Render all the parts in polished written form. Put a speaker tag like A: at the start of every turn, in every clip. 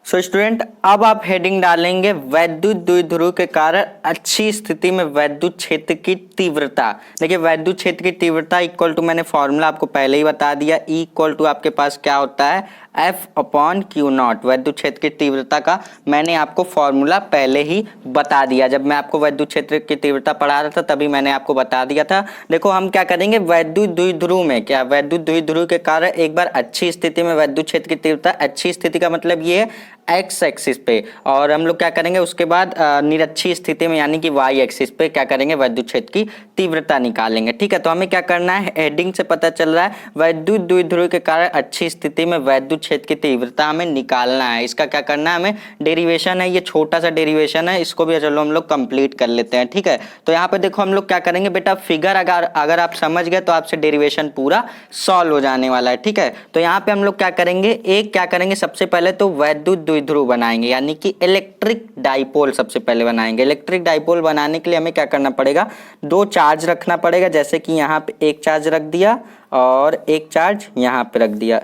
A: So student, अब आप heading डालेंगे वैद्युत द्विध्रुव के कारण अच्छी स्थिति में वैद्युत क्षेत्र की तीव्रता। देखिए, वैद्युत क्षेत्र की तीव्रता इक्वल टू, मैंने फॉर्मूला आपको पहले ही बता दिया, E इक्वल टू आपके पास क्या होता है, F/Q0। वैद्युत क्षेत्र की तीव्रता का मैंने आपको फॉर्मूला पहले ही बता दिया। जब मैं आपको वैद्युत क्षेत्र की तीव्रता पढ़ा रहा था तभी मैंने आपको बता दिया था। देखो, हम क्या करेंगे, वैद्युत द्विध्रुव में क्या, वैद्युत द्विध्रुव के कारण एक बार अच्छी स्थिति में वैद्युत क्षेत्र की तीव्रता, अच्छी स्थिति का मतलब ये है एक्स एक्सिस पे, और हम लोग क्या करेंगे उसके बाद निरक्षी स्थिति में यानी कि वाई एक्सिस पे क्या करेंगे, वैद्युत क्षेत्र की तीव्रता निकालेंगे। ठीक है, तो हमें क्या करना है, हेडिंग से पता चल रहा है वैद्युत द्विध्रुव के कारण अच्छी स्थिति में वैद्युत क्षेत्र की तीव्रता हमें निकालना है। इसका क्या करना है, हमें डेरिवेशन है, ये छोटा सा डेरिवेशन है, इसको भी चलो हम लोग कंप्लीट कर लेते हैं। ठीक है, तो यहाँ पे देखो हम लोग क्या करेंगे बेटा, फिगर अगर आप समझ गए तो आपसे डेरिवेशन पूरा सॉल्व हो जाने वाला है। ठीक है, तो यहाँ पे हम लोग क्या करेंगे, एक क्या करेंगे, सबसे पहले तो वैद्युत द्विध्रुव बनाएंगे यानी कि इलेक्ट्रिक डाइपोल सबसे पहले बनाएंगे। इलेक्ट्रिक डाइपोल बनाने के लिए हमें क्या करना पड़ेगा, दो चार्ज रखना पड़ेगा। जैसे कि यहाँ पे एक चार्ज रख दिया और एक चार्ज यहाँ पे रख दिया,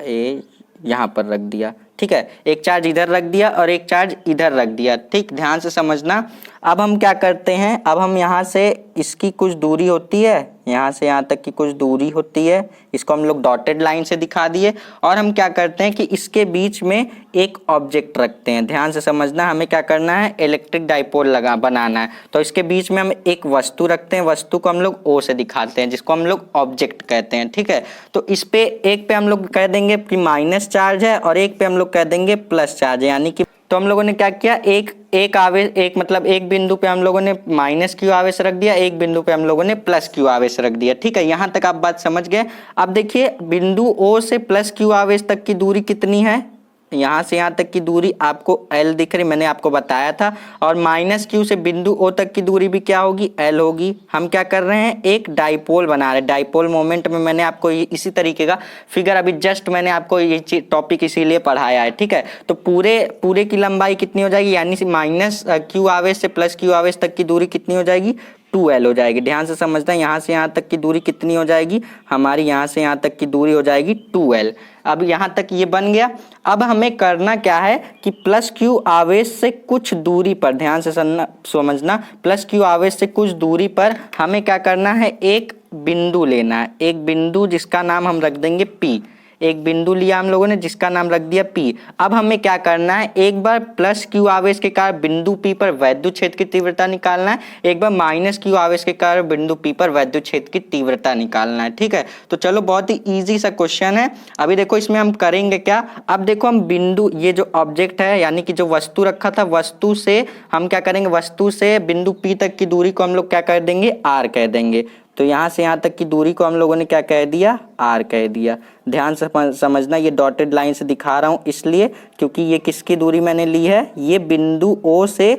A: यहाँ पर रख दिया। ठीक है, एक चार्ज इधर रख दिया और एक चार्ज इधर रख दिया। ठीक, ध्यान से समझना। अब हम क्या करते हैं, अब हम यहाँ से इसकी कुछ दूरी होती है, यहाँ से यहाँ तक की कुछ दूरी होती है, इसको हम लोग डॉटेड लाइन से दिखा दिए, और हम क्या करते हैं कि इसके बीच में एक ऑब्जेक्ट रखते हैं। ध्यान से समझना, हमें क्या करना है, इलेक्ट्रिक डाइपोल बनाना है। तो इसके बीच में हम एक वस्तु रखते हैं, वस्तु को हम लोग O से दिखाते हैं, जिसको हम लोग ऑब्जेक्ट कहते हैं। ठीक है, तो इस पे एक पे हम लोग कह देंगे कि माइनस चार्ज है और एक पे हम लोग कह देंगे प्लस चार्ज है, यानी कि तो हम लोगों ने क्या किया, एक आवेश, एक बिंदु पे हम लोगों ने माइनस क्यू आवेश रख दिया, एक बिंदु पे हम लोगों ने प्लस क्यू आवेश रख दिया। ठीक है, यहां तक आप बात समझ गए। अब देखिए, बिंदु O से प्लस क्यू आवेश तक की दूरी कितनी है, यहाँ से यहाँ तक की दूरी आपको L दिख रही, मैंने आपको बताया था, और माइनस क्यू से बिंदु O तक की दूरी भी क्या होगी, L होगी। हम क्या कर रहे हैं, एक डाइपोल बना रहे हैं। डाइपोल मोमेंट में मैंने आपको इसी तरीके का फिगर अभी जस्ट मैंने आपको ये टॉपिक इसीलिए पढ़ाया है। ठीक है, तो पूरे की लंबाई कितनी हो जाएगी, यानी माइनस क्यू आवेश से प्लस क्यू आवेश तक की दूरी कितनी हो जाएगी, 2L हो जाएगी। ध्यान से समझना, यहाँ से यहाँ तक की दूरी कितनी हो जाएगी हमारी, यहाँ से यहाँ तक की दूरी हो जाएगी 2L। अब यहाँ तक ये बन गया। अब हमें करना क्या है कि प्लस क्यू आवेश से कुछ दूरी पर, ध्यान से समझना, प्लस क्यू आवेश से कुछ दूरी पर हमें क्या करना है, एक बिंदु लेना है। एक बिंदु जिसका नाम हम रख देंगे P। एक बिंदु लिया हम लोगों ने जिसका नाम रख दिया P। अब हमें क्या करना है, एक बार प्लस क्यू आवेश के कारण बिंदु P पर वैद्युत क्षेत्र की तीव्रता निकालना है, एक बार माइनस क्यू आवेश के कारण बिंदु P पर वैद्युत क्षेत्र की तीव्रता निकालना है। ठीक है, तो चलो, बहुत ही इजी सा क्वेश्चन है। अभी देखो इसमें हम करेंगे क्या, अब देखो हम बिंदु, ये जो ऑब्जेक्ट है यानी कि जो वस्तु रखा था, वस्तु से हम क्या करेंगे, वस्तु से बिंदु P तक की दूरी को हम लोग क्या कर देंगे, R कह देंगे। तो यहाँ से यहाँ तक की दूरी को हम लोगों ने क्या कह दिया, R कह दिया। ध्यान से समझना, ये डॉटेड लाइन से दिखा रहा हूँ इसलिए क्योंकि ये किसकी दूरी मैंने ली है, ये बिंदु O से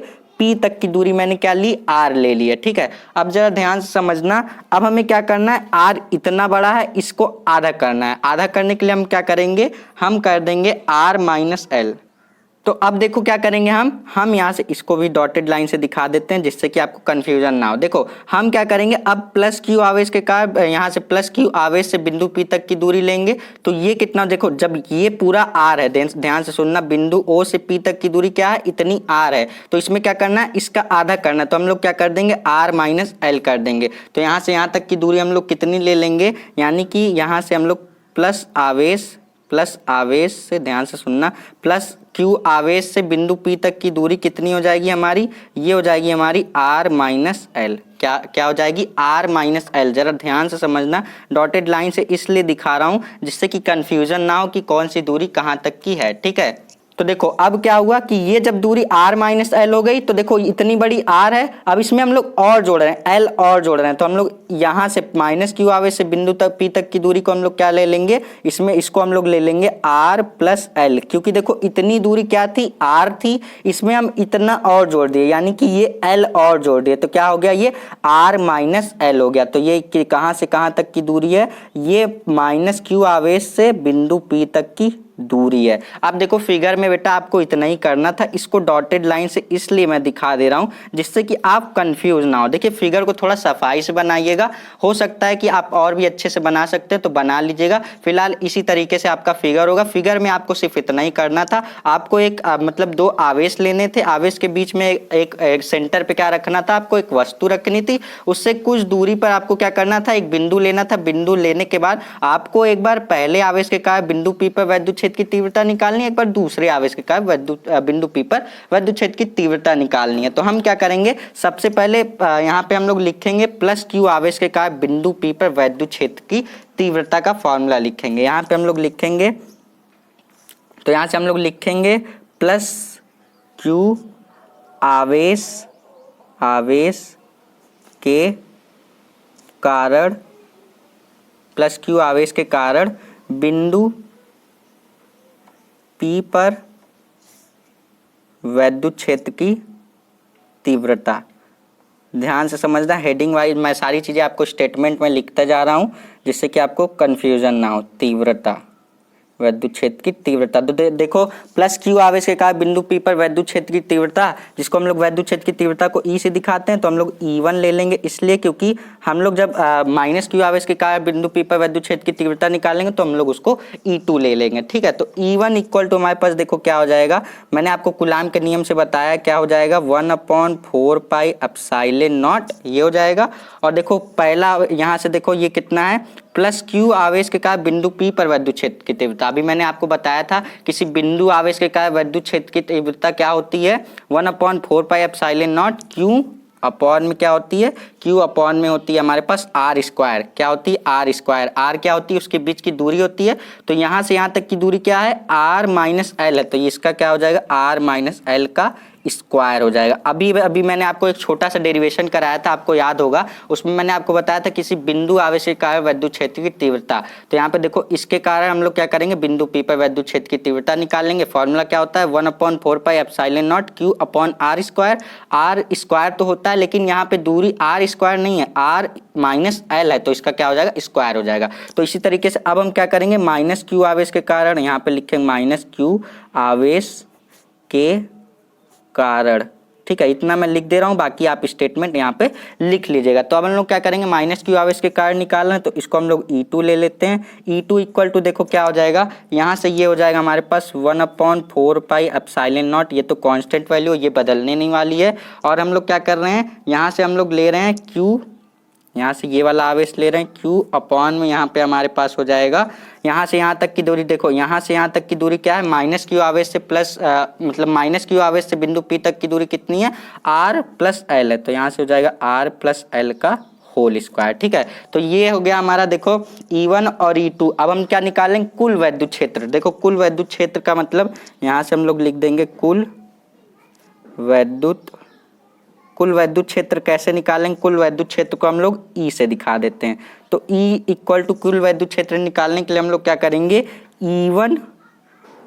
A: P तक की दूरी मैंने क्या ली, R ले ली है। ठीक है, अब जरा ध्यान से समझना, अब हमें क्या करना है, R इतना बड़ा है, इसको आधा करना है। आधा करने के लिए हम क्या करेंगे, हम कर देंगे R माइनस L। तो अब देखो क्या करेंगे, हम यहाँ से इसको भी डॉटेड लाइन से दिखा देते हैं जिससे कि आपको कंफ्यूजन ना हो। देखो हम क्या करेंगे, अब प्लस क्यू आवेश के कारण यहाँ से प्लस क्यू आवेश से बिंदु P तक की दूरी लेंगे, तो ये कितना, देखो जब ये पूरा R है, ध्यान से सुनना, बिंदु O से P तक की दूरी क्या है, इतनी R है, तो इसमें क्या करना है, इसका आधा करना है। तो हम लोग क्या कर देंगे, R माइनस L कर देंगे। तो यहाँ से यहाँ तक की दूरी हम लोग कितनी ले लेंगे, यानी कि यहाँ से हम लोग प्लस आवेश से, ध्यान से सुनना, प्लस क्यू आवेश से बिंदु P तक की दूरी कितनी हो जाएगी हमारी, ये हो जाएगी हमारी R माइनस L। क्या हो जाएगी, R माइनस L। जरा ध्यान से समझना, डॉटेड लाइन से इसलिए दिखा रहा हूँ जिससे कि कंफ्यूजन ना हो कि कौन सी दूरी कहाँ तक की है। ठीक है, तो देखो अब क्या हुआ कि ये जब दूरी R माइनस L हो गई, तो देखो इतनी बड़ी R है, अब इसमें हम लोग और जोड़ रहे हैं, L और जोड़ रहे हैं। तो हम लोग यहाँ से माइनस क्यू आवेश से बिंदु तक P तक की दूरी को हम लोग क्या ले लेंगे, इसमें इसको हम लोग ले लेंगे R प्लस L, क्योंकि देखो इतनी दूरी क्या थी, R थी, इसमें हम इतना और जोड़ दिए यानी कि ये L और जोड़ दिए, तो क्या हो गया, ये R माइनस L हो गया। तो ये कहाँ से कहाँ तक की दूरी है, ये माइनस क्यू आवेश से बिंदु P तक की दूरी है। अब देखो फिगर में बेटा आपको इतना ही करना था, इसको डॉटेड लाइन से इसलिए मैं दिखा दे रहा हूं जिससे कि आप कंफ्यूज ना हो। देखिए फिगर को थोड़ा सफाई से बनाइएगा, हो सकता है कि आप और भी अच्छे से बना सकते हैं तो बना लीजिएगा। फिलहाल इसी तरीके से आपका फिगर होगा। फिगर में आपको सिर्फ इतना ही करना था, आपको एक मतलब दो आवेश लेने थे, आवेश के बीच में एक सेंटर पे क्या रखना था, आपको एक वस्तु रखनी थी, उससे कुछ दूरी पर आपको क्या करना था, एक बिंदु लेना था। बिंदु लेने के बाद आपको एक बार पहले आवेश के कारण बिंदु पी पर वैद्युत क्षेत्र की तीव्रता निकालनी है, एक बार दूसरे आवेश के कारण बिंदु पी पर वैद्युत क्षेत्र की तीव्रता निकालनी है। तो हम क्या करेंगे, सबसे पहले यहाँ पे हम लोग लिखेंगे प्लस क्यू आवेश के कारण बिंदु पी पर वैद्युत क्षेत्र की तीव्रता का फॉर्मूला लिखेंगे। यहाँ पे हम लोग लिखेंगे, तो यहाँ से हम लोग लिखेंगे प्लस क्यू आवेश के कारण, प्लस क्यू आवेश के कारण बिंदु पी पर वैद्युत क्षेत्र की तीव्रता। ध्यान से समझना, हेडिंग वाइज मैं सारी चीजें आपको स्टेटमेंट में लिखता जा रहा हूं जिससे कि आपको कंफ्यूजन ना हो। तीव्रता, वैद्युत क्षेत्र की तीव्रता। तो देखो प्लस क्यू आवेश के कारण बिंदु पी पर वैद्युत क्षेत्र की तीव्रता, जिसको हम लोग वैद्युत क्षेत्र की तीव्रता को ई से दिखाते हैं, तो हम लोग E1 ले लेंगे, इसलिए क्योंकि हम लोग जब माइनस क्यू आवेश के कारण बिंदु पी पर वैद्युत क्षेत्र की तीव्रता निकालेंगे तो हम लोग उसको E2 ले लेंगे। ठीक है, तो E1 इक्वल टू हमारे पास देखो क्या हो जाएगा, मैंने आपको कूलाम के नियम से बताया क्या हो जाएगा, 1/4 पाई एप्सिलॉन नॉट, ये हो जाएगा। और देखो पहला यहाँ से देखो ये कितना है, प्लस क्यू आवेश के कारण बिंदु पी पर वैद्युत क्षेत्र की तीव्रता। अभी मैंने आपको बताया था किसी बिंदु आवेश के कारण वैद्युत क्षेत्र की तीव्रता क्या होती है, 1/4 pi epsilon naught q upon में क्या होती है, क्यू अपॉन में होती है हमारे पास आर स्क्वायर। क्या होती है, आर स्क्वायर। आर क्या होती है, उसके बीच की दूरी होती है। तो यहाँ से यहाँ तक की दूरी क्या है, आर माइनस एल है, तो इसका क्या हो जाएगा, आर माइनस एल का स्क्वायर हो जाएगा। अभी मैंने आपको एक छोटा सा डेरिवेशन कराया था, आपको याद होगा, उसमें मैंने आपको बताया था किसी बिंदु आवेश के कारण वैद्युत क्षेत्र की तीव्रता। तो यहाँ पे देखो इसके कारण हम लोग क्या करेंगे, बिंदु पी पर वैद्युत क्षेत्र की तीव्रता निकालेंगे। फॉर्मूला क्या होता है, 1/4 pi epsilon naught q upon r square. R square तो होता है लेकिन यहाँ पे दूरी आर स्क्वायर नहीं है, आर माइनस एल है, तो इसका क्या हो जाएगा, स्क्वायर हो जाएगा। तो इसी तरीके से अब हम क्या करेंगे, माइनस क्यू आवेश के कारण, यहाँ पे लिखेंगे माइनस क्यू आवेश के कारण। ठीक है, इतना मैं लिख दे रहा हूं, बाकी आप स्टेटमेंट यहाँ पे लिख लीजिएगा। तो अब हम लोग क्या करेंगे, माइनस क्यू आवेश के कारण निकालना है, तो इसको हम लोग E2 ले लेते हैं। E2 इक्वल टू देखो क्या हो जाएगा, यहाँ से ये हो जाएगा हमारे पास 1/4 पाई एप्सिलॉन नॉट, ये तो कांस्टेंट वैल्यू, ये बदलने नहीं वाली है। और हम लोग क्या कर रहे हैं, यहाँ से हम लोग ले रहे हैं Q, यहाँ से ये वाला आवेश ले रहे हैं Q अपॉन में, यहाँ पे हमारे पास हो जाएगा, यहाँ से यहाँ तक की दूरी देखो, यहाँ से यहाँ तक की दूरी क्या है, माइनस क्यू आवेश से प्लस मतलब माइनस क्यू आवेश से बिंदु P तक की दूरी कितनी है, R प्लस L है, तो यहाँ से हो जाएगा R प्लस L का होल स्क्वायर। ठीक है, तो ये हो गया हमारा देखो E1 और E2। अब हम क्या निकालेंगे, कुल वैद्युत क्षेत्र। देखो कुल वैद्युत क्षेत्र का मतलब यहाँ से हम लोग लिख देंगे कुल वैद्युत क्षेत्र कैसे निकालेंगे, कुल वैद्युत क्षेत्र को हम लोग E से दिखा देते हैं। तो E इक्वल टू कुल वैद्युत क्षेत्र निकालने के लिए हम लोग क्या करेंगे, E1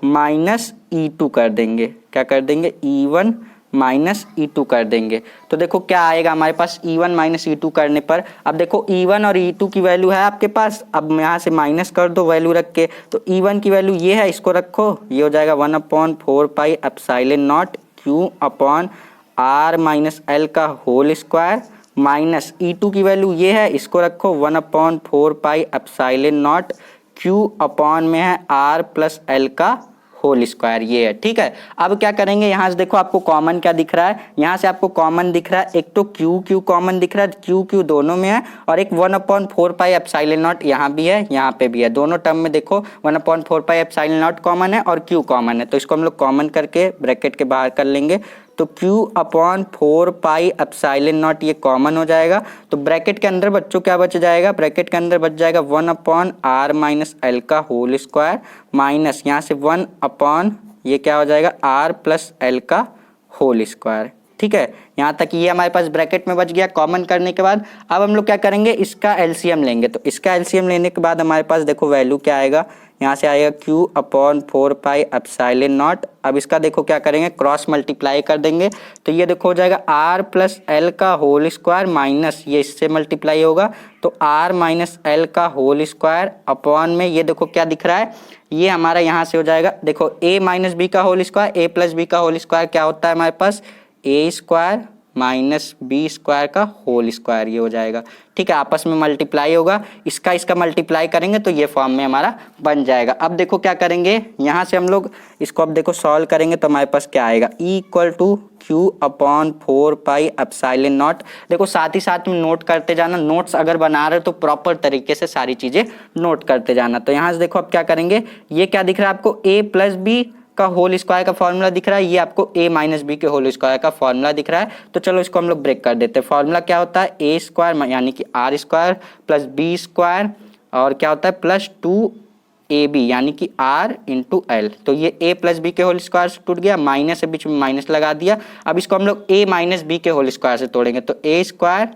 A: माइनस E2 कर देंगे। क्या कर देंगे, E1 माइनस E2 कर देंगे। तो देखो क्या आएगा हमारे पास, E1 माइनस E2 करने पर, अब देखो E1 और E2 की वैल्यू है आपके पास, अब यहाँ से माइनस कर दो वैल्यू रख के। तो E1 की वैल्यू ये है, इसको रखो, ये हो जाएगा 1/4 pi epsilon naught q upon r minus l का होल स्क्वायर, माइनस E2 की वैल्यू ये है, इसको रखो 1/4 pi epsilon naught q upon में है आर प्लस एल का होल स्क्वायर, ये है। ठीक है, अब क्या करेंगे, यहाँ से देखो आपको कॉमन क्या दिख रहा है, यहाँ से आपको कॉमन दिख रहा है, एक तो क्यू कॉमन दिख रहा है, क्यू दोनों में है, और एक 1/4 पाई एप्सिलॉन नॉट यहाँ भी है, यहाँ पे भी है, दोनों टर्म में देखो 1/4 पाई एप्सिलॉन नॉट कॉमन है और क्यू कॉमन है, तो इसको हम लोग कॉमन करके ब्रैकेट के बाहर कर लेंगे। तो Q/4 पाई एप्सिलॉन नॉट ये कॉमन हो जाएगा, तो ब्रैकेट के अंदर बच्चों क्या बच जाएगा, ब्रैकेट के अंदर बच जाएगा 1/r माइनस एल का होल स्क्वायर, माइनस यहाँ से 1/ ये क्या हो जाएगा, r प्लस एल का होल स्क्वायर। ठीक है, यहाँ तक ये हमारे पास ब्रैकेट में बच गया कॉमन करने के बाद। अब हम लोग क्या करेंगे, इसका एलसीएम लेंगे। तो इसका एलसीएम लेने के बाद हमारे पास देखो वैल्यू क्या आएगा, यहाँ से आएगा q upon 4 pi epsilon not. अब इसका देखो क्या करेंगे, क्रॉस मल्टीप्लाई कर देंगे तो ये देखो हो जाएगा r प्लस एल का होल स्क्वायर माइनस ये इससे मल्टीप्लाई होगा तो r माइनस एल का होल स्क्वायर अपॉन में ये देखो क्या दिख रहा है, ये हमारा यहाँ से हो जाएगा देखो a माइनस बी का whole square, a plus b का होल स्क्वायर क्या होता है हमारे पास a square minus b square का होल स्क्वायर, ये हो जाएगा। ठीक है, आपस में मल्टीप्लाई होगा, इसका मल्टीप्लाई करेंगे तो ये फॉर्म में हमारा बन जाएगा। अब देखो क्या करेंगे, यहाँ से हम लोग इसको अब देखो सॉल्व करेंगे तो हमारे पास क्या आएगा, E equal to q upon 4 pi epsilon naught. देखो साथ ही साथ में नोट करते जाना, नोट्स अगर बना रहे हो तो प्रॉपर तरीके से सारी चीजें नोट करते जाना। तो यहाँ से देखो अब क्या करेंगे, ये क्या दिख रहा है आपको, a प्लस बी का होल स्क्वायर का फॉर्मूला दिख रहा है, ये आपको a माइनस बी के होल स्क्वायर का फॉर्मूला दिख रहा है। तो चलो इसको हम लोग ब्रेक कर देते हैं। फॉर्मूला क्या होता है, a स्क्वायर यानी कि r square plus b square और क्या होता है प्लस 2ab यानी कि r इंटू एल। तो ये a प्लस बी के होल स्क्वायर से टूट गया, माइनस है बीच में माइनस लगा दिया। अब इसको हम लोग a माइनस बी के होल स्क्वायर से तोड़ेंगे तो a स्क्वायर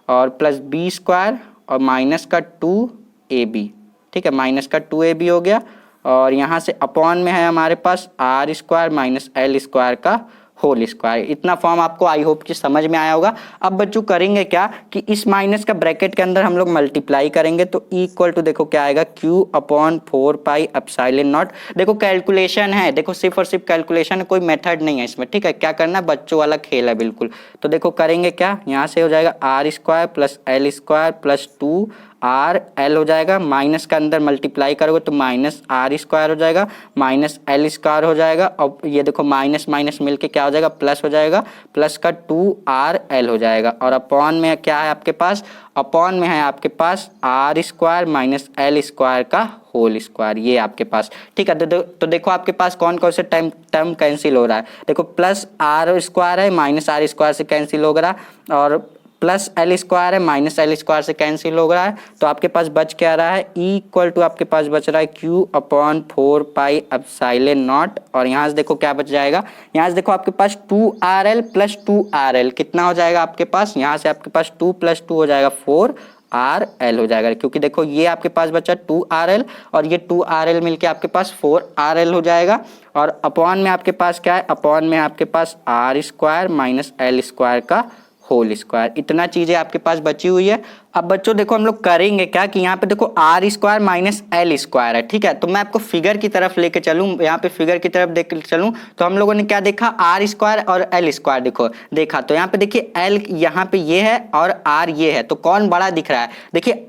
A: और प्लस बी स्क्वायर और माइनस का 2ab। ठीक है, माइनस का 2ab हो गया और यहाँ से अपॉन में है हमारे पास R square minus L square का होल स्क्वायर। इतना फॉर्म आपको आई होप कि समझ में आया होगा। अब बच्चों करेंगे क्या कि इस माइनस का ब्रैकेट के अंदर हम लोग मल्टीप्लाई करेंगे तो E इक्वल टू देखो क्या आएगा, Q upon 4 pi epsilon naught. देखो कैलकुलेशन है, देखो सिर्फ और सिर्फ कैलकुलेशन है, कोई मेथड नहीं है इसमें। ठीक है, क्या करना है, बच्चों वाला खेल है बिल्कुल। तो देखो करेंगे क्या, यहाँ से हो जाएगा are square plus L square plus 2r l हो जाएगा, माइनस का अंदर मल्टीप्लाई करोगे तो माइनस आर स्क्वायर हो जाएगा माइनस एल स्क्वायर हो जाएगा और ये देखो माइनस माइनस मिलके क्या हो जाएगा, प्लस हो जाएगा, प्लस का 2rl हो जाएगा। और अपॉन में क्या है आपके पास, अपॉन में है आपके पास R square minus L square का होल स्क्वायर, ये आपके पास। ठीक है, तो देखो आपके पास कौन कौन से टर्म कैंसिल हो रहा है, देखो प्लस आर स्क्वायर है माइनस आर स्क्वायर से कैंसिल हो रहा है और प्लस एल स्क्वायर है माइनस एल स्क्वायर से कैंसिल हो रहा है। तो आपके पास बच क्या रहा है, E इक्वल टू आपके पास बच रहा है Q upon 4 pi epsilon naught. और यहाँ से देखो क्या बच जाएगा, यहाँ से देखो आपके पास 2rl प्लस 2rl कितना हो जाएगा आपके पास, यहाँ से आपके पास 2 प्लस 2 हो जाएगा 4rl हो जाएगा। क्योंकि देखो ये आपके पास बचा 2rl और ये 2rl मिलके आपके पास 4rl हो जाएगा। और अपॉन में आपके पास क्या है, अपॉन में आपके पास R square minus L square का होल स्क्वायर। इतना चीजें आपके पास बची हुई है। अब बच्चों देखो हम लोग करेंगे क्या कि यहाँ पे देखो r square minus L square है। ठीक है, तो मैं आपको फिगर की तरफ लेके चलूँ, यहाँ पे फिगर की तरफ देख चलूँ तो हम लोगों ने क्या देखा, आर स्क्वायर और एल स्क्वायर देखा। तो यहाँ पे देखिए एल यहाँ पे ये है और आर ये है, तो कौन बड़ा दिख रहा है, देखिए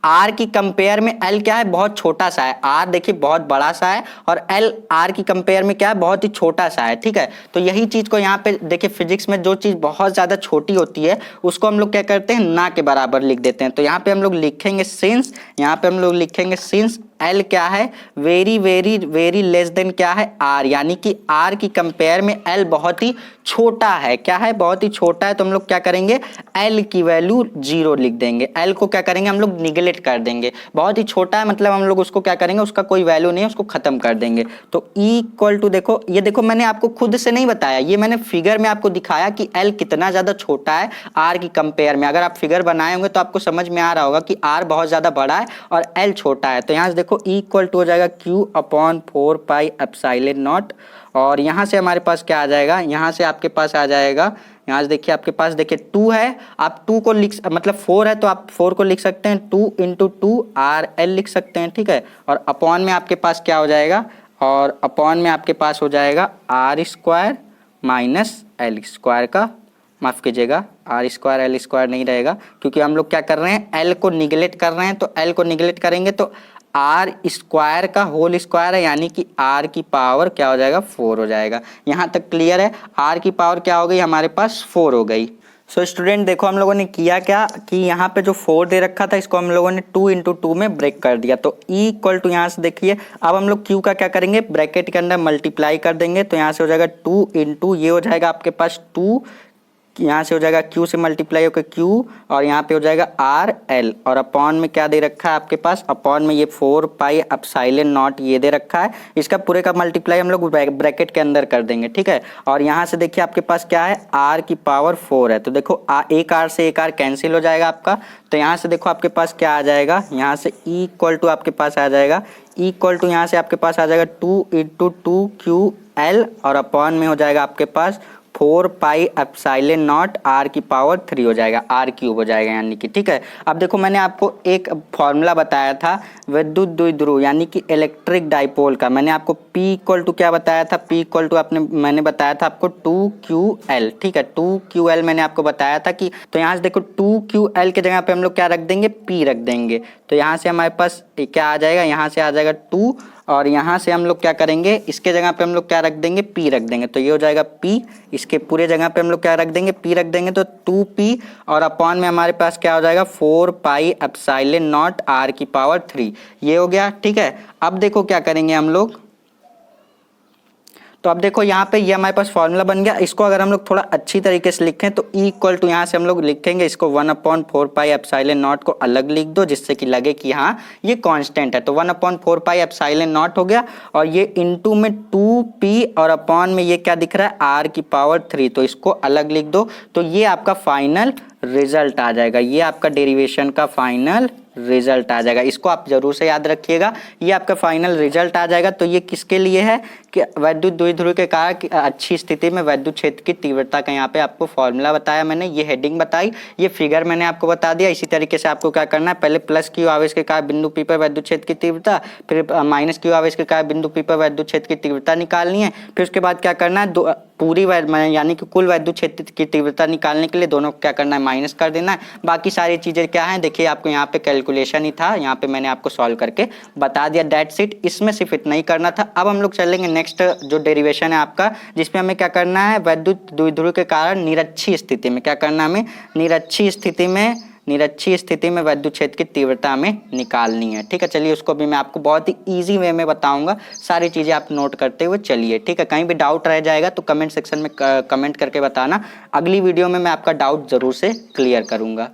A: आर की कंपेयर में एल क्या है, बहुत छोटा सा है, आर देखिए बहुत बड़ा सा है और एल आर की कंपेयर में क्या है, बहुत ही छोटा सा है। ठीक है, तो यही चीज को यहाँ पे देखिए फिजिक्स में जो चीज बहुत ज्यादा छोटी होती है उसको हम लोग क्या करते हैं, ना के बराबर लिख देते हैं। तो यहाँ पे हम लोग लिखेंगे सिंस, यहाँ पे हम लोग लिखेंगे सिंस एल क्या है, very very very less than क्या है आर, यानी कि आर की कंपेयर में एल बहुत ही छोटा है। क्या है, बहुत ही छोटा है। तो हम लोग क्या करेंगे, एल की वैल्यू 0 लिख देंगे, एल को क्या करेंगे हम लोग निगलेक्ट कर देंगे, बहुत ही छोटा है मतलब हम लोग उसको क्या करेंगे, उसका कोई वैल्यू नहीं है, उसको खत्म कर देंगे। तो E इक्वल टू देखो, ये देखो मैंने आपको खुद से नहीं बताया, ये मैंने फिगर में आपको दिखाया कि एल कितना ज्यादा छोटा है आर की कंपेयर में। अगर आप फिगर बनाए होंगे तो आपको समझ में आ रहा होगा कि आर बहुत ज्यादा बड़ा है और एल छोटा है। तो यहाँ से देखो E इक्वल टू हो जाएगा Q upon 4 pi epsilon naught और यहाँ से हमारे पास क्या आ जाएगा, यहाँ से आपके पास आ जाएगा, यहाँ से देखिए आपके पास देखिए 2 है, आप 2 को लिख मतलब 4 है तो आप 4 को लिख सकते हैं 2 इंटू 2rl लिख सकते हैं। ठीक है, और अपॉन में आपके पास क्या हो जाएगा, और अपॉन में आपके पास हो जाएगा are square minus L square का, माफ कीजिएगा आर स्क्वायर एल स्क्वायर नहीं रहेगा क्योंकि हम लोग क्या कर रहे हैं, एल को निगलेक्ट कर रहे हैं। तो एल को निगलेक्ट करेंगे तो आर स्क्वायर का होल स्क्वायर है, यानी कि आर की पावर क्या हो जाएगा, 4 हो जाएगा। यहाँ तक क्लियर है, आर की पावर क्या हो गई हमारे पास, 4 हो गई। सो स्टूडेंट देखो हम लोगों ने किया क्या कि यहाँ पे जो 4 दे रखा था इसको हम लोगों ने 2 इंटू 2 में ब्रेक कर दिया। तो E इक्वल टू यहाँ से देखिए अब हम लोग Q का क्या करेंगे, ब्रैकेट के अंदर मल्टीप्लाई कर देंगे। तो यहाँ से हो जाएगा 2 इंटू ये हो जाएगा आपके पास 2 यहाँ से हो जाएगा Q से मल्टीप्लाई होकर Q और यहाँ पे हो जाएगा RL और अपॉन में क्या दे रखा है आपके पास, अपॉन में ये 4 पाई एप्सिलॉन नॉट ये दे रखा है। इसका पूरे का मल्टीप्लाई हम लोग ब्रैकेट के अंदर कर देंगे, ठीक है। और यहाँ से देखिए आपके पास क्या है, R की पावर 4 है, तो देखो एक R से एक R कैंसिल हो जाएगा आपका। तो यहाँ से देखो आपके पास क्या आ जाएगा, यहाँ से E इक्वल टू आपके पास आ जाएगा, E इक्वल टू यहाँ से आपके पास आ जाएगा 2 × 2QL और अपॉन में हो जाएगा आपके पास 4 पाई एप्सिलॉन नॉट R की पावर 3 हो जाएगा, R³ हो जाएगा यानी कि, ठीक है। अब देखो मैंने आपको एक फॉर्मूला बताया था विद्युत द्विध्रुव यानी कि इलेक्ट्रिक डाइपोल का। मैंने आपको P इक्वल टू क्या बताया था, P इक्वल टू मैंने बताया था आपको 2QL, ठीक है। 2QL मैंने आपको बताया था कि, तो यहाँ से देखो 2QL के जगह पे हम लोग क्या रख देंगे, P रख देंगे। तो यहाँ से हमारे पास क्या आ जाएगा, यहाँ से आ जाएगा 2 और यहाँ से हम लोग क्या करेंगे, इसके जगह पे हम लोग क्या रख देंगे, P रख देंगे। तो ये हो जाएगा P, इसके पूरे जगह पे हम लोग क्या रख देंगे, P रख देंगे। तो 2P और अपॉन में हमारे पास क्या हो जाएगा 4 पाई एप्सिलॉन नॉट R की पावर 3, ये हो गया, ठीक है। अब देखो क्या करेंगे हम लोग, तो अब देखो यहाँ पे ये हमारे पास फॉर्मूला बन गया। इसको अगर हम लोग थोड़ा अच्छी तरीके से लिखें तो E इक्वल टू यहाँ से हम लोग लिखेंगे इसको 1/4 पाई एप्सिलॉन नॉट को अलग लिख दो जिससे कि लगे कि हाँ ये कांस्टेंट है। तो 1/4 पाई एप्सिलॉन नॉट हो गया और ये इनटू में 2P और अपॉन में ये क्या दिख रहा है R की पावर 3, तो इसको अलग लिख दो। तो ये आपका फाइनल रिजल्ट आ जाएगा, ये आपका डेरिवेशन का फाइनल रिजल्ट आ जाएगा। इसको आप जरूर से याद रखिएगा, ये आपका फाइनल रिजल्ट आ जाएगा। तो ये किसके लिए है कि वैद्युत द्विध्रुव के कारण अच्छी स्थिति में वैद्युत क्षेत्र की तीव्रता का यहाँ पे आपको फॉर्मूला बताया मैंने, ये हेडिंग बताई, ये फिगर मैंने आपको बता दिया। इसी तरीके से आपको क्या करना है, पहले +Q आवेश के कारण बिंदु P पर वैद्युत क्षेत्र की तीव्रता, फिर -Q आवेश के कारण बिंदु P पर वैद्युत क्षेत्र की तीव्रता निकालनी है। फिर उसके बाद क्या करना है, पूरी यानी कि कुल वैद्युत क्षेत्र की तीव्रता निकालने के लिए दोनों को क्या करना है, माइनस कर देना है। बाकी सारी चीजें क्या है देखिए, आपको यहाँ पे कैलकुलेशन ही था, यहाँ पे मैंने आपको सॉल्व करके बता दिया, दैट्स इट। इसमें सिर्फ इतना ही करना था। अब हम लोग चलेंगे नेक्स्ट जो डेरिवेशन है आपका, जिसमें हमें क्या करना है, वैद्युत द्विध्रुव के कारण निरक्षीय स्थिति में क्या करना है, हमें निरक्षीय स्थिति में वैद्युत क्षेत्र की तीव्रता हमें निकालनी है, ठीक है। चलिए उसको भी मैं आपको बहुत ही इजी वे में बताऊंगा, सारी चीजें आप नोट करते हुए चलिए, ठीक है। कहीं भी डाउट रह जाएगा तो कमेंट सेक्शन में कमेंट करके बताना, अगली वीडियो में मैं आपका डाउट जरूर से क्लियर करूंगा।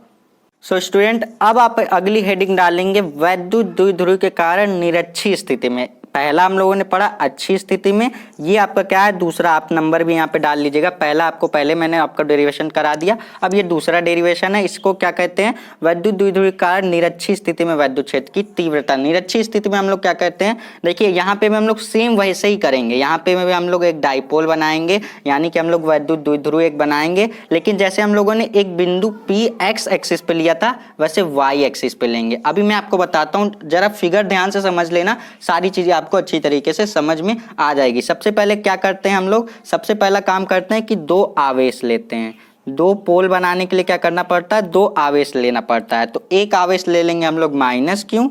A: सो स्टूडेंट, अब आप अगली हेडिंग डालेंगे वैद्युत द्विध्रुव के कारण निरक्षीय स्थिति में। पहला हम लोगों ने पढ़ा अच्छी स्थिति में, ये आपका क्या है, दूसरा आप नंबर भी यहाँ पे डाल लीजिएगा। पहला आपको पहले मैंने आपका डेरिवेशन करा दिया, अब ये दूसरा डेरिवेशन है, इसको क्या कहते हैं, वैद्युत द्विध्रुव के कारण निरक्षीय स्थिति में वैद्युत क्षेत्र की तीव्रता। निरक्षीय स्थिति में हम लोग क्या कहते हैं, देखिए यहाँ पे भी हम लोग सेम वैसे ही करेंगे, यहाँ पे भी हम लोग एक डाइपोल बनाएंगे, यानी कि हम लोग वैद्युत द्विध्रुव एक बनाएंगे, लेकिन जैसे हम लोगों ने एक बिंदु P x एक्सिस पे लिया था वैसे y एक्सिस पे लेंगे। अभी मैं आपको बताता हूँ, जरा फिगर ध्यान से समझ लेना, सारी चीजें आपको अच्छी तरीके से समझ में आ जाएगी। सबसे पहले क्या करते हैं हम लोग, सबसे पहला काम करते हैं कि 2 आवेश लेते हैं। 2 पोल बनाने के लिए क्या करना पड़ता है, 2 आवेश लेना पड़ता है। तो एक आवेश ले लेंगे हम लोग -Q,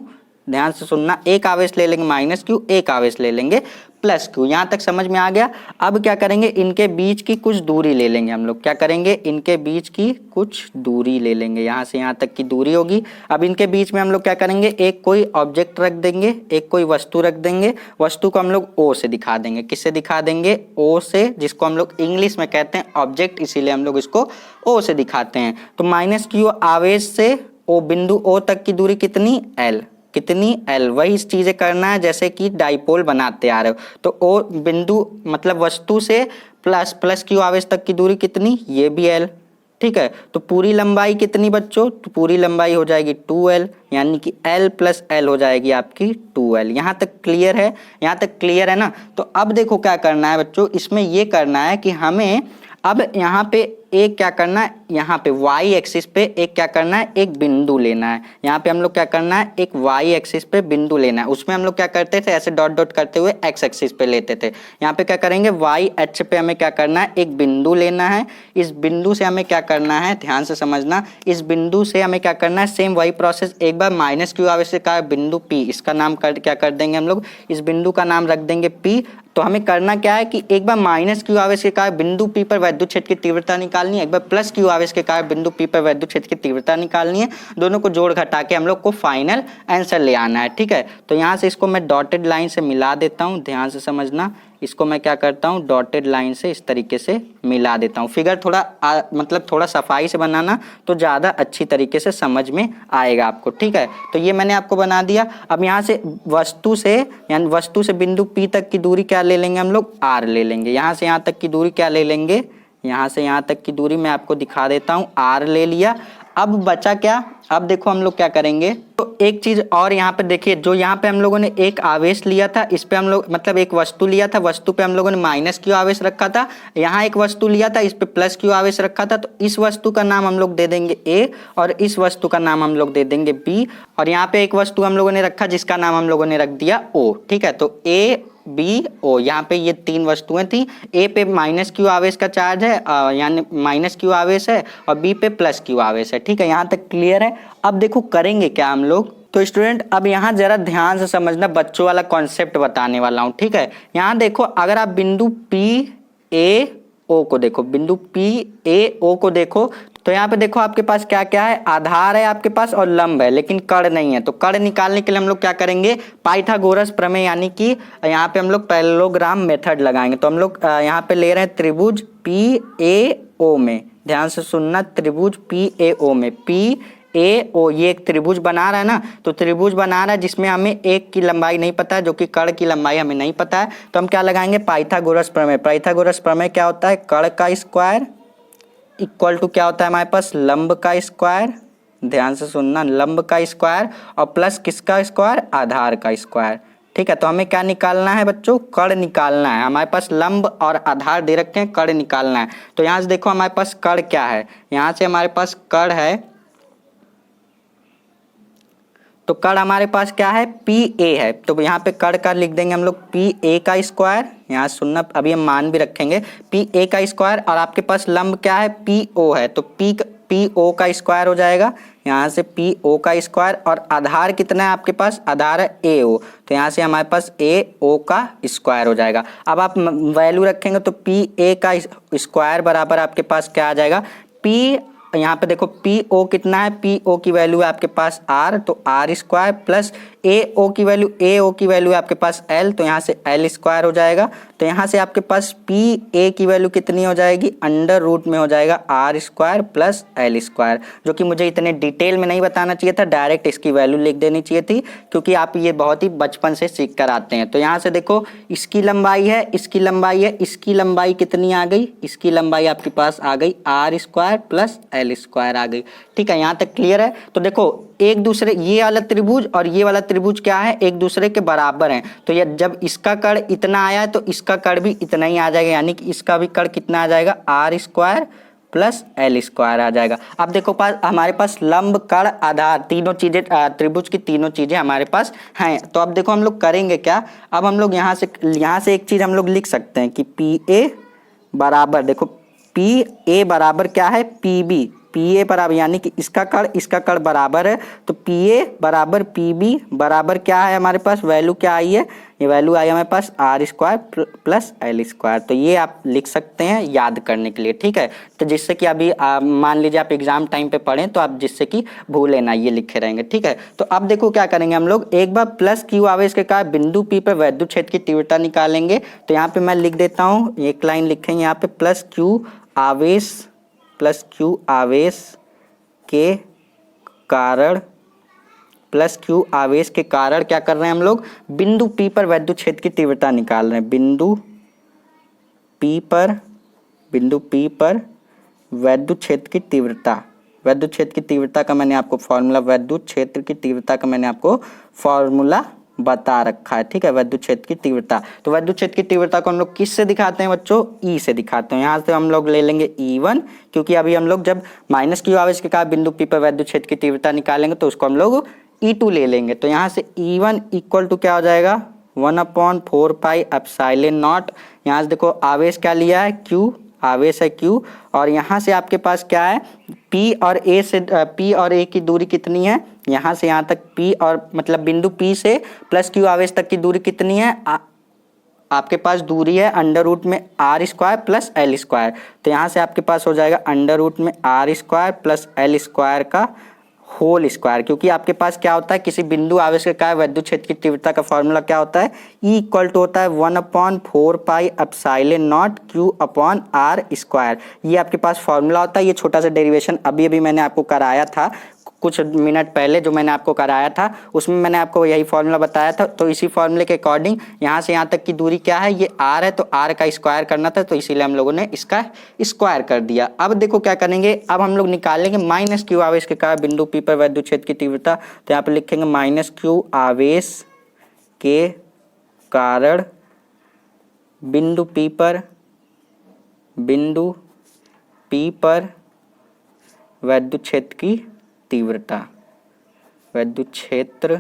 A: ध्यान से सुनना, एक आवेश ले लेंगे -Q, एक आवेश ले लेंगे +Q। यहाँ तक समझ में आ गया। अब क्या करेंगे, इनके बीच की कुछ दूरी ले लेंगे हम लोग, क्या करेंगे, इनके बीच की कुछ दूरी ले लेंगे, यहाँ से यहाँ तक की दूरी होगी। अब इनके बीच में हम लोग क्या करेंगे, एक कोई ऑब्जेक्ट रख देंगे, एक कोई वस्तु रख देंगे। वस्तु को हम लोग O से दिखा देंगे, किससे दिखा देंगे, O से, जिसको हम लोग इंग्लिश में कहते हैं ऑब्जेक्ट, इसीलिए हम लोग इसको O से दिखाते हैं। तो -Q आवेश से O बिंदु O तक की दूरी कितनी, L, कितनी, L। वही चीजें करना है जैसे कि डाइपोल बनाते आ रहे हो। तो O बिंदु मतलब वस्तु से +Q आवेश तक की दूरी कितनी, ये भी L, ठीक है। तो पूरी लंबाई कितनी बच्चों, तो पूरी लंबाई हो जाएगी 2L, यानी कि L + L हो जाएगी आपकी 2L। यहाँ तक क्लियर है, यहाँ तक क्लियर है ना। तो अब देखो क्या करना है बच्चों, इसमें ये करना है कि हमें अब यहाँ पे एक क्या करना है, यहाँ पे y एक्सिस पे एक क्या करना है, एक बिंदु लेना है। यहाँ पे हम लोग क्या करना है, एक y एक्सिस पे बिंदु लेना है। उसमें हम लोग क्या करते थे, ऐसे डॉट डॉट करते हुए x एक्सिस पे लेते थे। यहाँ पे क्या करेंगे, y अक्ष पे हमें क्या करना है, एक बिंदु लेना है। इस बिंदु से हमें क्या करना है, ध्यान से समझना, इस बिंदु से हमें क्या करना है, सेम वही प्रोसेस, एक बार -Q आवेश का बिंदु P, इसका नाम क्या कर देंगे हम लोग, इस बिंदु का नाम रख देंगे P। तो हमें करना क्या है कि एक बार -Q आवेश के कारण बिंदु P पर वैद्युत क्षेत्र की तीव्रता निकालनी है, एक बार +Q आवेश के कारण बिंदु P पर वैद्युत क्षेत्र की तीव्रता निकालनी है। दोनों को जोड़ घटा के हम लोग को फाइनल आंसर ले आना है, ठीक है। तो यहाँ से इसको मैं डॉटेड लाइन से मिला देता हूँ, ध्यान से समझना, इसको मैं क्या करता हूँ डॉटेड लाइन से इस तरीके से मिला देता हूँ। फिगर थोड़ा मतलब थोड़ा सफाई से बनाना तो ज़्यादा अच्छी तरीके से समझ में आएगा आपको, ठीक है। तो ये मैंने आपको बना दिया। अब यहाँ से वस्तु से यानी वस्तु से बिंदु P तक की दूरी क्या ले लेंगे हम लोग, R ले लेंगे। यहाँ से यहाँ तक की दूरी क्या ले लेंगे, यहाँ से यहाँ तक की दूरी मैं आपको दिखा देता हूँ, R ले लिया। अब बचा क्या, अब देखो हम लोग क्या करेंगे, तो एक चीज और यहाँ पे देखिए, जो यहाँ पे हम लोगों ने एक आवेश लिया था, इस पे हम लोग मतलब एक वस्तु लिया था, वस्तु पे हम लोगों ने माइनस क्यू आवेश रखा था। यहाँ एक वस्तु लिया था, इस पे प्लस क्यू आवेश रखा था। तो इस वस्तु का नाम हम लोग दे देंगे ए और इस वस्तु का नाम हम लोग दे देंगे बी। और यहाँ पे एक वस्तु हम लोगों ने रखा जिसका नाम हम लोगों ने रख दिया ओ, ठीक है। तो ए बी ओ, यहाँ पे ये तीन वस्तुएं थी। ए पे माइनस क्यू आवेश का चार्ज है यानी माइनस क्यू आवेश है और बी पे प्लस क्यू आवेश है, ठीक है। यहाँ तक क्लियर है। अब देखो करेंगे क्या हम लोग, तो स्टूडेंट अब यहाँ जरा ध्यान से समझना, बच्चों वाला कॉन्सेप्ट बताने वाला हूँ, ठीक है। यहाँ देखो अगर आप बिंदु पी ए ओ को देखो, बिंदु पी ए ओ को देखो, तो यहाँ पे देखो आपके पास क्या क्या है, आधार है आपके पास और लंब है, लेकिन कर्ण नहीं है। तो कर्ण निकालने के लिए हम लोग क्या करेंगे, पाइथागोरस प्रमेय यानी कि यहाँ पे हम लोग पैरेललोग्राम मेथड लगाएंगे। तो हम लोग यहाँ पे ले रहे हैं त्रिभुज पी ए ओ में, ध्यान से सुनना, त्रिभुज पी ए ओ में, पी ए ओ ये एक त्रिभुज बना रहा है ना, तो त्रिभुज बना रहा है जिसमें हमें एक की लंबाई नहीं पता है, जो कि कर्ण की लंबाई हमें नहीं पता है। तो हम क्या लगाएंगे, पाइथागोरस प्रमेय। पाइथागोरस प्रमेय क्या होता है, कर्ण का स्क्वायर इक्वल टू क्या होता है हमारे पास, लंब का स्क्वायर, ध्यान से सुनना, लंब का स्क्वायर और प्लस किसका स्क्वायर, आधार का स्क्वायर, ठीक है। तो हमें क्या निकालना है बच्चों, कर्ण निकालना है। हमारे पास लंब और आधार दे रखे हैं, कर्ण निकालना है। तो यहाँ से देखो हमारे पास कर्ण क्या है, यहाँ से हमारे पास कर्ण है, तो कर्ण हमारे पास क्या है, पी ए है। तो यहाँ पे कर्ण का लिख देंगे हम लोग पी ए का स्क्वायर, यहाँ सुनना अभी हम मान भी रखेंगे, पी ए का स्क्वायर। और आपके पास लंब क्या है, पी ओ है, तो पी ओ का स्क्वायर हो जाएगा, यहाँ से पी ओ का स्क्वायर। और आधार कितना है आपके पास, आधार है ए ओ, तो यहाँ से हमारे पास ए ओ का स्क्वायर हो जाएगा। अब आप वैल्यू रखेंगे तो पी ए का स्क्वायर बराबर आपके पास क्या आ जाएगा, पी, यहाँ पे देखो पी ओ कितना है, पी ओ की वैल्यू है आपके पास आर, तो आर स्क्वायर प्लस ए ओ की वैल्यू, ए ओ की वैल्यू है आपके पास एल, तो यहाँ से एल स्क्वायर हो जाएगा। तो यहाँ से आपके पास पी ए की वैल्यू कितनी हो जाएगी, अंडर रूट में हो जाएगा are square plus L square, जो कि मुझे इतने डिटेल में नहीं बताना चाहिए था, डायरेक्ट इसकी वैल्यू लिख देनी चाहिए थी, क्योंकि आप ये बहुत ही बचपन से सीख कर आते हैं। तो यहाँ से देखो इसकी लंबाई है, इसकी लंबाई है, इसकी लंबाई कितनी आ गई, इसकी लंबाई आपके पास आ गई R square plus L square आ गई, ठीक है। यहाँ तक क्लियर है। तो देखो एक दूसरे, ये वाला त्रिभुज और ये वाला त्रिभुज क्या है, एक दूसरे के बराबर हैं। तो ये जब इसका कर्ण इतना आया है तो इसका कर्ण भी इतना ही आ जाएगा, यानी कि इसका भी कर्ण कितना आ जाएगा, are square plus L square आ जाएगा। अब देखो हमारे पास लंब, कर्ण, आधार, तीनों चीजें, त्रिभुज की तीनों चीजें हमारे पास हैं। तो अब देखो हम लोग करेंगे क्या, अब हम लोग यहाँ से एक चीज हम लोग लिख सकते हैं कि पी ए बराबर, देखो पी ए बराबर क्या है, पी बी, पी ए बराबर यानी कि इसका कर्ण बराबर है, तो पी ए बराबर पी बी बराबर क्या है हमारे पास, वैल्यू क्या आई है, ये वैल्यू आई हमारे पास R square plus L square. तो ये आप लिख सकते हैं याद करने के लिए, ठीक है। तो जिससे कि अभी मान लीजिए आप एग्जाम टाइम पे पढ़ें तो आप जिससे कि भूले ना, ये लिखे रहेंगे, ठीक है। तो अब देखो क्या करेंगे हम लोग, एक बार प्लस क्यू आवेश के कारण बिंदु पी पर वैद्युत क्षेत्र की तीव्रता निकालेंगे। तो यहाँ पे मैं लिख देता हूँ, एक लाइन लिखेंगे यहाँ पे, प्लस क्यू आवेश के कारण, प्लस क्यू आवेश के कारण क्या कर रहे हैं हम लोग, बिंदु P पर वैद्युत क्षेत्र की तीव्रता निकाल रहे हैं। बिंदु P पर वैद्युत क्षेत्र की तीव्रता, वैद्युत क्षेत्र की तीव्रता का मैंने आपको फॉर्मूला, वैद्युत क्षेत्र की तीव्रता का मैंने आपको फॉर्मूला बता रखा है, ठीक है, वैद्युत क्षेत्र की तीव्रता। तो वैद्युत क्षेत्र की तीव्रता को हम लोग किस से दिखाते हैं बच्चों, ई से दिखाते हैं। यहाँ से हम लोग ले लेंगे E1, क्योंकि अभी हम लोग जब माइनस क्यू आवेश के कारण बिंदु P पर वैद्युत क्षेत्र की तीव्रता निकालेंगे तो उसको हम लोग E2 ले लेंगे। तो यहाँ से E1 इक्वल टू क्या हो जाएगा, 1/4 पाई एप्सिलॉन नॉट। यहाँ से देखो आवेश क्या लिया है, Q, आवेश है Q, और यहाँ से आपके पास क्या है, P और A की दूरी कितनी है, यहाँ से यहाँ तक P और मतलब बिंदु P से प्लस Q आवेश तक की दूरी कितनी है, आपके पास दूरी है अंडर रूट में r square plus L square. तो यहाँ से आपके पास हो जाएगा अंडर रूट में r square plus L square का होल स्क्वायर, क्योंकि आपके पास क्या होता है, किसी बिंदु आवेश के कारण विद्युत क्षेत्र की तीव्रता का फॉर्मूला क्या होता है, E इक्वल टू होता है 1/4 pi epsilon naught Q upon R square. ये आपके पास फॉर्मूला होता है। ये छोटा सा डेरिवेशन अभी अभी मैंने आपको कराया था कुछ मिनट पहले, जो मैंने आपको कराया था उसमें मैंने आपको यही फॉर्मूला बताया था। तो इसी फॉर्मूले के अकॉर्डिंग यहाँ से यहाँ तक की दूरी क्या है, ये R है, तो R का स्क्वायर करना था, तो इसीलिए हम लोगों ने इसका स्क्वायर कर दिया। अब देखो क्या करेंगे, अब हम लोग निकालेंगे माइनस क्यू आवेश के कारण बिंदु P पर विद्युत क्षेत्र की तीव्रता। तो यहाँ पे लिखेंगे माइनस क्यू आवेश के कारण बिंदु P पर विद्युत क्षेत्र की तीव्रता, विद्युत क्षेत्र,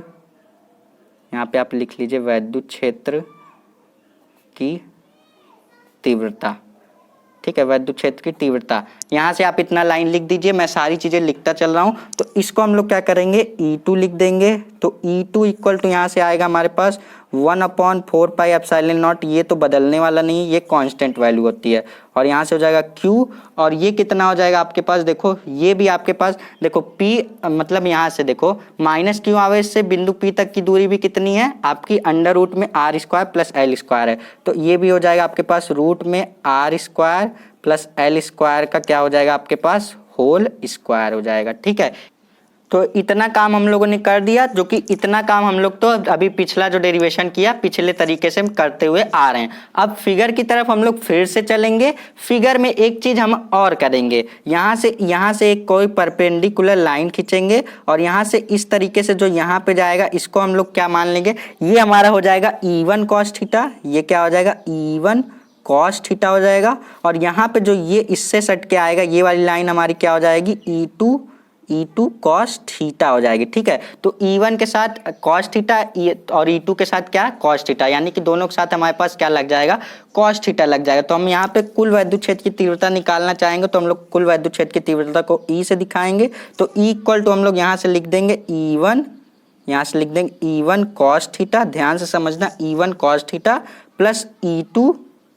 A: यहाँ पे आप लिख लीजिए विद्युत क्षेत्र की तीव्रता, ठीक है, विद्युत क्षेत्र की तीव्रता। यहाँ से आप इतना लाइन लिख दीजिए, मैं सारी चीजें लिखता चल रहा हूँ। तो इसको हम लोग क्या करेंगे, E2 लिख देंगे। तो E2 इक्वल टू यहाँ से आएगा हमारे पास 1/4 पाई एप्सिलॉन नॉट, ये तो बदलने वाला नहीं है, ये कांस्टेंट वैल्यू होती है। और यहाँ से हो जाएगा Q, और ये कितना हो जाएगा आपके पास, देखो ये भी आपके पास, देखो P मतलब यहाँ से देखो माइनस क्यू आवेश से बिंदु P तक की दूरी भी कितनी है आपकी, अंडर रूट में R square plus L square है। तो ये भी हो जाएगा आपके पास रूट में R square plus L square का क्या हो जाएगा आपके पास, होल स्क्वायर हो जाएगा, ठीक है। तो इतना काम हम लोगों ने कर दिया, जो कि इतना काम हम लोग तो अभी पिछला जो डेरिवेशन किया पिछले तरीके से हम करते हुए आ रहे हैं। अब फिगर की तरफ हम लोग फिर से चलेंगे। फिगर में एक चीज हम और करेंगे, यहाँ से एक कोई परपेंडिकुलर लाइन खींचेंगे, और यहाँ से इस तरीके से जो यहाँ पे जाएगा इसको हम लोग क्या मान लेंगे, ये हमारा हो जाएगा E1 cos थीटा, ये क्या हो जाएगा E1 cos थीटा हो जाएगा। और यहाँ पे जो ये इससे सट के आएगा ये वाली लाइन हमारी क्या हो जाएगी, E2 cos थीटा हो जाएगी, ठीक है। तो E1 के साथ cos थीटा और E2 के साथ क्या cos थीटा, यानी कि दोनों के साथ हमारे पास क्या लग जाएगा, cos थीटा लग जाएगा। तो हम यहाँ पे कुल विद्युत क्षेत्र की तीव्रता निकालना चाहेंगे, तो हम लोग कुल विद्युत क्षेत्र की तीव्रता को E से दिखाएंगे। तो E इक्वल टू हम लोग यहाँ से लिख देंगे E1, यहाँ से लिख देंगे E1 cos थीटा, ध्यान से समझना, E1 cos theta plus E2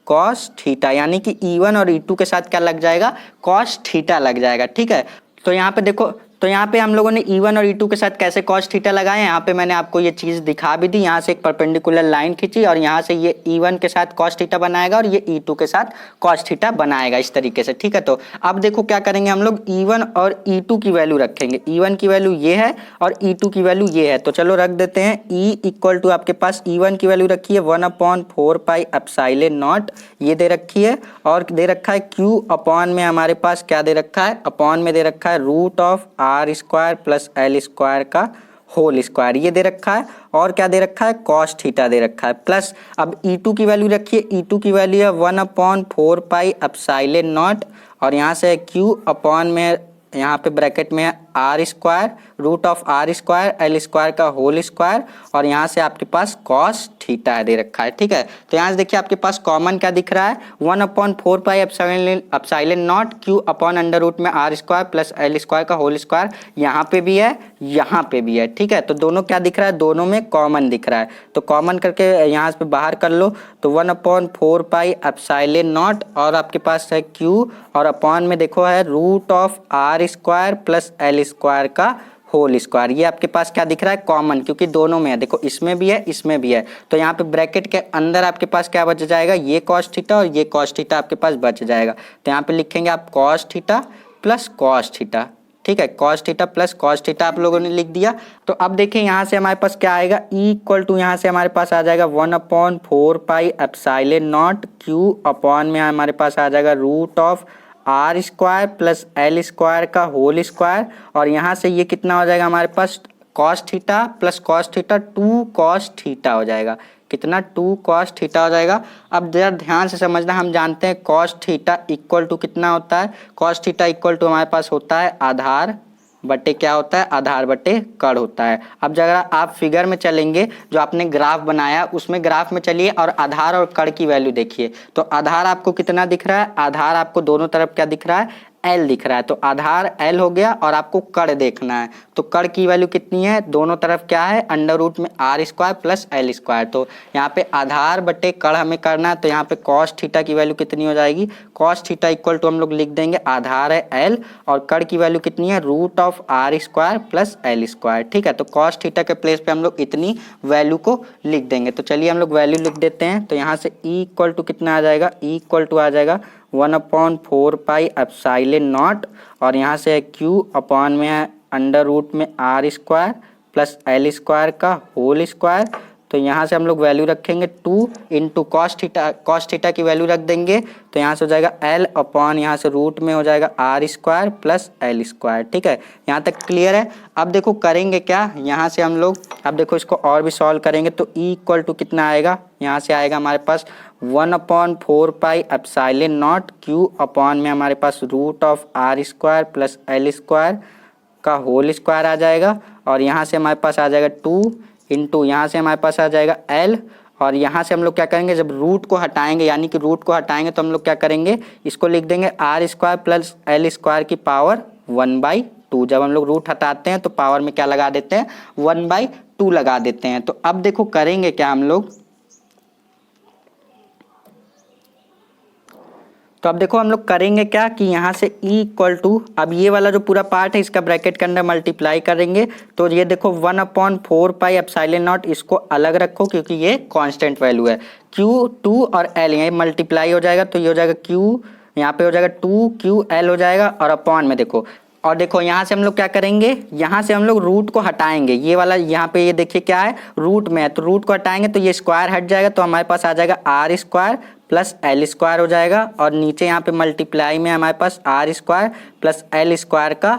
A: cos theta, यानी कि E1 और E2 के साथ क्या लग जाएगा, cos थीटा लग जाएगा, ठीक है। तो यहाँ पे देखो, तो यहाँ पे हम लोगों ने E1 और E2 के साथ कैसे cos थीटा लगाए, यहाँ पे मैंने आपको ये चीज़ दिखा भी दी। यहाँ से एक परपेंडिकुलर लाइन खींची और यहाँ से ये E1 के साथ cos थीटा बनाएगा और ये E2 के साथ cos थीटा बनाएगा, इस तरीके से, ठीक है। तो अब देखो क्या करेंगे, हम लोग E1 और E2 की वैल्यू रखेंगे। E1 की वैल्यू ये है और E2 की वैल्यू ये है, तो चलो रख देते हैं। E इक्वल टू आपके पास E1 की वैल्यू रखी है 1/4 पाई एप्सिलॉन नॉट, ये दे रखी है, और दे रखा है Q अपॉन में हमारे पास क्या दे रखा है, अपॉन में दे रखा है root of R square plus L square का होल स्क्वायर, ये दे रखा है। और क्या दे रखा है, cos थीटा दे रखा है, प्लस अब E2 की वैल्यू रखिए। E2 की वैल्यू है 1/4 पाई एप्सिलॉन नॉट, और यहाँ से Q अपॉन में यहाँ पे ब्रैकेट में R square root of R square L square का होल स्क्वायर, और यहाँ से आपके पास cos थीटा दे रखा है, ठीक है। तो यहाँ से देखिए आपके पास कॉमन क्या दिख रहा है, 1/4 pi epsilon naught Q upon under root में R square plus L square का होल स्क्वायर, यहाँ पे भी है यहाँ पे भी है, ठीक है। तो दोनों क्या दिख रहा है, दोनों में कॉमन दिख रहा है। तो कॉमन करके यहाँ पे बाहर कर लो, तो 1/4 पाई एप्सिलॉन नॉट और आपके पास है Q, और अपॉन में देखो है root of R square plus L square का होल स्क्वायर। ये आपके पास क्या दिख रहा है, कॉमन, क्योंकि दोनों में है, देखो इसमें भी है इसमें भी है। तो यहाँ पे ब्रैकेट के अंदर आपके पास क्या बच जाएगा, ये cos थीटा और ये cos थीटा आपके पास बच जाएगा। तो यहाँ पे लिखेंगे आप cos theta plus cos theta, ठीक है, cos theta plus cos theta आप लोगों ने लिख दिया। तो अब देखें यहाँ से हमारे पास क्या आएगा, E इक्वल टू यहाँ से हमारे पास आ जाएगा 1/4 pi epsilon naught Q upon में हमारे पास आ जाएगा root of R square plus L square का होल स्क्वायर, और यहाँ से ये कितना हो जाएगा हमारे पास, cos theta plus cos theta 2 cos theta हो जाएगा, कितना 2 cos थीटा हो जाएगा। अब जरा ध्यान से समझना, हम जानते हैं cos थीटा इक्वल टू कितना होता है, cos थीटा इक्वल टू हमारे पास होता है आधार बटे क्या होता है, आधार बटे कड़ होता है। अब जरा आप फिगर में चलेंगे, जो आपने ग्राफ बनाया उसमें ग्राफ में चलिए और आधार और कड़ की वैल्यू देखिए। तो आधार आपको कितना दिख रहा है, आधार आपको दोनों तरफ क्या दिख रहा है, L दिख रहा है। तो आधार L हो गया, और आपको कड़ देखना है, तो कड़ की वैल्यू कितनी है, दोनों तरफ क्या है, अंडर रूट में R square plus L square. तो यहाँ पे आधार बटे कड़ हमें करना है, तो यहाँ पे cos थीटा की वैल्यू कितनी हो जाएगी, कॉस थीटा इक्वल टू हम लोग लिख देंगे, आधार है एल और कड़ की वैल्यू कितनी है, root of are square plus L square. ठीक है, तो कॉस थीटा के प्लेस पे हम लोग इतनी वैल्यू को लिख देंगे। तो चलिए हम लोग वैल्यू लिख देते हैं। तो यहाँ से ई इक्वल टू कितना आ जाएगा, ई इक्वल टू आ जाएगा 1/4 पाई एप्सिलॉन नॉट, और यहाँ से क्यू अपॉन में है अंडर रूट में r square plus L square का होल स्क्वायर। तो यहाँ से हम लोग वैल्यू रखेंगे 2 इंटू कॉस थीटा की वैल्यू रख देंगे। तो यहाँ से हो जाएगा एल अपॉन यहाँ से रूट में हो जाएगा are square plus L square. ठीक है, यहाँ तक क्लियर है। अब देखो करेंगे क्या, यहाँ से हम लोग अब देखो इसको और भी सॉल्व करेंगे। तो ई इक्वल टू कितना आएगा, यहाँ से आएगा हमारे पास 1/4 pi epsilon naught q upon में हमारे पास root of are square plus L square का होल स्क्वायर आ जाएगा। और यहाँ से हमारे पास आ जाएगा 2 इंटू यहाँ से हमारे पास आ जाएगा एल, और यहाँ से हम लोग क्या करेंगे, जब रूट को हटाएंगे यानी कि रूट को हटाएंगे तो हम लोग क्या करेंगे, इसको लिख देंगे r square plus L square की पावर 1/2। जब हम लोग रूट हटाते हैं तो पावर में क्या लगा देते हैं, 1/2 लगा देते हैं। तो अब देखो करेंगे क्या हम लोग, तो अब देखो हम लोग करेंगे क्या कि यहाँ से E इक्वल टू, अब ये वाला जो पूरा पार्ट है इसका ब्रैकेट के अंदर मल्टीप्लाई करेंगे। तो ये देखो 1/4 पाई एप्सिलॉन नॉट, इसको अलग रखो क्योंकि ये कांस्टेंट वैल्यू है। Q2 और L ये मल्टीप्लाई हो जाएगा, तो ये हो जाएगा Q, यहाँ पे हो जाएगा 2QL हो जाएगा, और अपॉन में देखो, और देखो यहाँ से हम लोग क्या करेंगे, यहाँ से हम लोग रूट को हटाएंगे। ये वाला यहाँ पे ये देखिए क्या है, रूट में है, तो रूट को हटाएंगे तो ये स्क्वायर हट जाएगा, तो हमारे पास आ जाएगा are square plus L square हो जाएगा, और नीचे यहाँ पे मल्टीप्लाई में हमारे पास R square plus L square का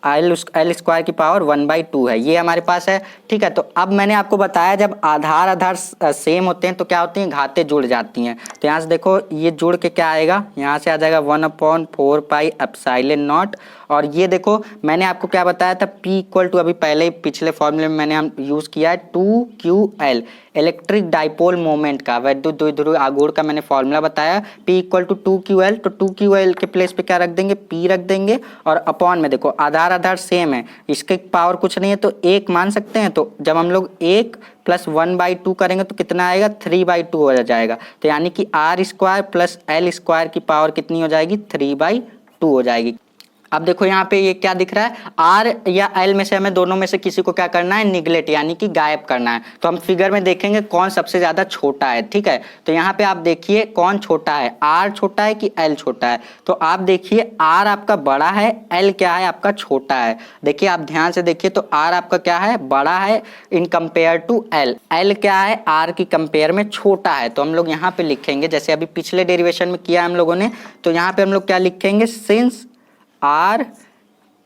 A: एल स्क्वायर की पावर 1/2 है, ये हमारे पास है। ठीक है, तो अब मैंने आपको बताया जब आधार सेम होते हैं तो क्या होती हैं, घातें जुड़ जाती हैं। तो यहाँ से देखो ये जुड़ के क्या आएगा, यहाँ से आ जाएगा 1/4 पाई एप्सिलॉन नॉट, और ये देखो मैंने आपको क्या बताया था, P इक्वल टू, अभी पहले ही पिछले फॉर्मूले में मैंने हम यूज़ किया है 2QL, इलेक्ट्रिक डाइपोल मोमेंट का, वैद्युत द्विध्रुव आघूर्ण का मैंने फॉर्मूला बताया। P इक्वल टू 2QL, तो 2QL के प्लेस पे क्या रख देंगे, P रख देंगे, और अपॉन में देखो आधार सेम है, इसके पावर कुछ नहीं है तो 1 मान सकते हैं। तो जब हम लोग 1 प्लस 1/2 करेंगे तो कितना आएगा, 3/2 हो जाएगा। तो यानी कि r square plus L square की पावर कितनी हो जाएगी, 3/2 हो जाएगी। अब देखो यहाँ पे ये क्या दिख रहा है, आर या एल में से हमें दोनों में से किसी को क्या करना है, निगलेक्ट यानी कि गायब करना है। तो हम फिगर में देखेंगे कौन सबसे ज्यादा छोटा है। ठीक है, तो यहाँ पे आप देखिए कौन छोटा है, आर छोटा है कि एल छोटा है। तो आप देखिए आर आपका बड़ा है, एल क्या है आपका छोटा है। देखिए आप ध्यान से देखिए, तो आर आपका क्या है, बड़ा है in compare to l, l क्या है आर की कंपेयर में छोटा है। तो हम लोग यहाँ पे लिखेंगे जैसे अभी पिछले डेरिवेशन में किया हम लोगों ने, तो यहाँ पे हम लोग क्या लिखेंगे, since r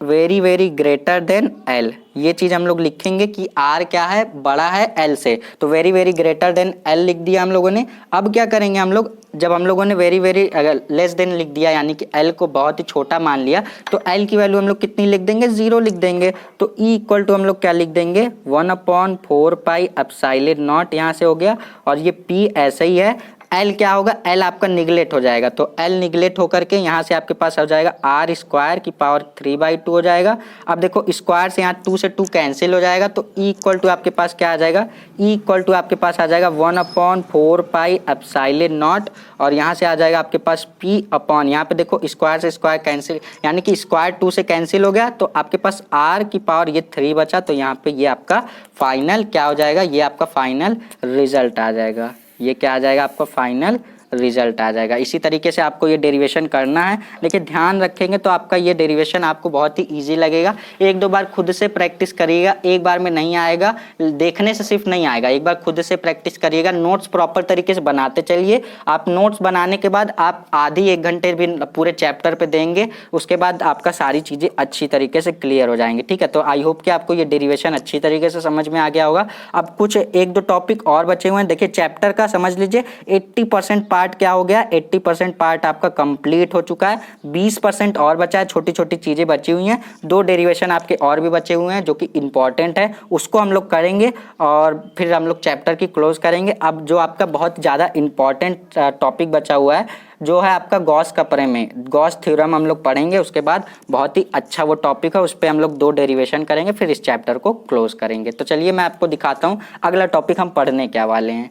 A: very very greater than l, ये चीज हम लोग लिखेंगे कि आर क्या है, बड़ा है एल से, तो very very greater than L लिख दिया हम लोगों ने। अब क्या करेंगे हम लोग, जब हम लोगों ने वेरी वेरी लेस देन लिख दिया यानी कि एल को बहुत ही छोटा मान लिया, तो एल की वैल्यू हम लोग कितनी लिख देंगे, 0 लिख देंगे। तो ई इक्वल टू हम लोग क्या लिख देंगे, 1/4 पाई एप्सिलॉन नॉट, यहाँ से हो गया, और ये पी ऐसे ही है। एल क्या होगा, एल आपका निगलेक्ट हो जाएगा, तो एल निगलेक्ट होकर के यहाँ से आपके पास हो जाएगा आर स्क्वायर की पावर 3/2 हो जाएगा। अब देखो स्क्वायर से यहाँ 2 से 2 कैंसिल हो जाएगा, तो ई इक्वल टू आपके पास क्या आ जाएगा, ई इक्वल टू आपके पास आ जाएगा 1/4 पाई एप्सिलॉन नॉट, और यहाँ से आ जाएगा आपके पास पी अपॉन, यहाँ पे देखो स्क्वायर से स्क्वायर कैंसिल यानी कि स्क्वायर 2 से कैंसिल हो गया, तो आपके पास आर की पावर ये 3 बचा। तो यहाँ पे ये आपका फाइनल क्या हो जाएगा, ये आपका फाइनल रिजल्ट आ जाएगा, ये क्या आ जाएगा आपका फाइनल रिजल्ट आ जाएगा। इसी तरीके से आपको ये डेरिवेशन करना है, लेकिन ध्यान रखेंगे तो आपका ये डेरिवेशन आपको बहुत ही इजी लगेगा। 1-2 बार खुद से प्रैक्टिस करिएगा, एक बार में नहीं आएगा, देखने से सिर्फ नहीं आएगा, एक बार खुद से प्रैक्टिस करिएगा। नोट्स प्रॉपर तरीके से बनाते चलिए। आप नोट्स बनाने के बाद आप आधी 1 घंटे भी पूरे चैप्टर पे देंगे, उसके बाद आपका सारी चीज़ें अच्छी तरीके से क्लियर हो जाएंगी। ठीक है, तो आई होप कि आपको ये डेरिवेशन अच्छी तरीके से समझ में आ गया होगा। अब कुछ 1-2 टॉपिक और बचे हुए हैं। देखिए चैप्टर का समझ लीजिए 80% पार्ट क्या हो गया, 80% पार्ट आपका कंप्लीट हो चुका है, 20% और बचा है, छोटी छोटी चीजें बची हुई हैं। 2 डेरिवेशन आपके और भी बचे हुए हैं जो कि इंपॉर्टेंट है, उसको हम लोग करेंगे और फिर हम लोग चैप्टर की क्लोज करेंगे। अब जो आपका बहुत ज़्यादा इंपॉर्टेंट टॉपिक बचा हुआ है जो है आपका गॉस का प्रमेय, गॉस थ्योरम हम लोग पढ़ेंगे। उसके बाद बहुत ही अच्छा वो टॉपिक है, उस पर हम लोग 2 डेरिवेशन करेंगे, फिर इस चैप्टर को क्लोज करेंगे। तो चलिए मैं आपको दिखाता हूँ अगला टॉपिक हम पढ़ने क्या वाले हैं।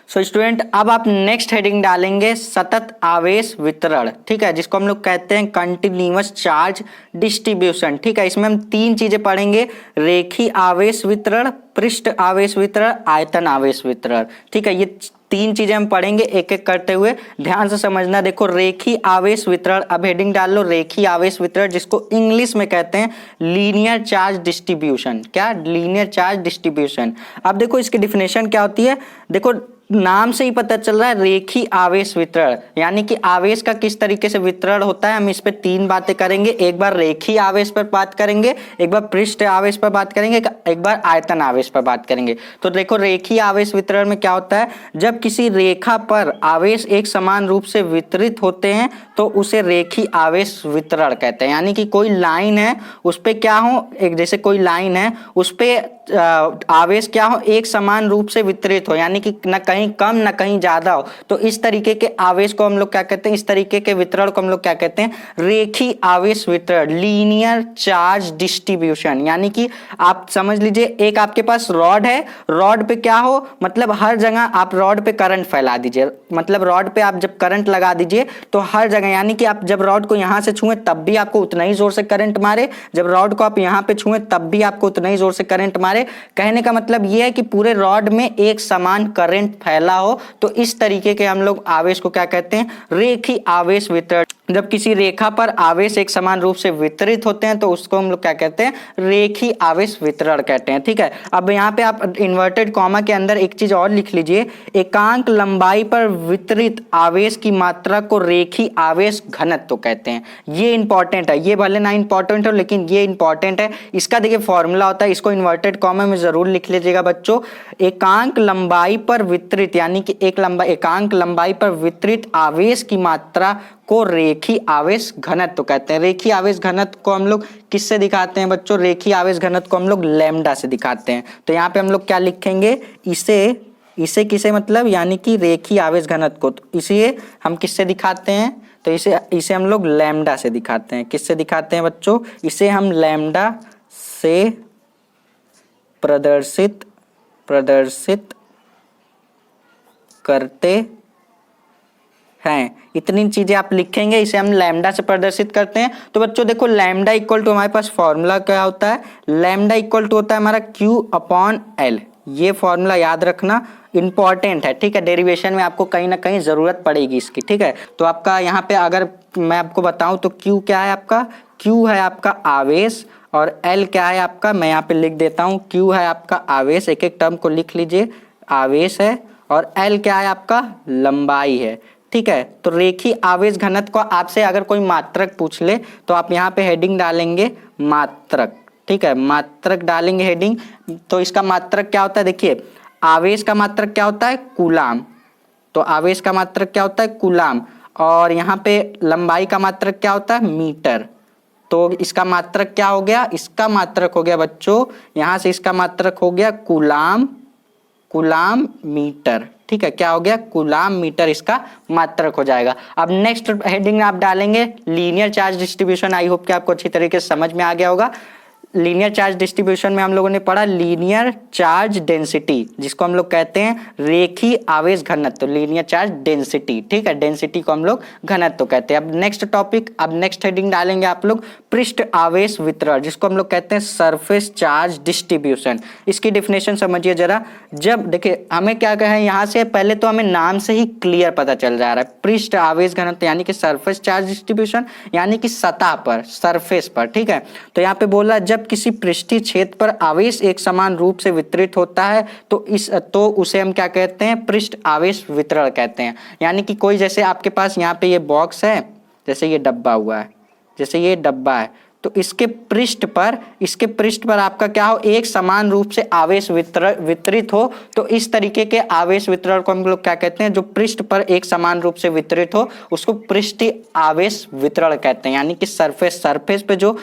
A: सो स्टूडेंट अब आप नेक्स्ट हेडिंग डालेंगे सतत आवेश वितरण, ठीक है, जिसको हम लोग कहते हैं कंटिन्यूअस चार्ज डिस्ट्रीब्यूशन, ठीक है। इसमें हम तीन चीजें पढ़ेंगे, रेखीय आवेश वितरण, पृष्ठ आवेश वितरण, आयतन आवेश वितरण, ठीक है। ये तीन चीजें हम पढ़ेंगे एक एक करते हुए, ध्यान से समझना। देखो रेखीय आवेश वितरण, अब हेडिंग डाल लो रेखीय आवेश वितरण, जिसको इंग्लिश में कहते हैं लीनियर चार्ज डिस्ट्रीब्यूशन। क्या? Linear charge distribution. अब देखो इसकी डिफिनेशन क्या होती है, देखो नाम से ही पता चल रहा है रेखीय आवेश वितरण, यानी कि आवेश का किस तरीके से वितरण होता है। हम इस पे तीन बातें करेंगे, एक बार रेखीय आवेश पर बात करेंगे, एक बार पृष्ठ आवेश पर बात करेंगे, एक बार आयतन आवेश पर बात करेंगे। तो देखो रेखीय आवेश वितरण में क्या होता है, जब किसी रेखा पर आवेश एक समान रूप से वितरित होते हैं तो उसे रेखीय आवेश वितरण कहते हैं। यानी कि कोई लाइन है उस पे क्या हो, एक जैसे कोई लाइन है उस पे आवेश क्या हो, एक समान रूप से वितरित हो, यानी कि न कहीं कम न कहीं ज्यादा हो, तो इस तरीके के आवेश को हम लोग क्या कहते हैं, इस तरीके के वितरण को हम लोग क्या कहते हैं, रेखीय आवेश वितरण, लीनियर चार्ज डिस्ट्रीब्यूशन। यानी कि आप समझ लीजिए एक आपके पास रॉड है, रॉड पे क्या हो, मतलब हर जगह आप रॉड पे करंट फैला दीजिए, मतलब रॉड पे आप जब करंट लगा दीजिए तो हर जगह, यानी कि आप जब रॉड को यहां से छुएं तब भी आपको उतना ही जोर से करंट मारे, जब रॉड को आप यहां पे छुएं तब भी आपको उतना ही जोर से करंट मारे। कहने का मतलब यह है कि पूरे रॉड में एक समान करंट फैला हो, तो इस तरीके के हम लोग आवेश को क्या कहते हैं, रेखीय आवेश वितरण। जब किसी रेखा पर आवेश एक समान रूप से वितरित होते हैं तो उसको हम लोग क्या कहते हैं, रेखीय आवेश वितरण कहते हैं, ठीक है। अब यहाँ पे आप इन्वर्टेड कॉमा के अंदर एक चीज और लिख लीजिए, एकांक लंबाई पर वितरित आवेश की मात्रा को रेखीय आवेश घनत्व कहते हैं। ये इंपॉर्टेंट है, ये भले ना इंपॉर्टेंट हो लेकिन ये इंपॉर्टेंट है। इसका देखिए फॉर्मूला होता है, इसको इन्वर्टेड कॉमा में जरूर लिख लीजिएगा बच्चों। एकांक लंबाई पर वितरित, यानी कि एकांक लंबाई पर वितरित आवेश की मात्रा को रेखीय आवेश घनत्व कहते हैं। रेखीय आवेश घनत्व को हम लोग किससे दिखाते हैं बच्चों, रेखीय आवेश घनत्व को हम लोग लैम्डा से दिखाते हैं। तो यहाँ पे हम लोग क्या लिखेंगे, इसे किसे मतलब, यानी कि रेखीय आवेश घनत्व को, तो इसे हम किससे दिखाते हैं, तो इसे हम लोग लैम्डा से दिखाते हैं। किससे दिखाते हैं बच्चों, इसे हम लैम्डा से प्रदर्शित करते हैं। इतनी चीजें आप लिखेंगे, इसे हम लैम्डा से प्रदर्शित करते हैं। तो बच्चों देखो लैम्डा इक्वल टू, हमारे पास फॉर्मूला क्या होता है, लैम्डा इक्वल टू होता है हमारा Q अपॉन L। ये फॉर्मूला याद रखना, इंपॉर्टेंट है, ठीक है। डेरिवेशन में आपको कहीं ना कहीं जरूरत पड़ेगी इसकी, ठीक है। तो आपका यहाँ पे अगर मैं आपको बताऊं तो Q क्या है आपका, Q है आपका आवेश, और L क्या है आपका, मैं यहाँ पे लिख देता हूँ, Q है आपका आवेश, एक एक टर्म को लिख लीजिए, आवेश है, और L क्या है आपका, लंबाई है, ठीक है। तो रेखीय आवेश घनत्व को आपसे अगर कोई मात्रक पूछ ले तो आप यहाँ पे हेडिंग डालेंगे मात्रक, ठीक है, मात्रक डालेंगे हेडिंग। तो इसका मात्रक क्या होता है, देखिए आवेश का मात्रक क्या होता है, कूलाम, तो आवेश का मात्रक क्या होता है, कूलाम, और यहाँ पे लंबाई का मात्रक क्या होता है, मीटर। तो इसका मात्रक क्या हो गया, इसका मात्रक हो गया बच्चों, यहां से इसका मात्रक हो गया कूलाम मीटर, ठीक है। क्या हो गया, कूलाम मीटर इसका मात्रक हो जाएगा। अब नेक्स्ट हेडिंग में आप डालेंगे linear charge distribution. I hope कि आपको अच्छी तरीके से समझ में आ गया होगा। लीनियर चार्ज डिस्ट्रीब्यूशन में हम लोगों ने पढ़ा लीनियर चार्ज डेंसिटी, जिसको हम लोग कहते हैं रेखीय आवेश घनत्व, लीनियर चार्ज डेंसिटी, ठीक है, डेंसिटी को हम लोग घनत्व कहते हैं। अब नेक्स्ट टॉपिक, अब नेक्स्ट हेडिंग डालेंगे आप लोग पृष्ठ आवेश वितरण, जिसको हम लोग कहते हैं सरफेस चार्ज डिस्ट्रीब्यूशन। इसकी डिफिनेशन समझिए जरा। जब देखिए हमें क्या कहें, यहाँ से पहले तो हमें नाम से ही क्लियर पता चल जा रहा है, पृष्ठ आवेश घनत्व यानी कि सरफेस चार्ज डिस्ट्रीब्यूशन, यानी कि सतह पर, सरफेस पर, ठीक है। तो यहाँ पे बोला जब किसी पृष्ठीय क्षेत्र पर आवेश एक समान रूप से वितरित होता है तो उसे हम क्या कहते हैं, पृष्ठ आवेश वितरण कहते हैं। यानी कि कोई जैसे आपके पास यहाँ पे ये बॉक्स है, जैसे ये डब्बा हुआ है, जैसे ये डब्बा है, तो इसके पृष्ठ पर आपका क्या हो, एक समान रूप से आवेश वितरित हो, तो इस तरीके के आवेश वितरण को हम लोग क्या कहते हैं, जो पृष्ठ पर एक समान रूप से वितरित हो उसको पृष्ठीय आवेश वितरण कहते हैं। यानी कि सरफेस पे जो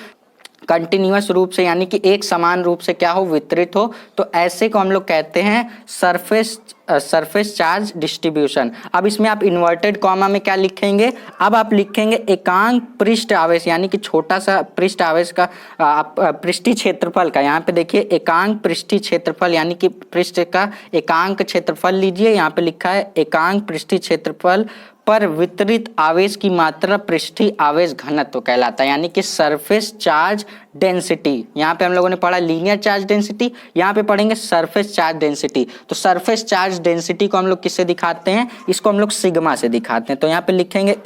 A: कंटिन्यूअस रूप से यानी कि एक समान रूप से क्या हो, वितरित हो, तो ऐसे को हम लोग कहते हैं सरफेस चार्ज डिस्ट्रीब्यूशन। अब इसमें आप इन्वर्टेड कॉमा में क्या लिखेंगे, अब आप लिखेंगे एकांक पृष्ठ आवेश यानी कि छोटा सा पृष्ठ आवेश का पृष्ठीय क्षेत्रफल का, यहाँ पे देखिए एकांक पृष्ठीय क्षेत्रफल यानी कि पृष्ठ का एकांक क्षेत्रफल लीजिए, यहाँ पे लिखा है एकांक पृष्ठीय क्षेत्रफल पर वितरित आवेश की मात्रा पृष्ठीय आवेश घनत्व कहलाता है, यानी कि सरफेस चार्ज डेंसिटी। यहाँ पे हम लोगों ने पढ़ा लीनियर चार्ज डेंसिटी, यहाँ पे पढ़ेंगे सरफेस चार्ज डेंसिटी। तो सरफेस चार्ज डेंसिटी को हम लोग किससे दिखाते हैं, इसको हम लोग सिग्मा से दिखाते हैं। तो यहाँ पे लिखेंगे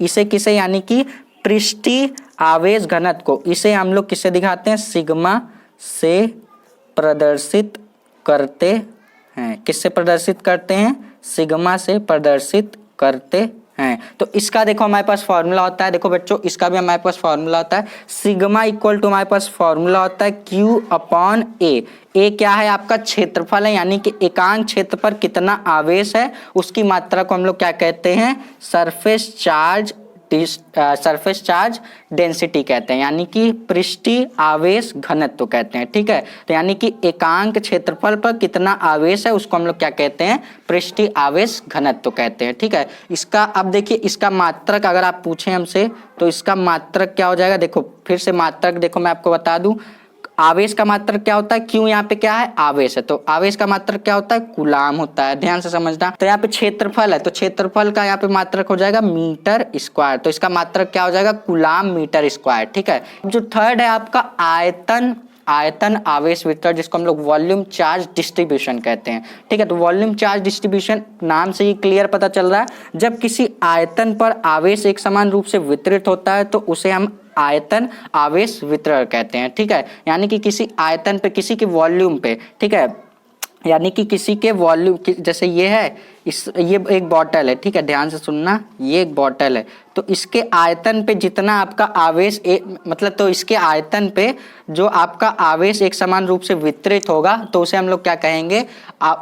A: इसे किसे यानी कि पृष्ठीय आवेश घनत्व को, इसे हम लोग किससे दिखाते हैं, सिग्मा से प्रदर्शित करते हैं। किससे प्रदर्शित करते हैं, सिग्मा से प्रदर्शित करते हैं। तो इसका देखो हमारे पास फॉर्मूला होता है, देखो बच्चों इसका भी हमारे पास फॉर्मूला होता है, सिग्मा इक्वल टू हमारे पास फॉर्मूला होता है Q अपॉन ए। ए क्या है, आपका क्षेत्रफल है यानी कि एकांक क्षेत्र पर कितना आवेश है उसकी मात्रा को हम लोग क्या कहते हैं, सरफेस चार्ज डेंसिटी कहते हैं, यानी कि पृष्ठीय आवेश घनत्व कहते हैं। ठीक है, तो यानी कि एकांक क्षेत्रफल पर कितना आवेश है उसको हम लोग क्या कहते हैं, पृष्ठीय आवेश घनत्व कहते हैं। ठीक है, इसका अब देखिए इसका मात्रक अगर आप पूछें हमसे तो इसका मात्रक क्या हो जाएगा, देखो फिर से मात्रक देखो मैं आपको बता दूं, आवेश का मात्रक क्या होता है, क्यों यहाँ पे क्या है, आवेश है, तो आवेश का मात्रक क्या होता है, कूलाम होता है, ध्यान से समझना। तो यहाँ पे क्षेत्रफल है, तो क्षेत्रफल का यहाँ पे मात्रक हो जाएगा मीटर स्क्वायर, तो इसका मात्रक क्या हो जाएगा, कूलाम मीटर स्क्वायर। ठीक है, जो थर्ड है आपका आयतन आवेश वितरण, जिसको हम लोग वॉल्यूम चार्ज डिस्ट्रीब्यूशन कहते हैं। ठीक है, तो वॉल्यूम चार्ज डिस्ट्रीब्यूशन नाम से ही क्लियर पता चल रहा है, जब किसी आयतन पर आवेश एक समान रूप से वितरित होता है तो उसे हम आयतन आवेश वितरण कहते हैं। ठीक है, यानी कि किसी आयतन पे, किसी के वॉल्यूम पे, ठीक है, यानी कि किसी के वॉल्यूम, जैसे ये है ये एक बॉटल है, ठीक है, ध्यान से सुनना, ये एक बॉटल है, तो इसके आयतन पे जितना आपका आवेश मतलब तो इसके आयतन पे जो आपका आवेश एक समान रूप से वितरित होगा तो उसे हम लोग क्या कहेंगे,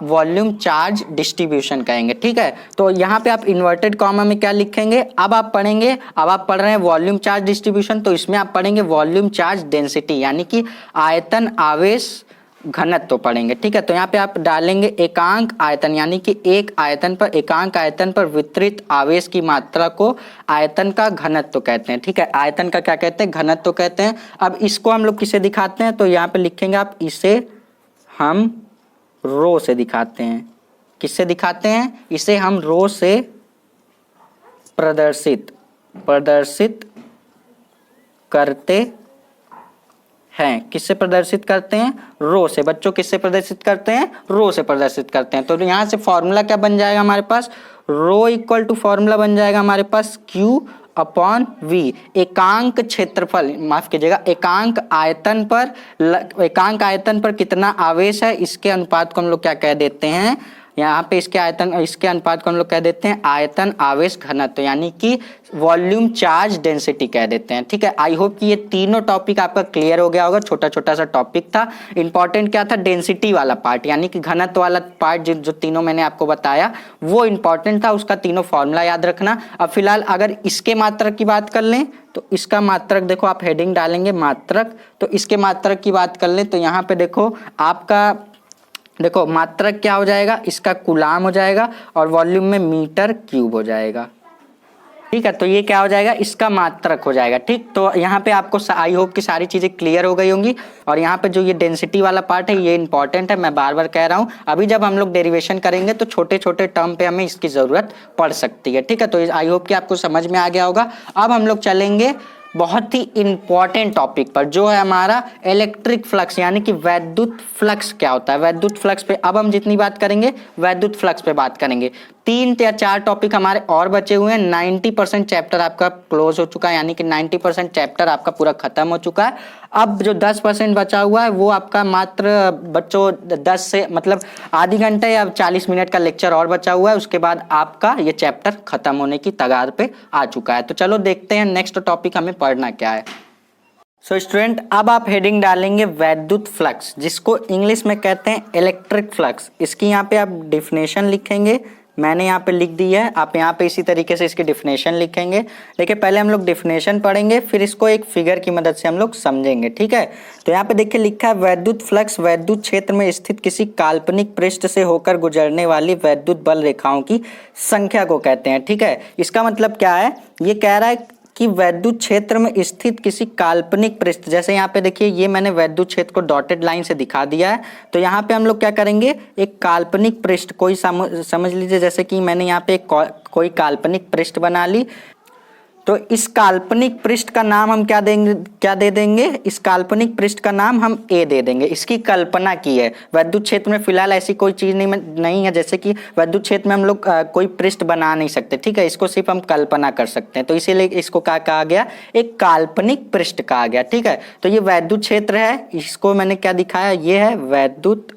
A: वॉल्यूम चार्ज डिस्ट्रीब्यूशन कहेंगे। ठीक है, तो यहाँ पे आप इन्वर्टेड कॉमा में क्या लिखेंगे, अब आप पढ़ रहे हैं वॉल्यूम चार्ज डिस्ट्रीब्यूशन, तो इसमें आप पढ़ेंगे वॉल्यूम चार्ज डेंसिटी यानी कि आयतन आवेश घनत्व तो पढ़ेंगे। ठीक है, तो यहाँ पे आप डालेंगे एकांक आयतन यानी कि एक आयतन पर, एकांक आयतन पर वितरित आवेश की मात्रा को आयतन का घनत्व तो कहते हैं। ठीक है, आयतन का क्या कहते हैं, घनत्व तो कहते हैं। अब इसको हम लोग किसे दिखाते हैं, तो यहाँ पे लिखेंगे आप, इसे हम रो से दिखाते हैं। किससे दिखाते हैं, इसे हम रो से प्रदर्शित करते हैं। किससे प्रदर्शित करते हैं, रो से। बच्चों किससे प्रदर्शित करते हैं, रो से प्रदर्शित करते हैं। तो यहाँ से फॉर्मूला क्या बन जाएगा हमारे पास, रो इक्वल टू फॉर्मूला बन जाएगा हमारे पास Q अपॉन V, एकांक क्षेत्रफल, माफ कीजिएगा, एकांक आयतन पर कितना आवेश है इसके अनुपात को हम लोग क्या कह देते हैं, यहाँ पे इसके अनुपात को हम लोग कह देते हैं आयतन आवेश घनत्व यानी कि वॉल्यूम चार्ज डेंसिटी कह देते हैं। ठीक है, आई होप कि ये तीनों टॉपिक आपका क्लियर हो गया होगा। छोटा छोटा सा टॉपिक था, इंपॉर्टेंट क्या था, डेंसिटी वाला पार्ट यानी कि घनत्व वाला पार्ट, जो तीनों मैंने आपको बताया वो इंपॉर्टेंट था, उसका तीनों फॉर्मूला याद रखना। अब फिलहाल अगर इसके मात्रक की बात कर लें तो इसका मात्रक देखो, आप हेडिंग डालेंगे मात्रक, तो इसके मात्रक की बात कर लें तो यहाँ पे देखो आपका मात्रक क्या हो जाएगा, इसका कूलाम हो जाएगा और वॉल्यूम में मीटर क्यूब हो जाएगा। ठीक है, तो ये क्या हो जाएगा, इसका मात्रक हो जाएगा। ठीक, तो यहाँ पे आपको आई होप कि सारी चीजें क्लियर हो गई होंगी। और यहाँ पे जो ये डेंसिटी वाला पार्ट है ये इंपॉर्टेंट है, मैं बार बार कह रहा हूँ। अभी जब हम लोग डेरिवेशन करेंगे तो छोटे छोटे टर्म पे हमें इसकी जरूरत पड़ सकती है। ठीक है, तो आई होप कि आपको समझ में आ गया होगा। अब हम लोग चलेंगे बहुत ही इंपॉर्टेंट टॉपिक पर, जो है हमारा इलेक्ट्रिक फ्लक्स यानी कि वैद्युत फ्लक्स क्या होता है। वैद्युत फ्लक्स पे अब हम जितनी बात करेंगे वैद्युत फ्लक्स पे बात करेंगे। 3 या 4 टॉपिक हमारे और बचे हुए हैं। 90% चैप्टर आपका क्लोज हो चुका है, यानी कि 90% चैप्टर आपका पूरा खत्म हो चुका है। अब जो 10% बचा हुआ है वो आपका मात्र बच्चों 10 से मतलब आधी घंटे या 40 मिनट का लेक्चर और बचा हुआ है, उसके बाद आपका ये चैप्टर खत्म होने की कगार पे आ चुका है। तो चलो देखते हैं नेक्स्ट टॉपिक हमें पढ़ना क्या है। सो स्टूडेंट, अब आप हेडिंग डालेंगे वैद्युत फ्लक्स, जिसको इंग्लिश में कहते हैं इलेक्ट्रिक फ्लक्स। इसकी यहाँ पे आप डिफिनेशन लिखेंगे, मैंने यहाँ पे लिख दी है, आप यहाँ पे इसी तरीके से इसकी डिफिनेशन लिखेंगे। देखिए पहले हम लोग डिफिनेशन पढ़ेंगे, फिर इसको एक फिगर की मदद से हम लोग समझेंगे, ठीक है। तो यहाँ पे देखिए लिखा है वैद्युत फ्लक्स वैद्युत क्षेत्र में स्थित किसी काल्पनिक पृष्ठ से होकर गुजरने वाली वैद्युत बल रेखाओं की संख्या को कहते हैं, ठीक है। इसका मतलब क्या है, ये कह रहा है कि वैद्युत क्षेत्र में स्थित किसी काल्पनिक पृष्ठ, जैसे यहाँ पे देखिए ये मैंने वैद्युत क्षेत्र को डॉटेड लाइन से दिखा दिया है। तो यहाँ पे हम लोग क्या करेंगे, एक काल्पनिक पृष्ठ कोई समझ लीजिए, जैसे कि मैंने यहाँ पे कोई काल्पनिक पृष्ठ बना ली। तो इस काल्पनिक पृष्ठ का नाम हम क्या दे देंगे, इस काल्पनिक पृष्ठ का नाम हम ए दे देंगे। इसकी कल्पना की है। वैद्युत क्षेत्र में फिलहाल ऐसी कोई चीज नहीं है, जैसे कि वैद्युत क्षेत्र में हम लोग कोई पृष्ठ बना नहीं सकते, ठीक है। इसको सिर्फ हम कल्पना कर सकते हैं, तो इसीलिए इसको क्या कहा गया, एक काल्पनिक पृष्ठ कहा गया, ठीक है। तो ये वैद्युत क्षेत्र है, इसको मैंने क्या दिखाया, ये है वैद्युत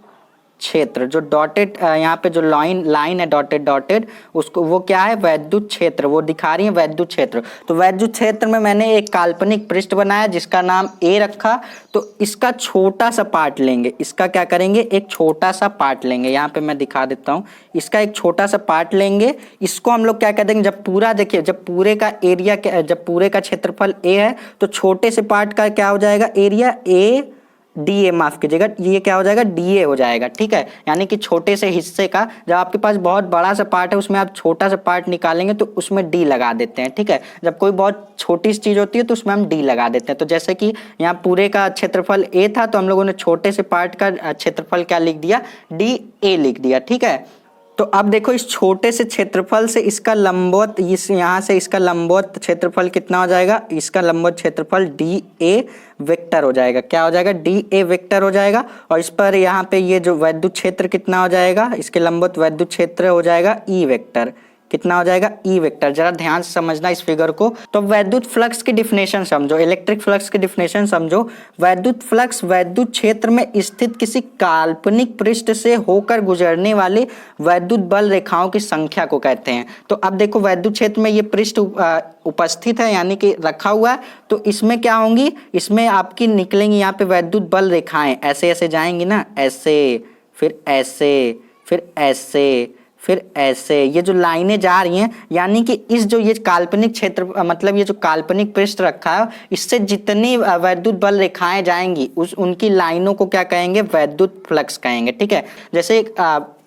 A: क्षेत्र। जो डॉटेड यहाँ पे जो लाइन है डॉटेड उसको, वो क्या है, वैद्युत क्षेत्र, वो दिखा रही है वैद्युत क्षेत्र। तो वैद्युत क्षेत्र में मैंने एक काल्पनिक पृष्ठ बनाया जिसका नाम ए रखा। तो इसका छोटा सा पार्ट लेंगे, इसका क्या करेंगे, एक छोटा सा पार्ट लेंगे। यहाँ पे मैं दिखा देता हूँ, इसका एक छोटा सा पार्ट लेंगे। इसको हम लोग क्या कर देंगे, जब पूरा देखिए, जब पूरे का एरिया, जब पूरे का क्षेत्रफल ए है तो छोटे से पार्ट का क्या हो जाएगा, एरिया ए डी ए, माफ कीजिएगा, ये क्या हो जाएगा, डी ए हो जाएगा, ठीक है। यानी कि छोटे से हिस्से का, जब आपके पास बहुत बड़ा सा पार्ट है उसमें आप छोटा सा पार्ट निकालेंगे तो उसमें डी लगा देते हैं, ठीक है। जब कोई बहुत छोटी सी चीज होती है तो उसमें हम डी लगा देते हैं। तो जैसे कि यहाँ पूरे का क्षेत्रफल ए था, तो हम लोगों ने छोटे से पार्ट का क्षेत्रफल क्या लिख दिया, डी ए लिख दिया, ठीक है। तो अब देखो इस छोटे से क्षेत्रफल से इसका लंबवत, इस यहाँ से इसका लंबवत क्षेत्रफल कितना हो जाएगा, इसका लंबवत क्षेत्रफल डी ए वेक्टर हो जाएगा। क्या हो जाएगा, डी ए वेक्टर हो जाएगा। और इस पर यहाँ पे ये जो वैद्युत क्षेत्र कितना हो जाएगा, इसके लंबवत वैद्युत क्षेत्र हो जाएगा ई वेक्टर। कितना हो जाएगा, ई वेक्टर। जरा ध्यान से समझना इस फिगर को। तो वैद्युत फ्लक्स की डिफिनेशन समझो, इलेक्ट्रिक फ्लक्स की डिफिनेशन समझो। वैद्युत फ्लक्स वैद्युत क्षेत्र में स्थित किसी काल्पनिक पृष्ठ से होकर गुजरने वाले वैद्युत बल रेखाओं की संख्या को कहते हैं। तो अब देखो वैद्युत क्षेत्र में ये पृष्ठ उपस्थित है, यानी कि रखा हुआ है। तो इसमें क्या होंगी, इसमें आपकी निकलेंगी यहाँ पे वैद्युत बल रेखाएं, ऐसे ऐसे जाएंगी ना, ऐसे, फिर ऐसे, फिर ऐसे, फिर ऐसे, ये जो लाइनें जा रही हैं, यानी कि इस जो ये काल्पनिक क्षेत्र, मतलब ये जो काल्पनिक पृष्ठ रखा है, इससे जितनी वैद्युत बल रेखाएं जाएंगी उनकी लाइनों को क्या कहेंगे, वैद्युत फ्लक्स कहेंगे, ठीक है। जैसे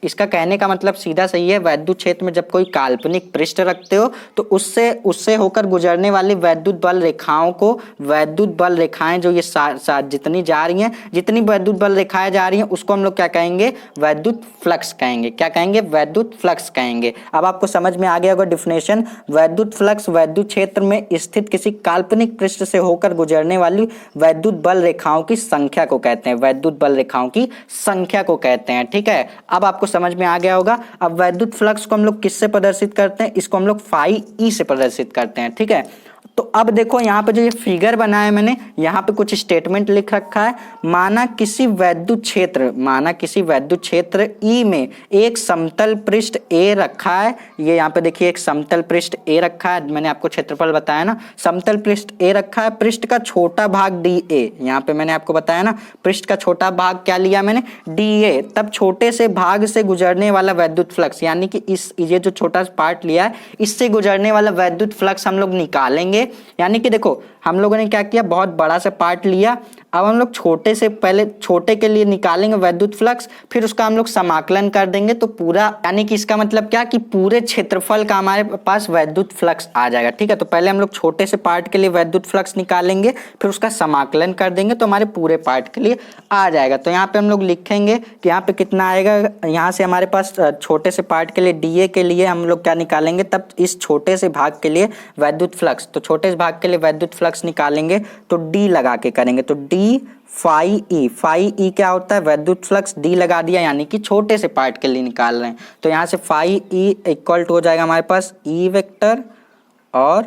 A: इसका कहने का मतलब सीधा सही है, वैद्युत क्षेत्र में जब कोई काल्पनिक पृष्ठ रखते हो तो उससे होकर गुजरने वाली वैद्युत बल रेखाओं को, वैद्युत बल रेखाएं जो ये जितनी जा रही हैं, जितनी वैद्युत बल रेखाएं जा रही हैं उसको हम लोग क्या कहेंगे, वैद्युत फ्लक्स कहेंगे। क्या कहेंगे, वैद्युत फ्लक्स कहेंगे। अब आपको समझ में आ गया होगा डिफिनेशन। वैद्युत फ्लक्स वैद्युत क्षेत्र में स्थित किसी काल्पनिक पृष्ठ से होकर गुजरने वाली वैद्युत बल रेखाओं की संख्या को कहते हैं, वैद्युत बल रेखाओं की संख्या को कहते हैं, ठीक है। अब आपको समझ में आ गया होगा। अब वैद्युत फ्लक्स को हम लोग किससे प्रदर्शित करते हैं, इसको हम लोग फाई ई से प्रदर्शित करते हैं, ठीक है। तो अब देखो यहाँ पे जो ये फिगर बनाया है मैंने, यहाँ पे कुछ स्टेटमेंट लिख रखा है। माना किसी वैद्युत क्षेत्र ई में एक समतल पृष्ठ ए रखा है। ये यहाँ पे देखिए एक समतल पृष्ठ ए रखा है, मैंने आपको क्षेत्रफल बताया ना, समतल पृष्ठ ए रखा है। पृष्ठ का छोटा भाग डी ए, यहाँ पे मैंने आपको बताया ना, पृष्ठ का छोटा भाग क्या लिया मैंने, डी ए। तब छोटे से भाग से गुजरने वाला वैद्युत फ्लक्स, यानी कि ये जो छोटा पार्ट लिया है, इससे गुजरने वाला वैद्युत फ्लक्स हम लोग निकालेंगे। यानी कि देखो हम लोगों ने क्या किया, बहुत बड़ा सा पार्ट लिया, अब हम लोग छोटे से, पहले छोटे के लिए निकालेंगे वैद्युत फ्लक्स, फिर उसका हम लोग समाकलन कर देंगे तो पूरा, यानी कि इसका मतलब क्या कि पूरे क्षेत्रफल का हमारे पास वैद्युत फ्लक्स आ जाएगा, ठीक है। तो पहले हम लोग छोटे से पार्ट के लिए वैद्युत फ्लक्स निकालेंगे, फिर उसका समाकलन कर देंगे तो हमारे पूरे पार्ट के लिए आ जाएगा। तो यहाँ पे हम लोग लिखेंगे कि यहाँ पे कितना आएगा, यहाँ से हमारे पास छोटे से पार्ट के लिए डी ए के लिए हम लोग क्या निकालेंगे, तब इस छोटे से भाग के लिए वैद्युत फ्लक्स, तो छोटे से भाग के लिए वैद्युत फ्लक्स निकालेंगे तो डी लगा के करेंगे। तो डी फाई ई क्या होता है, वैद्युत फ्लक्स, डी लगा दिया, यानी कि छोटे से पार्ट के लिए निकाल रहे हैं। तो यहाँ से फाई ई इक्वल टू हो जाएगा हमारे पास ई वेक्टर और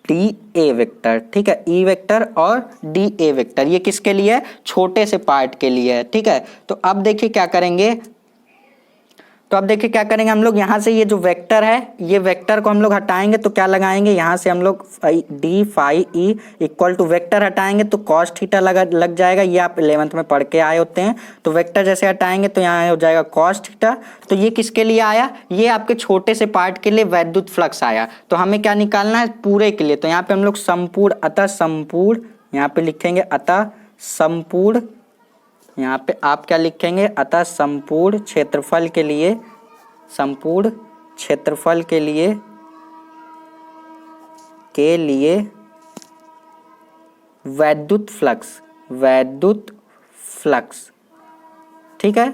A: डी ए वेक्टर, ठीक है। ई वेक्टर और डी ए वेक्टर, ये किसके लिए है, छोटे से पार्ट के लिए है, ठीक है। तो अब देखिए क्या करेंगे, तो अब देखिए क्या करेंगे हम लोग, यहाँ से ये जो वेक्टर है, ये वेक्टर को हम लोग हटाएंगे तो क्या लगाएंगे, यहाँ से हम लोग d phi E equal to vector हटाएंगे तो कॉस थीटा लग जाएगा। ये आप 11th में पढ़ के आए होते हैं। तो वेक्टर जैसे हटाएंगे तो यहाँ हो जाएगा कॉस थीटा। तो ये किसके लिए आया, ये आपके छोटे से पार्ट के लिए वैद्युत फ्लक्स आया। तो हमें क्या निकालना है, पूरे के लिए। तो यहाँ पे हम लोग संपूर्ण, अतः संपूर्ण, यहाँ पे लिखेंगे अतः संपूर्ण, यहाँ पे आप क्या लिखेंगे, अतः संपूर्ण क्षेत्रफल के लिए, संपूर्ण क्षेत्रफल के लिए वैद्युत फ्लक्स, वैद्युत फ्लक्स, ठीक है।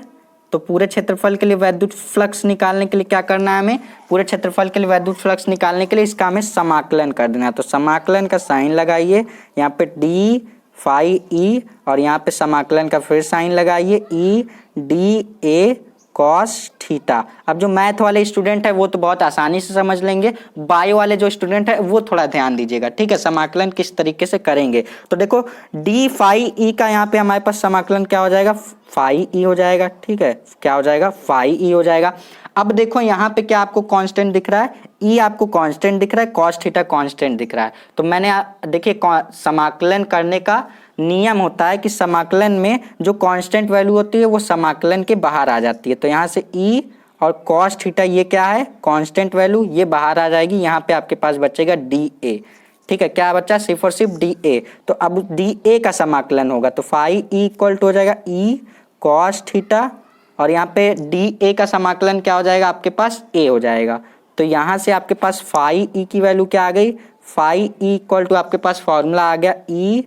A: तो पूरे क्षेत्रफल के लिए वैद्युत फ्लक्स निकालने के लिए क्या करना है हमें, पूरे क्षेत्रफल के लिए वैद्युत फ्लक्स निकालने के लिए इसका हमें समाकलन कर देना है। तो समाकलन का साइन लगाइए, यहाँ पे डी फाई ई और यहाँ पे समाकलन का फिर साइन लगाइए, ई डी ए कॉस थीटा। अब जो मैथ वाले स्टूडेंट है वो तो बहुत आसानी से समझ लेंगे, बायो वाले जो स्टूडेंट है वो थोड़ा ध्यान दीजिएगा, ठीक है। समाकलन किस तरीके से करेंगे, तो देखो डी फाई ई का यहाँ पे हमारे पास समाकलन क्या हो जाएगा, फाई ई हो जाएगा, ठीक है। क्या हो जाएगा, फाई ई हो जाएगा। अब देखो यहाँ पे क्या आपको कांस्टेंट दिख रहा है, ई आपको कांस्टेंट दिख रहा है, कॉस थीटा कांस्टेंट दिख रहा है। तो मैंने देखिए समाकलन करने का नियम होता है कि समाकलन में जो कांस्टेंट वैल्यू होती है वो समाकलन के बाहर आ जाती है। तो यहाँ से ई और कॉस थीटा ये क्या है, कांस्टेंट वैल्यू, ये बाहर आ जाएगी। यहाँ पे आपके पास बचेगा डी ए, ठीक है। क्या बच्चा, सिर्फ और सिर्फ डी ए। तो अब डी ए का समाकलन होगा तो फाई ई इक्वल टू हो जाएगा ई कॉस थीटा, और यहाँ पे डी ए का समाकलन क्या हो जाएगा आपके पास, ए हो जाएगा। तो यहाँ से आपके पास फाई ई की वैल्यू क्या आ गई, फाई ई इक्वल टू आपके पास फॉर्मूला आ गया ई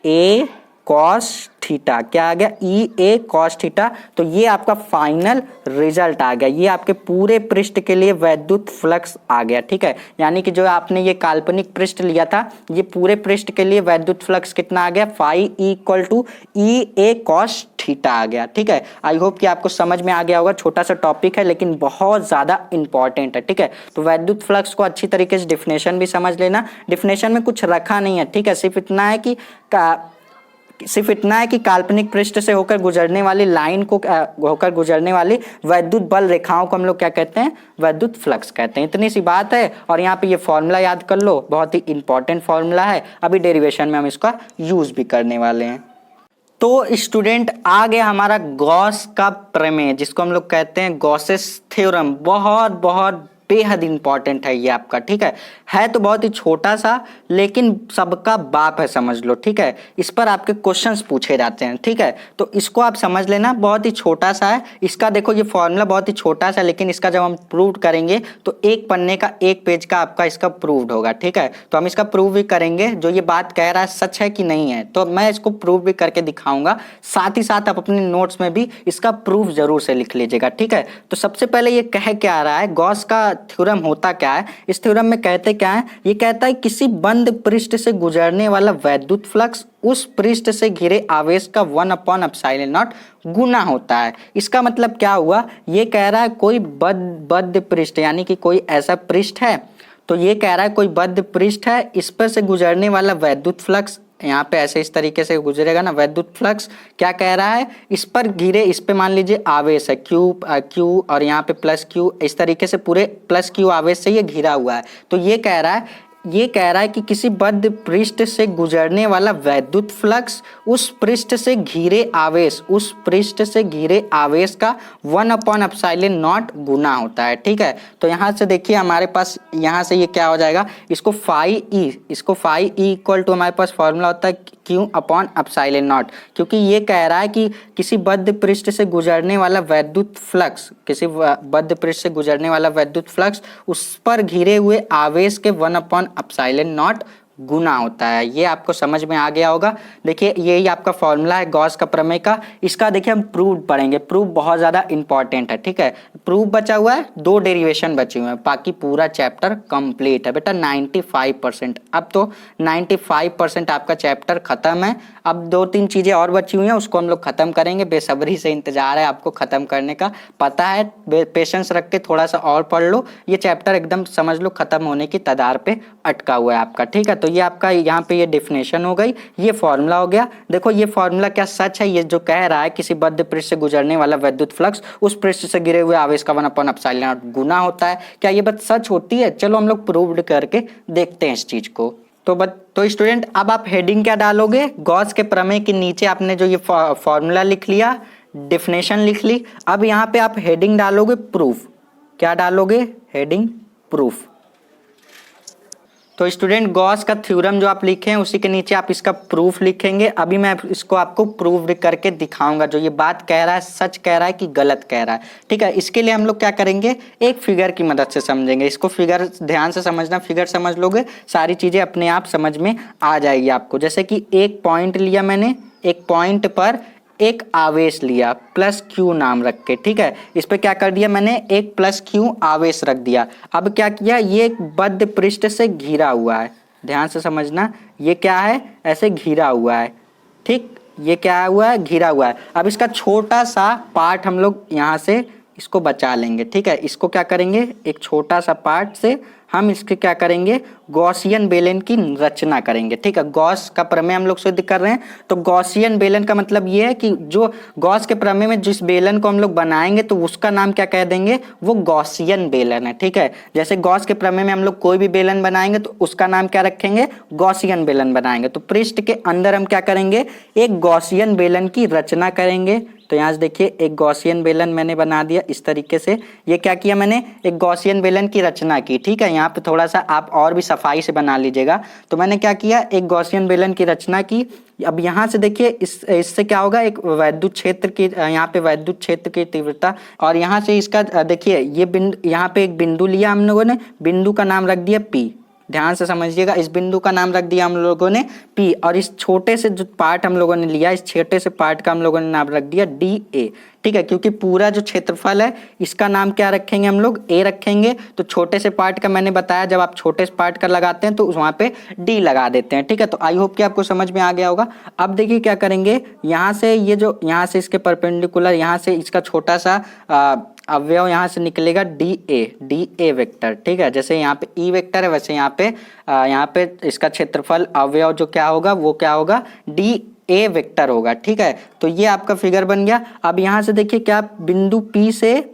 A: ए कॉस थीटा। क्या आ गया, ई ए कॉस थीटा। तो ये आपका फाइनल रिजल्ट आ गया, ये आपके पूरे पृष्ठ के लिए वैद्युत फ्लक्स आ गया, ठीक है। यानी कि जो आपने ये काल्पनिक पृष्ठ लिया था, ये पूरे पृष्ठ के लिए वैद्युत फ्लक्स कितना आ गया, phi E equal to E A cos theta आ गया, ठीक है। आई होप कि आपको समझ में आ गया होगा। छोटा सा टॉपिक है लेकिन बहुत ज्यादा इंपॉर्टेंट है, ठीक है। तो वैद्युत फ्लक्स को अच्छी तरीके से डिफिनेशन भी समझ लेना। डिफिनेशन में कुछ रखा नहीं है, ठीक है। सिर्फ इतना है कि काल्पनिक पृष्ठ से होकर गुजरने वाली लाइन को होकर गुजरने वाली वैद्युत बल रेखाओं को हम लोग क्या कहते हैं, वैद्युत फ्लक्स कहते हैं। इतनी सी बात है। और यहाँ पे ये फॉर्मूला याद कर लो, बहुत ही इंपॉर्टेंट फॉर्मूला है। अभी डेरिवेशन में हम इसका यूज भी करने वाले हैं। तो स्टूडेंट आ गया हमारा गॉस का प्रमेय, जिसको हम लोग कहते हैं गॉसेस थ्योरम। बहुत बहुत बेहद इंपॉर्टेंट है ये आपका, ठीक है तो बहुत ही छोटा सा लेकिन सबका बाप है, समझ लो, ठीक है। इस पर आपके क्वेश्चंस पूछे जाते हैं, ठीक है। तो इसको आप समझ लेना, बहुत ही छोटा सा है। इसका देखो ये फॉर्मूला बहुत ही छोटा सा, लेकिन इसका जब हम प्रूव करेंगे तो एक पन्ने का एक पेज का आपका इसका प्रूव्ड होगा, ठीक है। तो हम इसका प्रूव भी करेंगे, जो ये बात कह रहा है सच है कि नहीं है, तो मैं इसको प्रूव भी करके दिखाऊंगा। साथ ही साथ आप अपने नोट्स में भी इसका प्रूफ जरूर से लिख लीजिएगा, ठीक है। तो सबसे पहले ये कह क्या रहा है, गॉस का थ्योरम होता क्या है, इस थ्योरम में कहते क्या है, ये कहता है किसी बंद पृष्ठ से गुजरने वाला वैद्युत फ्लक्स उस पृष्ठ से घिरे आवेश का 1/ε0 गुना होता है। इसका मतलब क्या हुआ, ये कह रहा है कोई बद्ध पृष्ठ, यानी कि कोई ऐसा पृष्ठ है, तो ये कह रहा है कोई बद्ध पृष्ठ है, इस पर से गुजरने वाला वैद्युत फ्लक्स यहाँ पे ऐसे इस तरीके से गुजरेगा ना वैद्युत फ्लक्स। क्या कह रहा है, इस पर घिरे, इस पे मान लीजिए आवेश है क्यू और यहाँ पे प्लस क्यू, इस तरीके से पूरे प्लस क्यू आवेश से ये घिरा हुआ है। तो ये कह रहा है कि किसी बद्ध पृष्ठ से गुजरने वाला वैद्युत फ्लक्स उस पृष्ठ से घिरे आवेश का 1/ε0 गुना होता है, ठीक है। तो यहाँ से देखिए हमारे पास यहाँ से ये क्या हो जाएगा, इसको फाई ई इक्वल टू हमारे पास फॉर्मूला होता है Q/ε0, क्योंकि ये कह रहा है कि किसी बद्ध पृष्ठ से गुजरने वाला वैद्युत फ्लक्स उस पर घिरे हुए आवेश के 1/ε0 गुना होता है। ये आपको समझ में आ गया होगा। देखिए यही आपका फॉर्मूला है गॉस का प्रमेय का। इसका देखिए हम प्रूफ पढ़ेंगे, प्रूफ बहुत ज्यादा इंपॉर्टेंट है, ठीक है। प्रूफ बचा हुआ है, 2 डेरिवेशन बचे हुए हैं, बाकी पूरा चैप्टर कंप्लीट है बेटा 95%। अब तो 95% आपका चैप्टर खत्म है। अब 2-3 चीजें और बची हुई हैं, उसको हम लोग खत्म करेंगे। बेसब्री से इंतजार है आपको खत्म करने का, पता है। पेशेंस रख के थोड़ा सा और पढ़ लो, ये चैप्टर एकदम समझ लो खत्म होने की कगार पे अटका हुआ है आपका, ठीक है। तो ये आपका यहाँ पे ये डेफिनेशन हो गई, ये फॉर्मूला हो गया। देखो ये फॉर्मूला क्या सच है, ये जो कह रहा है किसी बद्ध पृष्ठ से गुजरने वाला वैद्युत फ्लक्स उस पृष्ठ से गिरे हुए आवेश का 1/ε0 गुना होता है, क्या ये बात सच होती है? चलो हम लोग प्रूव्ड करके देखते हैं इस चीज को। तो स्टूडेंट अब आप हेडिंग क्या डालोगे, गॉस के प्रमेय के नीचे आपने जो ये फॉर्मूला लिख लिया, डेफिनेशन लिख ली, अब यहाँ पे आप हेडिंग डालोगे प्रूफ। क्या डालोगे? Heading proof. तो स्टूडेंट गॉस का थ्योरम जो आप लिखे हैं उसी के नीचे आप इसका प्रूफ लिखेंगे। अभी मैं इसको आपको प्रूफ करके दिखाऊंगा, जो ये बात कह रहा है सच कह रहा है कि गलत कह रहा है। ठीक है, इसके लिए हम लोग क्या करेंगे, एक फिगर की मदद से समझेंगे इसको। फिगर ध्यान से समझना, फिगर समझ लोगे सारी चीजें अपने आप समझ में आ जाएगी आपको। जैसे कि एक पॉइंट लिया मैंने, एक पॉइंट पर एक आवेश लिया प्लस क्यू नाम रख के। ठीक है, इस पे क्या कर दिया मैंने, एक प्लस क्यू आवेश रख दिया। अब क्या किया, ये एक बद्ध पृष्ठ से घिरा हुआ है, ध्यान से समझना, ये क्या है, ऐसे घिरा हुआ है। ठीक, ये क्या हुआ है, घिरा हुआ है। अब इसका छोटा सा पार्ट हम लोग यहाँ से इसको बचा लेंगे। ठीक है, इसको क्या करेंगे, एक छोटा सा पार्ट से हम इसके क्या करेंगे, गॉसियन बेलन की रचना करेंगे। ठीक है, गॉस का प्रमेय हम लोग सिद्ध कर रहे हैं, तो गॉसियन बेलन का मतलब ये है कि जो गॉस के प्रमेय में जिस बेलन को हम लोग बनाएंगे तो उसका नाम क्या कह देंगे, वो गॉसियन बेलन है। ठीक है, जैसे गॉस के प्रमेय में हम लोग कोई भी बेलन बनाएंगे तो उसका नाम क्या रखेंगे, गॉसियन बेलन बनाएंगे। तो पृष्ठ के अंदर हम क्या करेंगे, एक गॉसियन बेलन की रचना करेंगे। तो यहाँ से देखिए एक गॉसियन बेलन मैंने बना दिया इस तरीके से। ये क्या किया मैंने, एक गॉसियन बेलन की रचना की। ठीक है, यहाँ पे थोड़ा सा आप और भी सफाई से बना लीजिएगा। तो मैंने क्या किया, एक गॉसियन बेलन की रचना की। अब यहाँ से देखिए इससे क्या होगा, एक वैद्युत क्षेत्र की, यहाँ पे वैद्युत क्षेत्र की तीव्रता, और यहाँ से इसका देखिए ये बिंदु, यहाँ पे एक बिंदु लिया हम लोगों ने, बिंदु का नाम रख दिया P। ध्यान से समझिएगा, इस बिंदु का नाम रख दिया हम लोगों ने P, और इस छोटे से जो पार्ट हम लोगों ने लिया, इस छोटे से पार्ट का हम लोगों ने नाम रख दिया DA। ठीक है, क्योंकि पूरा जो क्षेत्रफल है इसका नाम क्या रखेंगे हम लोग, A रखेंगे। तो छोटे से पार्ट का मैंने बताया, जब आप छोटे से पार्ट का लगाते हैं तो वहाँ पे D लगा देते हैं। ठीक है, तो आई होप कि आपको समझ में आ गया होगा। अब देखिए क्या करेंगे, यहाँ से ये जो, यहाँ से इसके परपेंडिकुलर, यहाँ से इसका छोटा सा अवयव यहाँ से निकलेगा DA वेक्टर। ठीक है, जैसे यहाँ पे E वेक्टर है वैसे यहाँ पे इसका क्षेत्रफल अवयव जो क्या होगा, वो क्या होगा, DA वेक्टर होगा। ठीक है, तो ये आपका फिगर बन गया। अब यहाँ से देखिए क्या, बिंदु P से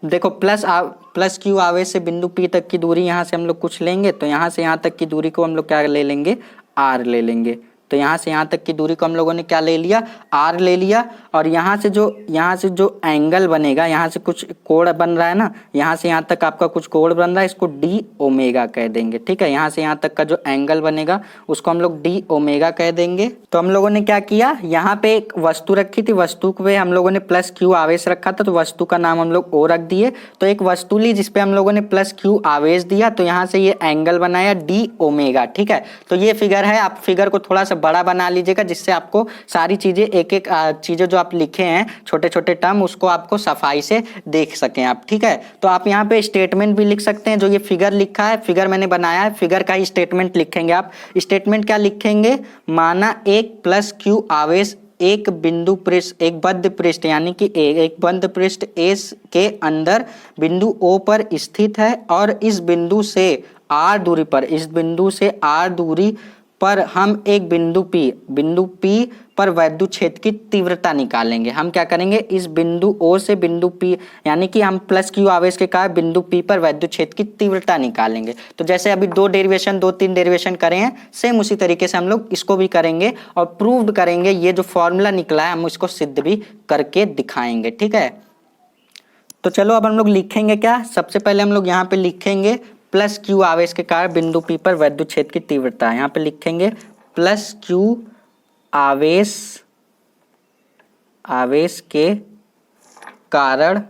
A: देखो प्लस क्यू आवेश से बिंदु P तक की दूरी यहाँ से हम लोग कुछ लेंगे, तो यहाँ से यहाँ तक की दूरी को हम लोग क्या ले लेंगे, R ले लेंगे। तो यहाँ से यहाँ तक की दूरी को हम लोगों ने क्या ले लिया, R ले लिया। और यहाँ से जो एंगल बनेगा, यहाँ से कुछ कोण बन रहा है ना, यहाँ से यहाँ तक आपका कुछ कोण बन रहा है, इसको D ओमेगा कह देंगे। ठीक है, यहाँ से यहाँ तक का जो एंगल बनेगा उसको हम लोग D ओमेगा कह देंगे। तो हम लोगों ने क्या किया, यहाँ पे एक वस्तु रखी थी, वस्तु पे हम लोगों ने प्लस क्यू आवेश रखा था, तो वस्तु का नाम हम लोग O रख दिए। तो एक वस्तु ली जिसपे हम लोगों ने प्लस क्यू आवेश दिया, तो यहाँ से ये एंगल बनाया D ओमेगा। ठीक है, तो ये फिगर है, आप फिगर को थोड़ा सा बड़ा बना लीजिएगा जिससे आपको सारी चीजें, एक एक चीजें जो आप लिखे हैं छोटे छोटे टर्म, उसको आपको सफाई से देख सकें आप। ठीक है, तो आप यहाँ पे स्टेटमेंट भी लिख सकते हैं, जो ये फिगर लिखा है, फिगर मैंने बनाया है, फिगर का ही स्टेटमेंट लिखेंगे आप। स्टेटमेंट क्या लिखेंगे, माना एक प्लस क्यू आवेश एक बिंदु पृष्ठ, एक बद्ध पृष्ठ यानी कि एक बद्ध पृष्ठ A के अंदर बिंदु O पर स्थित है, और इस बिंदु से R दूरी पर, इस बिंदु से R दूरी पर हम एक बिंदु P पर वैद्युत क्षेत्र की तीव्रता निकालेंगे। हम क्या करेंगे, इस बिंदु O से बिंदु P, यानी कि हम प्लस क्यू आवेश के कारण बिंदु P पर वैद्युत क्षेत्र की तीव्रता निकालेंगे। तो जैसे अभी दो तीन डेरिवेशन करे हैं, सेम उसी तरीके से हम लोग इसको भी करेंगे और प्रूव्ड करेंगे। ये जो फॉर्मूला निकला है हम इसको सिद्ध भी करके दिखाएंगे। ठीक है, तो चलो अब हम लोग लिखेंगे क्या, सबसे पहले हम लोग यहाँ पे लिखेंगे प्लस क्यू आवेश के कारण बिंदु P पर वैद्युत क्षेत्र की तीव्रता। यहाँ पे लिखेंगे प्लस क्यू आवेश के कारण,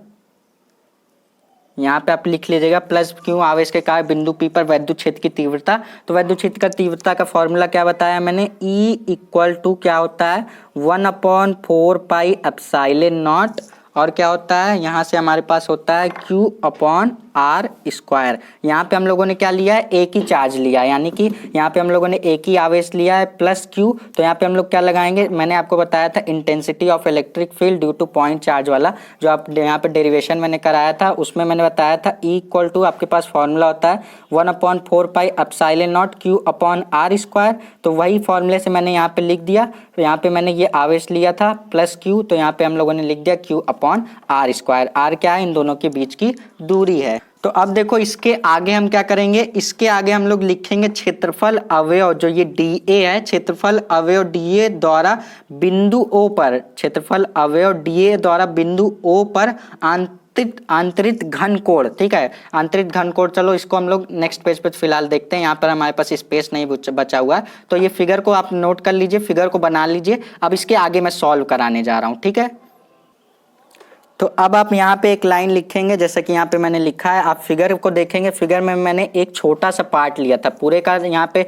A: यहाँ पे आप लिख लीजिएगा प्लस क्यू आवेश के कारण बिंदु P पर वैद्युत क्षेत्र की तीव्रता। तो वैद्युत क्षेत्र का तीव्रता का फॉर्मूला क्या बताया मैंने, E इक्वल टू क्या होता है, 1/4 पाई एप्सिलॉन नॉट, और क्या होता है यहाँ से हमारे पास होता है Q अपॉन आर स्क्वायर। यहाँ पे हम लोगों ने क्या लिया है, एक ही चार्ज लिया है, यानी कि यहाँ पे हम लोगों ने एक ही आवेश लिया है प्लस क्यू। तो यहाँ पे हम लोग क्या लगाएंगे, मैंने आपको बताया था intensity of electric field due two point charge वाला, जो आप यहाँ पे डेरिवेशन मैंने कराया था, उसमें मैंने बताया था E इक्वल टू आपके पास फॉर्मूला होता है 1/4 pi epsilon naught Q upon r square. तो वही फॉर्मूले से मैंने यहाँ पे लिख दिया। तो यहाँ पे मैंने ये आवेश लिया था प्लस क्यू, तो यहाँ पे हम लोगों ने लिख दिया Q upon r square. R क्या है, इन दोनों के बीच की दूरी है। तो अब देखो इसके आगे हम क्या करेंगे, इसके आगे हम लोग लिखेंगे क्षेत्रफल अवयव, जो ये DA है, क्षेत्रफल अवयव DA द्वारा बिंदु O पर, क्षेत्रफल अवयव DA द्वारा बिंदु O पर आंतरिक घन कोण। ठीक है, आंतरिक घन कोण, चलो इसको हम लोग नेक्स्ट पेज पे फिलहाल देखते हैं। यहाँ पर हमारे पास स्पेस नहीं बचा हुआ है, तो ये फिगर को आप नोट कर लीजिए, फिगर को बना लीजिए। अब इसके आगे मैं सॉल्व कराने जा रहा हूँ। ठीक है, तो अब आप यहाँ पे एक लाइन लिखेंगे, जैसा कि यहाँ पे मैंने लिखा है। आप फिगर को देखेंगे, फिगर में मैंने एक छोटा सा पार्ट लिया था पूरे का, यहाँ पे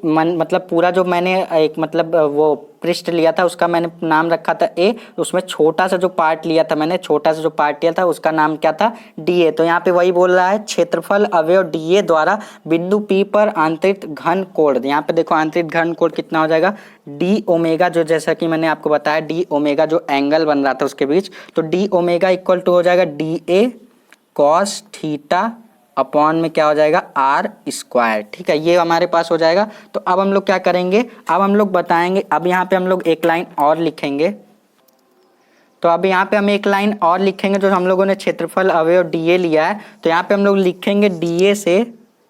A: मतलब पूरा जो मैंने एक मतलब वो पृष्ठ लिया था उसका मैंने नाम रखा था ए। उसमें छोटा सा जो पार्ट लिया था मैंने, छोटा सा जो पार्ट लिया था उसका नाम क्या था, DA। तो यहाँ पे वही बोल रहा है क्षेत्रफल अवयव DA द्वारा बिंदु P पर आंतरिक घन कोण। यहाँ पे देखो आंतरिक घन कोण कितना हो जाएगा, D ओमेगा, जो जैसा कि मैंने आपको बताया D ओमेगा जो एंगल बन रहा था उसके बीच, तो D ओमेगा इक्वल टू हो जाएगा DA कॉस थीटा अपॉन में क्या हो जाएगा आर स्क्वायर। ठीक है, ये हमारे पास हो जाएगा। तो अब हम लोग क्या करेंगे, अब हम लोग बताएंगे, अब यहाँ पे हम लोग एक लाइन और लिखेंगे। तो अब यहाँ पे हम एक लाइन और लिखेंगे, जो हम लोगों ने क्षेत्रफल अवयव DA लिया है, तो यहाँ पे हम लोग लिखेंगे DA से,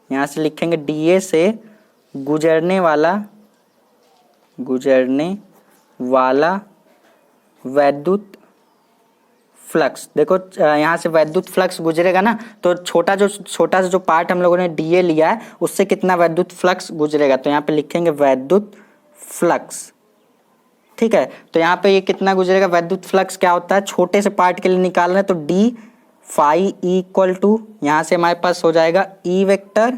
A: यहाँ से लिखेंगे DA से गुजरने वाला वैद्युत फ्लक्स। देखो यहाँ से वैद्युत फ्लक्स गुजरेगा ना, तो छोटा सा जो पार्ट हम लोगों ने DA लिया है उससे कितना वैद्युत फ्लक्स गुजरेगा, तो यहाँ पे लिखेंगे वैद्युत फ्लक्स। ठीक है, तो यहाँ पे ये कितना गुजरेगा, वैद्युत फ्लक्स क्या होता है, छोटे से पार्ट के लिए निकाल रहे हैं, तो D phi E equal to, यहाँ से हमारे पास हो जाएगा E वेक्टर।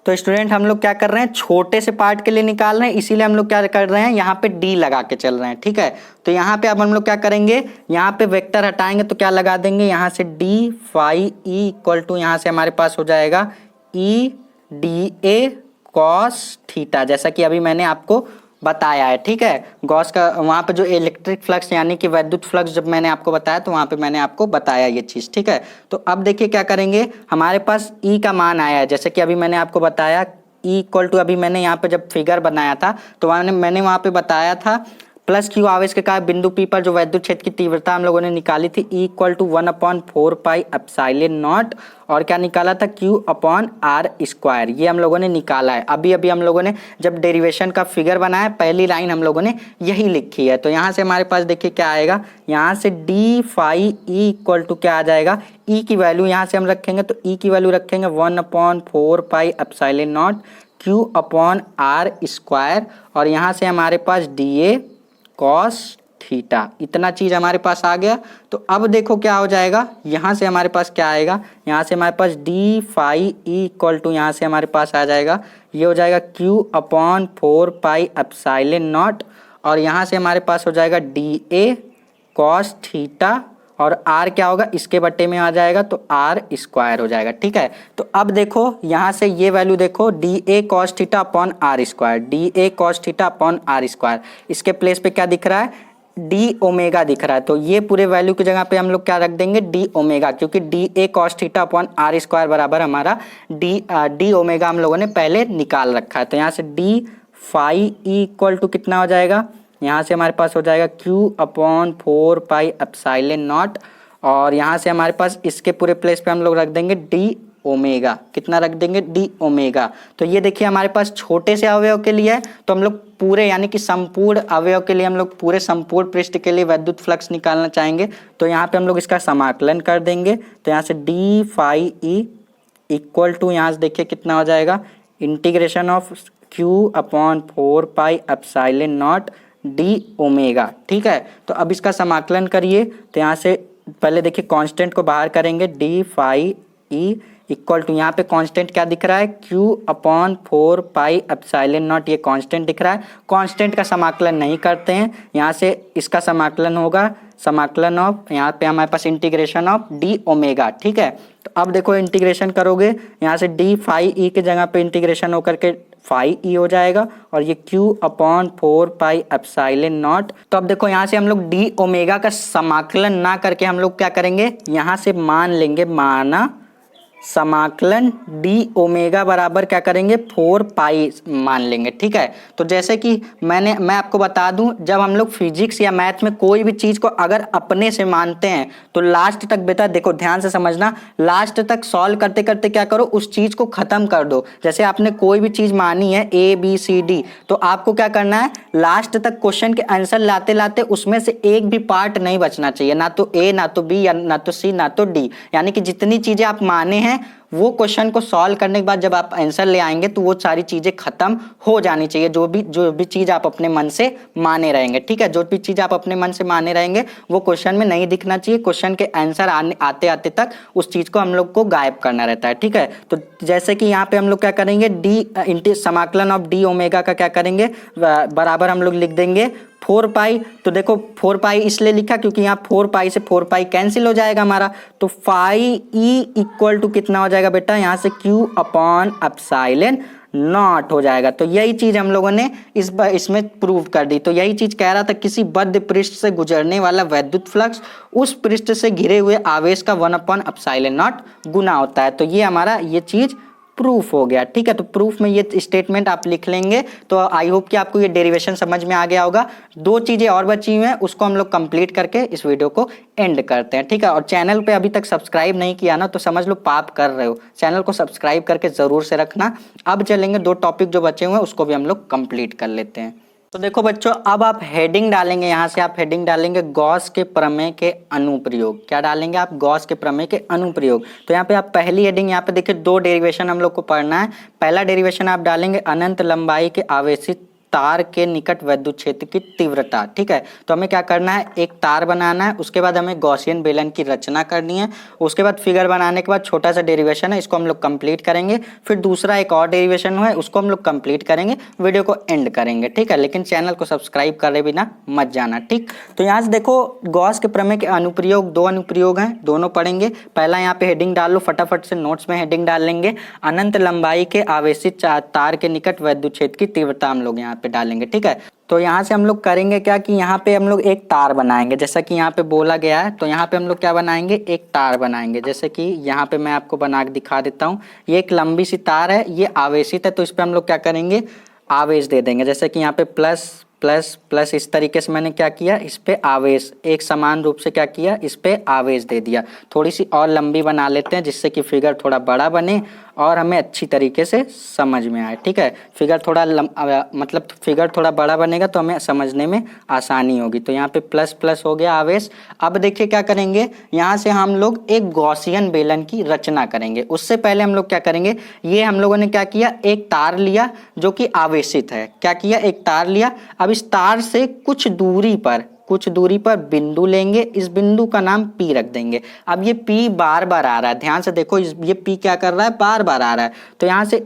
A: तो स्टूडेंट हम लोग क्या कर रहे हैं, छोटे से पार्ट के लिए निकाल रहे हैं, इसीलिए हम लोग क्या कर रहे हैं, यहाँ पे D लगा के चल रहे हैं। ठीक है, तो यहाँ पे अब हम लोग क्या करेंगे, यहाँ पे वेक्टर हटाएंगे तो क्या लगा देंगे, यहाँ से D phi E equal to, यहाँ से हमारे पास हो जाएगा E DA कॉस थीटा, जैसा कि अभी मैंने आपको बताया है। ठीक है, गॉस का वहाँ पे जो इलेक्ट्रिक फ्लक्स यानी कि वैद्युत फ्लक्स जब मैंने आपको बताया तो वहाँ पे मैंने आपको बताया ये चीज़। ठीक है, तो अब देखिए क्या करेंगे, हमारे पास E का मान आया है, जैसे कि अभी मैंने आपको बताया E इक्वल टू, अभी मैंने यहाँ पे जब फिगर बनाया था तो मैंने वहाँ पे बताया था प्लस क्यू आवेश के कारण बिंदु P पर जो वैद्युत क्षेत्र की तीव्रता हम लोगों ने निकाली थी E equal to 1/4 pi epsilon naught, और क्या निकाला था Q अपॉन आर स्क्वायर। ये हम लोगों ने निकाला है। अभी हम लोगों ने जब डेरिवेशन का फिगर बनाया, पहली लाइन हम लोगों ने यही लिखी है। तो यहाँ से हमारे पास देखिए क्या आएगा, यहाँ से D phi E equal to क्या आ जाएगा, E की वैल्यू यहाँ से हम रखेंगे, तो E की वैल्यू रखेंगे 1/4 pi epsilon naught Q upon r square, और यहाँ से हमारे पास DA कॉस थीटा, इतना चीज हमारे पास आ गया। तो अब देखो क्या हो जाएगा, यहाँ से हमारे पास क्या आएगा, यहाँ से हमारे पास D phi E equal to, यहाँ से हमारे पास आ जाएगा, ये हो जाएगा Q upon 4 pi epsilon naught, और यहाँ से हमारे पास हो जाएगा DA कॉस थीटा, और R क्या होगा, इसके बट्टे में आ जाएगा तो आर स्क्वायर हो जाएगा। ठीक है, तो अब देखो यहाँ से ये वैल्यू देखो, DA cos theta upon r square, DA cos theta upon r square, इसके प्लेस पे क्या दिख रहा है, D ओमेगा दिख रहा है। तो ये पूरे वैल्यू की जगह पे हम लोग क्या रख देंगे, D ओमेगा, क्योंकि DA cos theta upon r square बराबर हमारा D ओमेगा हम लोगों ने पहले निकाल रखा है। तो यहाँ से D phi E equal to कितना हो जाएगा, यहाँ से हमारे पास हो जाएगा Q upon 4 pi epsilon naught, और यहाँ से हमारे पास इसके पूरे प्लेस पे हम लोग रख देंगे D ओमेगा, कितना रख देंगे, D ओमेगा। तो ये देखिए हमारे पास छोटे से अवयव के लिए है, तो हम लोग पूरे यानी कि संपूर्ण अवयव के लिए हम लोग पूरे संपूर्ण पृष्ठ के लिए वैद्युत फ्लक्स निकालना चाहेंगे, तो यहाँ पे हम लोग इसका समाकलन कर देंगे। तो यहाँ से D phi E equal to, यहाँ से देखिए कितना हो जाएगा, integration of Q upon 4 pi epsilon naught D omega. ठीक है, तो अब इसका समाकलन करिए, तो यहाँ से पहले देखिए कांस्टेंट को बाहर करेंगे, D phi E equal to, यहाँ पे कांस्टेंट क्या दिख रहा है, q upon 4 pi epsilon naught, ये कांस्टेंट दिख रहा है। कांस्टेंट का समाकलन नहीं करते हैं, यहाँ से इसका समाकलन होगा, समाकलन ऑफ, यहाँ पे हमारे पास इंटीग्रेशन ऑफ डी ओमेगा, ठीक है। तो अब देखो इंटीग्रेशन करोगे, यहाँ से डी फाई ई के जगह पे इंटीग्रेशन होकर के फाई ई हो जाएगा, और ये q upon 4 pi epsilon not. तो अब देखो यहाँ से हम लोग डी ओमेगा का समाकलन ना करके हम लोग क्या करेंगे, यहाँ से मान लेंगे, माना समाकलन डी ओमेगा बराबर क्या करेंगे, 4 पाई मान लेंगे, ठीक है। तो जैसे कि मैं आपको बता दूं, जब हम लोग फिजिक्स या मैथ में कोई भी चीज़ को अगर अपने से मानते हैं तो लास्ट तक, बेटा देखो ध्यान से समझना, लास्ट तक सॉल्व करते करते क्या करो, उस चीज़ को ख़त्म कर दो। जैसे आपने कोई भी चीज़ मानी है ABCD, तो आपको क्या करना है, लास्ट तक क्वेश्चन के आंसर लाते लाते उसमें से एक भी पार्ट नहीं बचना चाहिए, ना तो A, ना तो B, या ना तो C, ना तो D। यानी कि जितनी चीज़ें आप माने हैं वो क्वेश्चन को सॉल्व करने के बाद जब आप आंसर ले आएंगे तो वो सारी चीज़ें खत्म हो जानी चाहिए, जो भी चीज़ आप अपने मन से माने रहेंगे, ठीक है। जो भी चीज़ आप अपने मन से माने रहेंगे वो क्वेश्चन में नहीं दिखना चाहिए, क्वेश्चन के आंसर आते आते तक उस चीज़ को हम लोग को गायब करना रहता है, ठीक है। तो जैसे कि यहाँ पे हम लोग क्या करेंगे, समाकलन ऑफ डी ओमेगा का क्या करेंगे, बराबर हम लोग लिख देंगे 4 पाई। तो देखो 4 पाई इसलिए लिखा क्योंकि यहाँ 4 पाई से 4 पाई कैंसिल हो जाएगा हमारा, तो फाई ई इक्वल टू कितना हो जाएगा बेटा, यहाँ से q अपॉन एप्सिलॉन नॉट हो जाएगा। तो यही चीज हम लोगों ने इसमें प्रूव कर दी। तो यही चीज कह रहा था, किसी बद्ध पृष्ठ से गुजरने वाला वैद्युत फ्लक्स उस पृष्ठ से घिरे हुए आवेश का 1 अपॉन एप्सिलॉन नॉट गुना होता है। तो ये हमारा ये चीज प्रूफ हो गया, ठीक है। तो प्रूफ में ये स्टेटमेंट आप लिख लेंगे। तो आई होप कि आपको ये डेरिवेशन समझ में आ गया होगा। 2 चीजें और बची हुई हैं, उसको हम लोग कंप्लीट करके इस वीडियो को एंड करते हैं, ठीक है। और चैनल पे अभी तक सब्सक्राइब नहीं किया ना, तो समझ लो पाप कर रहे हो। चैनल को सब्सक्राइब करके जरूर से रखना। अब चलेंगे 2 टॉपिक जो बचे हुए हैं उसको भी हम लोग कंप्लीट कर लेते हैं। तो देखो बच्चों, अब आप हेडिंग डालेंगे, यहाँ से आप हेडिंग डालेंगे गॉस के प्रमेय के अनुप्रयोग। क्या डालेंगे आप, गॉस के प्रमेय के अनुप्रयोग। तो यहाँ पे आप पहली हेडिंग, यहाँ पे देखिए 2 डेरिवेशन हम लोग को पढ़ना है। पहला डेरिवेशन आप डालेंगे अनंत लंबाई के आवेशित तार के निकट विद्युत क्षेत्र की तीव्रता, ठीक है। तो हमें क्या करना है, एक तार बनाना है, उसके बाद हमें गॉसियन बेलन की रचना करनी है। उसके बाद फिगर बनाने के बाद छोटा सा डेरिवेशन है, इसको हम लोग कंप्लीट करेंगे। फिर दूसरा एक और डेरिवेशन है, उसको हम लोग कंप्लीट करेंगे, वीडियो को एंड करेंगे, ठीक है। लेकिन चैनल को सब्सक्राइब करे बिना मत जाना, ठीक। तो यहाँ से देखो गॉस के प्रमेय के अनुप्रयोग, 2 अनुप्रयोग हैं, दोनों पढ़ेंगे। पहला यहाँ पे हेडिंग डाल लो, फटाफट से नोट्स में हेडिंग डाल लेंगे, अनंत लंबाई के आवेशित तार के निकट विद्युत क्षेत्र की तीव्रता हम लोग यहाँ पे डालेंगे, ठीक है। तो यहाँ से हम लोग करेंगे क्या कि यहाँ पे हम लोग एक तार बनाएंगे, जैसा कि यहाँ पे बोला गया है। तो यहाँ पे हम लोग क्या बनाएंगे, एक तार बनाएंगे, जैसे कि यहाँ पे मैं आपको बना के दिखा देता हूँ। ये एक लंबी सी तार है, ये आवेशित है, तो इस पे हम लोग क्या करेंगे, आवेश दे देंगे। जैसे कि यहाँ पे प्लस प्लस प्लस, इस तरीके से मैंने क्या किया, इस पे आवेश एक समान रूप से क्या किया, इस पे आवेश दे दिया। थोड़ी सी और लंबी बना लेते हैं जिससे कि फिगर थोड़ा बड़ा बने और हमें अच्छी तरीके से समझ में आए, ठीक है। फिगर थोड़ा मतलब फिगर थोड़ा बड़ा बनेगा तो हमें समझने में आसानी होगी। तो यहाँ पे प्लस प्लस हो गया आवेश। अब देखिए क्या करेंगे, यहाँ से हम लोग एक गॉसियन बेलन की रचना करेंगे। उससे पहले हम लोग क्या करेंगे, ये हम लोगों ने क्या किया, एक तार लिया जो कि आवेशित है। क्या किया, एक तार लिया। अब इस तार से कुछ दूरी पर बिंदु लेंगे, इस बिंदु का नाम P रख देंगे। अब ये P बार बार आ रहा है, ध्यान से देखो, ये P क्या कर रहा है, बार बार आ रहा है। तो यहाँ से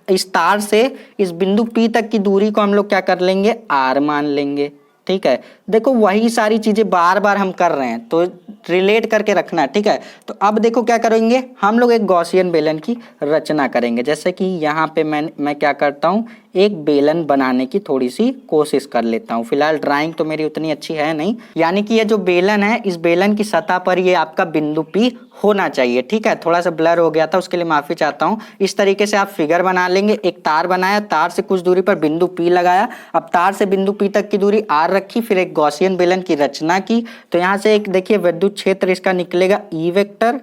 A: इस तार से इस बिंदु P तक की दूरी को हम लोग क्या कर लेंगे, R मान लेंगे, ठीक है। देखो वही सारी चीजें बार बार हम कर रहे हैं, तो रिलेट करके रखना, ठीक है। तो अब देखो क्या करेंगे, हम लोग एक गॉसियन बेलन की रचना करेंगे। जैसे कि यहाँ पे मैं क्या करता हूँ, एक बेलन बनाने की थोड़ी सी कोशिश कर लेता हूँ। फिलहाल ड्राइंग तो मेरी उतनी अच्छी है नहीं, यानी कि ये जो बेलन है, इस बेलन की सतह पर ये आपका बिंदु P होना चाहिए, ठीक है। थोड़ा सा ब्लर हो गया था, उसके लिए माफी चाहता हूँ। इस तरीके से आप फिगर बना लेंगे। एक तार बनाया, तार से कुछ दूरी पर बिंदु P लगाया। अब तार से बिंदु P तक की दूरी R रखी, फिर एक गॉसियन बेलन की रचना की। तो यहाँ से एक देखिए विद्युत क्षेत्र इसका निकलेगा E वेक्टर,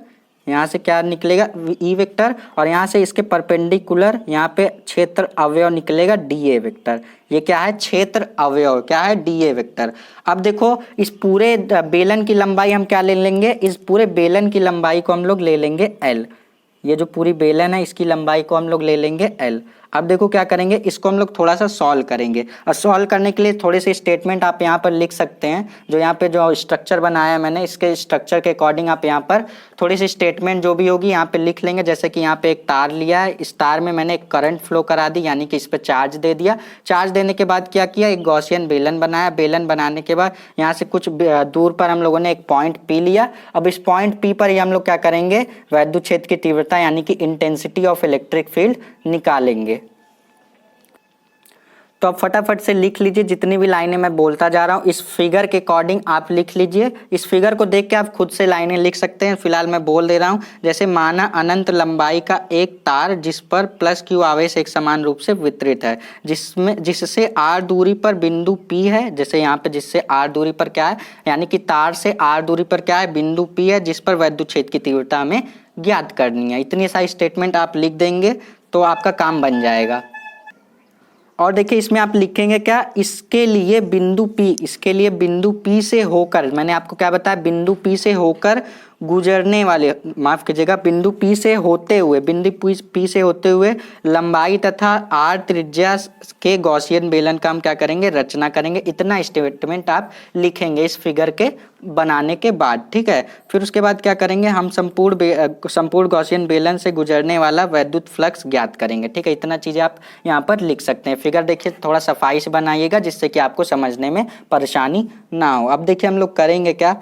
A: यहाँ से क्या निकलेगा, E वेक्टर, और यहाँ से इसके परपेंडिकुलर यहाँ पे क्षेत्र अवयव निकलेगा dA वेक्टर। ये क्या है, क्षेत्र अवयव क्या है, dA वेक्टर। अब देखो इस पूरे बेलन की लंबाई हम क्या ले लेंगे, इस पूरे बेलन की लंबाई को हम लोग ले लेंगे L। ये जो पूरी बेलन है इसकी लंबाई को हम लोग ले लेंगे L। अब देखो क्या करेंगे, इसको हम लोग थोड़ा सा सॉल्व करेंगे। और सॉल्व करने के लिए थोड़े से स्टेटमेंट आप यहाँ पर लिख सकते हैं। जो यहाँ पे जो स्ट्रक्चर बनाया मैंने, इसके स्ट्रक्चर के अकॉर्डिंग आप यहाँ पर थोड़ी सी स्टेटमेंट जो भी होगी यहाँ पे लिख लेंगे। जैसे कि यहाँ पे एक तार लिया है, इस तार में मैंने एक करंट फ्लो करा दी, यानी कि इस पे चार्ज दे दिया। चार्ज देने के बाद क्या किया, एक गॉसियन बेलन बनाया। बेलन बनाने के बाद यहाँ से कुछ दूर पर हम लोगों ने एक पॉइंट पी लिया। अब इस पॉइंट पी पर ही हम लोग क्या करेंगे, वैद्युत क्षेत्र की तीव्रता यानी कि इंटेंसिटी ऑफ इलेक्ट्रिक फील्ड निकालेंगे। तो अब फटाफट से लिख लीजिए जितनी भी लाइनें मैं बोलता जा रहा हूँ, इस फिगर के अकॉर्डिंग आप लिख लीजिए। इस फिगर को देख के आप खुद से लाइनें लिख सकते हैं, फिलहाल मैं बोल दे रहा हूँ। जैसे माना अनंत लंबाई का एक तार जिस पर प्लस क्यू आवेश एक समान रूप से वितरित है, जिससे आर दूरी पर बिंदु P है। जैसे यहाँ पे जिससे आर दूरी पर क्या है, यानी कि तार से आर दूरी पर क्या है, बिंदु P है, जिस पर वैद्युत क्षेत्र की तीव्रता हमें ज्ञात करनी है। इतनी सारी स्टेटमेंट आप लिख देंगे तो आपका काम बन जाएगा। और देखिए इसमें आप लिखेंगे क्या, इसके लिए बिंदु P से होकर, मैंने आपको क्या बताया, बिंदु P से होकर गुजरने वाले, माफ कीजिएगा, बिंदु P से होते हुए लंबाई तथा r त्रिज्या के गॉसियन बेलन का हम क्या करेंगे, रचना करेंगे। इतना स्टेटमेंट आप लिखेंगे इस फिगर के बनाने के बाद, ठीक है। फिर उसके बाद क्या करेंगे, हम संपूर्ण गॉसियन बेलन से गुजरने वाला वैद्युत फ्लक्स ज्ञात करेंगे, ठीक है। इतना चीजें आप यहाँ पर लिख सकते हैं। फिगर देखिए थोड़ा सफाई से बनाइएगा जिससे कि आपको समझने में परेशानी ना हो। अब देखिए हम लोग करेंगे क्या,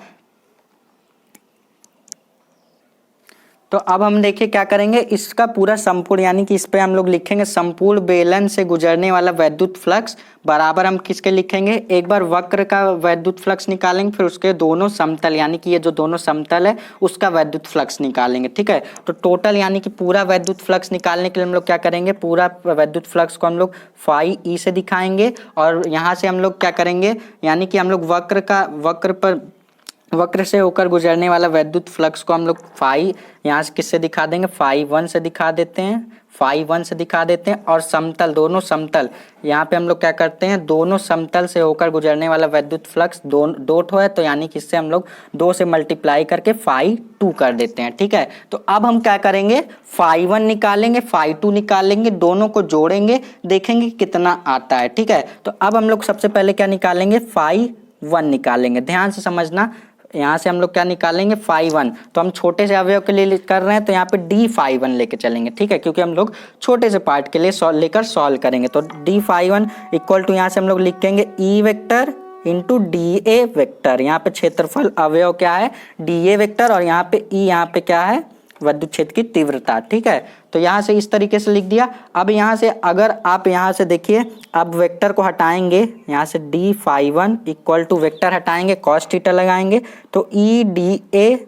A: तो अब हम देखिए क्या करेंगे, इसका पूरा संपूर्ण यानी कि इस पे हम लोग लिखेंगे संपूर्ण बेलन से गुजरने वाला वैद्युत फ्लक्स बराबर हम किसके लिखेंगे, एक बार वक्र का वैद्युत फ्लक्स निकालेंगे, फिर उसके दोनों समतल यानी कि ये जो दोनों समतल है उसका वैद्युत फ्लक्स निकालेंगे, ठीक है। तो टोटल यानी कि पूरा वैद्युत फ्लक्स निकालने के लिए हम लोग क्या करेंगे, पूरा वैद्युत फ्लक्स को हम लोग फाई ई से दिखाएंगे। और यहाँ से हम लोग क्या करेंगे, यानी कि हम लोग वक्र से होकर गुजरने वाला वैद्युत फ्लक्स को हम लोग फाई यहाँ से किससे दिखा देंगे, फाई 1 से दिखा देते हैं। और समतल, दोनों समतल, यहाँ पे हम लोग क्या करते हैं, दोनों समतल से होकर गुजरने वाला वैद्युत फ्लक्स दो ठो है, तो यानी कि इससे हम लोग 2 से मल्टीप्लाई करके फाई 2 कर देते हैं, ठीक है। तो अब हम क्या करेंगे, फाई 1 निकालेंगे, फाई 2 निकालेंगे, दोनों को जोड़ेंगे, देखेंगे कितना आता है, ठीक है। तो अब हम लोग सबसे पहले क्या निकालेंगे, फाई 1 निकालेंगे। ध्यान से समझना, यहाँ से हम लोग क्या निकालेंगे, फाई 1। तो हम छोटे से अवयव के लिए कर रहे हैं तो यहाँ पे डी फाई 1 लेके चलेंगे, ठीक है, क्योंकि हम लोग छोटे से पार्ट के लिए लेकर सॉल्व करेंगे। तो डी फाई 1 इक्वल टू यहाँ से हम लोग लिखेंगे E vector into D a vector. यहाँ पे क्षेत्रफल अवयव क्या है, डी ए वेक्टर, और यहाँ पे ई, यहाँ पे क्या है, वैद्युत क्षेत्र की तीव्रता, ठीक है। तो यहाँ से इस तरीके से लिख दिया। अब यहाँ से अगर आप यहाँ से देखिए, अब वेक्टर को हटाएंगे, यहाँ से d phi 1 equal to vector हटाएंगे, कॉस थीटा लगाएंगे, तो e d a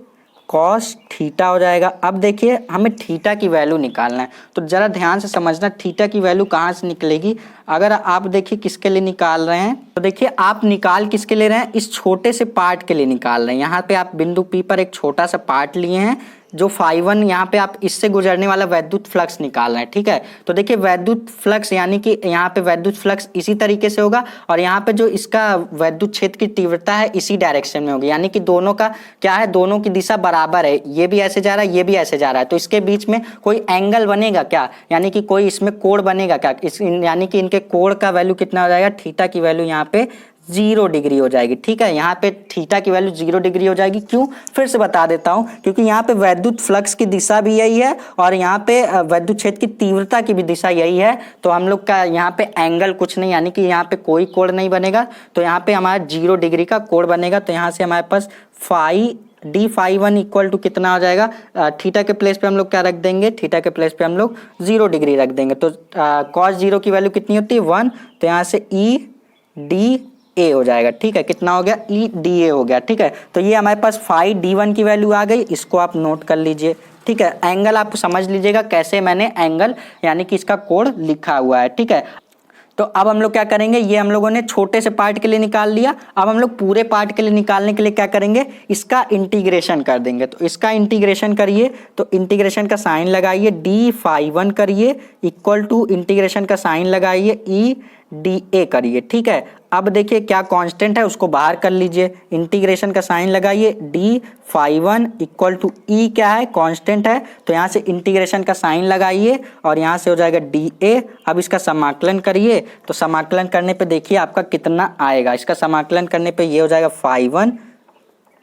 A: cos theta हो जाएगा। अब देखिए हमें थीटा की वैल्यू निकालना है, तो जरा ध्यान से समझना थीटा की वैल्यू कहाँ से निकलेगी। अगर आप देखिए किसके लिए निकाल रहे हैं, तो देखिए आप निकाल किसके ले रहे हैं, इस छोटे से पार्ट के लिए निकाल रहे हैं। यहाँ पे आप बिंदु P पर एक छोटा सा पार्ट लिए हैं, जो फाई 1 यहाँ पे आप इससे गुजरने वाला वैद्युत फ्लक्स निकाल रहे हैं, ठीक है। तो देखिए वैद्युत फ्लक्स यानी कि यहाँ पे वैद्युत फ्लक्स इसी तरीके से होगा, और यहाँ पे जो इसका वैद्युत क्षेत्र की तीव्रता है इसी डायरेक्शन में होगी, यानी कि दोनों का क्या है, दोनों की दिशा बराबर है, ये भी ऐसे जा रहा है, ये भी ऐसे जा रहा है। तो इसके बीच में कोई एंगल बनेगा क्या, यानी कि कोई इसमें कोण बनेगा क्या, यानी कि इनके कोण का वैल्यू कितना हो जाएगा, थीटा की वैल्यू यहाँ पे 0 डिग्री हो जाएगी, ठीक है। यहाँ पे थीटा की वैल्यू 0 डिग्री हो जाएगी। क्यों, फिर से बता देता हूँ, क्योंकि यहाँ पे वैद्युत फ्लक्स की दिशा भी यही है और यहाँ पे वैद्युत क्षेत्र की तीव्रता की भी दिशा यही है। तो हम लोग का यहाँ पे एंगल कुछ नहीं, यानी कि यहाँ पे कोई कोण नहीं बनेगा, तो यहाँ पे हमारा 0 डिग्री का कोण बनेगा। तो यहाँ से हमारे पास डी फाई 1 इक्वल टू कितना हो जाएगा, थीटा के प्लेस पे हम लोग क्या रख देंगे, थीटा के प्लेस पे हम लोग 0 डिग्री रख देंगे। तो कॉस 0 की वैल्यू कितनी होती है, 1, तो यहाँ से ई डी ए हो जाएगा, ठीक है। कितना हो गया, ई डी ए हो गया, ठीक है। तो ये हमारे पास फाई डी 1 की वैल्यू आ गई, इसको आप नोट कर लीजिए, ठीक है। एंगल आप समझ लीजिएगा कैसे मैंने एंगल यानी कि इसका कोण लिखा हुआ है, ठीक है। तो अब हम लोग क्या करेंगे, ये हम लोगों ने छोटे से पार्ट के लिए निकाल लिया। अब हम लोग पूरे पार्ट के लिए निकालने के लिए क्या करेंगे, इसका इंटीग्रेशन कर देंगे। तो इसका इंटीग्रेशन करिए, तो इंटीग्रेशन का साइन लगाइए, डी फाई 1 करिए इक्वल टू इंटीग्रेशन का साइन लगाइए ई डी ए करिए, ठीक है। अब देखिए क्या कांस्टेंट है उसको बाहर कर लीजिए, इंटीग्रेशन का साइन लगाइए, d phi one equal to E क्या है कांस्टेंट है, तो यहाँ से इंटीग्रेशन का साइन लगाइए और यहाँ से हो जाएगा डी ए। अब इसका समाकलन करिए, तो समाकलन करने पे देखिए आपका कितना आएगा, इसका समाकलन करने पे ये हो जाएगा phi one,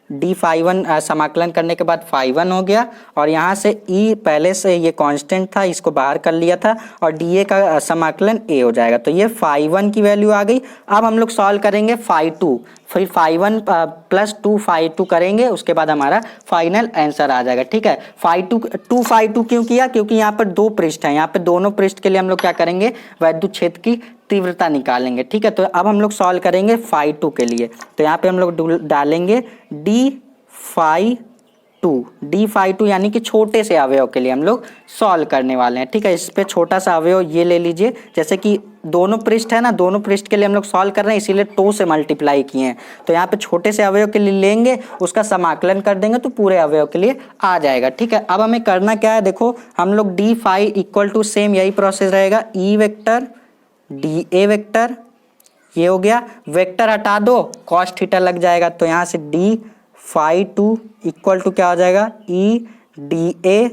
A: d phi one समाकलन करने के बाद फाई वन हो गया, और यहाँ से ई पहले से ये कांस्टेंट था इसको बाहर कर लिया था, और डी ए का समाकलन ए हो जाएगा। तो ये फाई वन की वैल्यू आ गई। अब हम लोग सॉल्व करेंगे फाई टू, फिर phi one plus two phi two करेंगे, उसके बाद हमारा फाइनल आंसर आ जाएगा। ठीक है, टू फाई टू क्यों किया, क्योंकि यहाँ पर दो पृष्ठ हैं, यहाँ पे दोनों पृष्ठ के लिए हम लोग क्या करेंगे, वैद्युत क्षेत्र की तीव्रता निकालेंगे। ठीक है, तो अब हम लोग सॉल्व करेंगे फाई टू के लिए, तो यहाँ पे हम लोग डालेंगे डी फाई टू यानी कि छोटे से अवयव के लिए हम लोग सॉल्व करने वाले हैं। ठीक है, इस पे छोटा सा अवयव ये ले लीजिए, जैसे कि दोनों पृष्ठ है ना, दोनों पृष्ठ के लिए हम लोग सॉल्व कर रहे हैं इसीलिए टू से मल्टीप्लाई किए हैं, तो यहाँ पे छोटे से अवयव के लिए लेंगे, उसका समाकलन कर देंगे तो पूरे अवयव के लिए आ जाएगा। ठीक है, अब हमें करना क्या है, देखो हम लोग d phi equal to same यही प्रोसेस रहेगा, e vector d a vector, ये हो गया, वेक्टर हटा दो कॉस थीटा लग जाएगा, तो यहाँ से d phi two equal to क्या हो जाएगा, e d a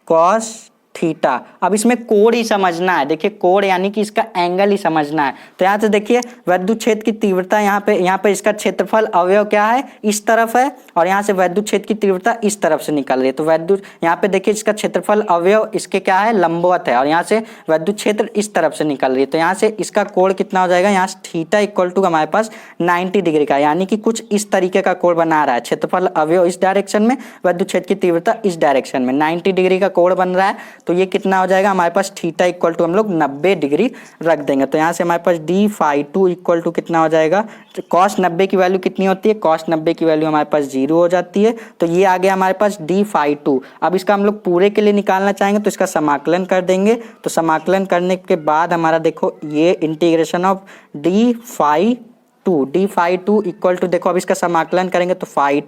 A: cos theta. अब इसमें कोण ही समझना है, देखिए कोण यानी कि इसका एंगल ही समझना है। तो यहाँ से देखिए वैद्युत क्षेत्र की तीव्रता यहाँ पे इसका क्षेत्रफल अवयव क्या है, इस तरफ है, और यहाँ से वैद्युत क्षेत्र की तीव्रता इस तरफ से निकल रही है, तो वैद्युत यहाँ पे देखिए इसका क्षेत्रफल अवयव इसके क्या है, लंबवत है, और यहाँ से वैद्युत क्षेत्र इस तरफ से निकल रही है, तो यहाँ से इसका कोण कितना हो जाएगा, यहाँ से थीटा इक्वल टू हमारे पास 90 डिग्री का, यानी कि कुछ इस तरीके का कोण बना रहा है, क्षेत्रफल अवयव इस डायरेक्शन में, वैद्युत क्षेत्र की तीव्रता इस डायरेक्शन में, 90 डिग्री का कोण बन रहा है, तो ये कितना हो जाएगा हमारे पास, थीटा इक्वल टू हम लोग 90 डिग्री रख देंगे, तो यहाँ से हमारे पास d phi two equal to कितना हो जाएगा, कॉस 90 की वैल्यू कितनी होती है, कॉस 90 की वैल्यू हमारे पास 0 हो जाती है, तो ये आ गया हमारे पास डी फाई टू। अब इसका हम लोग पूरे के लिए निकालना चाहेंगे तो इसका समाकलन कर देंगे, तो समाकलन करने के बाद हमारा देखो ये integration of d phi two equal to, देखो अब इसका समाकलन करेंगे तो फाई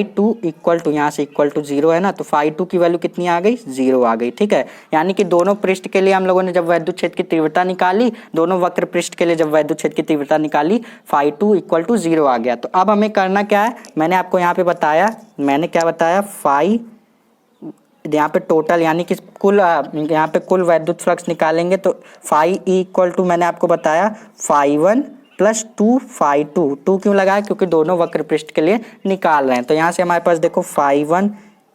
A: टू इक्वल टू, यहाँ से इक्वल टू 0 है ना, तो फाई टू की वैल्यू कितनी आ गई, 0 आ गई। ठीक है, यानी कि दोनों पृष्ठ के लिए हम लोगों ने जब वैद्युत क्षेत्र की तीव्रता निकाली, दोनों वक्र पृष्ठ के लिए जब वैद्युत क्षेत्र की तीव्रता निकाली, फाई टू इक्वल टू 0 आ गया। तो अब हमें करना क्या है, मैंने आपको यहाँ पे बताया, मैंने क्या बताया, फाई यहाँ पे टोटल यानी कि कुल यहाँ पे कुल वैद्युत फ्लक्स निकालेंगे, तो फाई ई इक्वल टू मैंने आपको बताया phi one plus two phi two क्यों लगाया, क्योंकि दोनों वक्र पृष्ठ के लिए निकाल रहे हैं, तो यहाँ से हमारे पास देखो फाई वन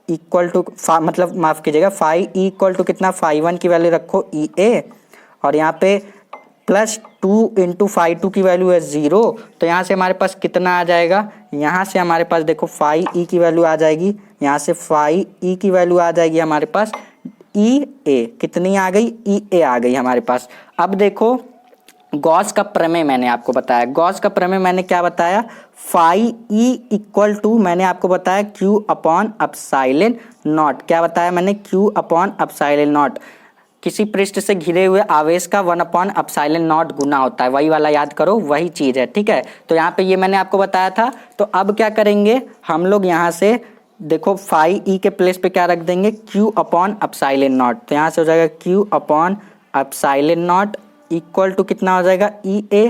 A: इक्वल टू मतलब माफ कीजिएगा, फाई ई इक्वल टू कितना, फाई वन की वैल्यू रखो ई ए, और यहाँ पे प्लस 2 इंटू फाई टू की वैल्यू है 0, तो यहाँ से हमारे पास कितना आ जाएगा, यहाँ से हमारे पास देखो फाई ई की वैल्यू आ जाएगी, यहाँ से फाई ई की वैल्यू आ जाएगी हमारे पास ई ए, कितनी आ गई, ई ए आ गई हमारे पास। अब देखो गॉस का प्रमेय मैंने आपको बताया, गॉस का प्रमेय मैंने क्या बताया, फाई ई इक्वल टू मैंने आपको बताया क्यू अपॉन अपसाइलन नॉट, क्या बताया मैंने, क्यू अपॉन अपसाइलन नॉट, किसी पृष्ठ से घिरे हुए आवेश का 1 अपॉन अपसाइलन नॉट गुना होता है, वही वाला याद करो, वही चीज़ है। ठीक है, तो यहाँ पे ये मैंने आपको बताया था। तो अब क्या करेंगे हम लोग, यहाँ से देखो फाई ई के प्लेस पे क्या रख देंगे, क्यू अपॉन अपसाइलन नॉट, तो यहाँ से हो जाएगा q upon epsilon naught equal to कितना हो जाएगा, ई ए,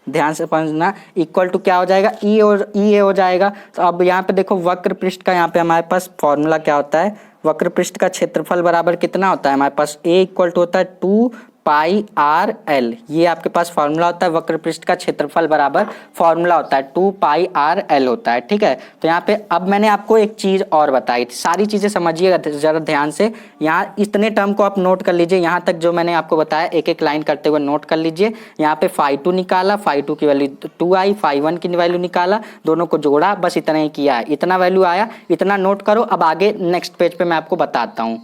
A: ध्यान से समझना, इक्वल टू क्या हो जाएगा, ई ए हो जाएगा। तो अब यहाँ पे देखो वक्र पृष्ठ का यहाँ पे हमारे पास फॉर्मूला क्या होता है, वक्र पृष्ठ का क्षेत्रफल बराबर कितना होता है हमारे पास, ए इक्वल टू होता है 2 पाई आर एल, ये आपके पास फॉर्मूला होता है, वक्र पृष्ठ का क्षेत्रफल बराबर फॉर्मूला होता है 2 पाई आर एल होता है। ठीक है, तो यहाँ पे अब मैंने आपको एक चीज़ और बताई थी, सारी चीज़ें समझिएगा जरा ध्यान से, यहाँ इतने टर्म को आप नोट कर लीजिए, यहाँ तक जो मैंने आपको बताया एक एक लाइन करते हुए नोट कर लीजिए। यहाँ पे फाई टू निकाला, फाई टू की वैल्यू 2 आई, फाई वन की वैल्यू निकाला, दोनों को जोड़ा, बस इतना ही किया है, इतना वैल्यू आया, इतना नोट करो। अब आगे नेक्स्ट पेज पे मैं आपको बताता हूँ।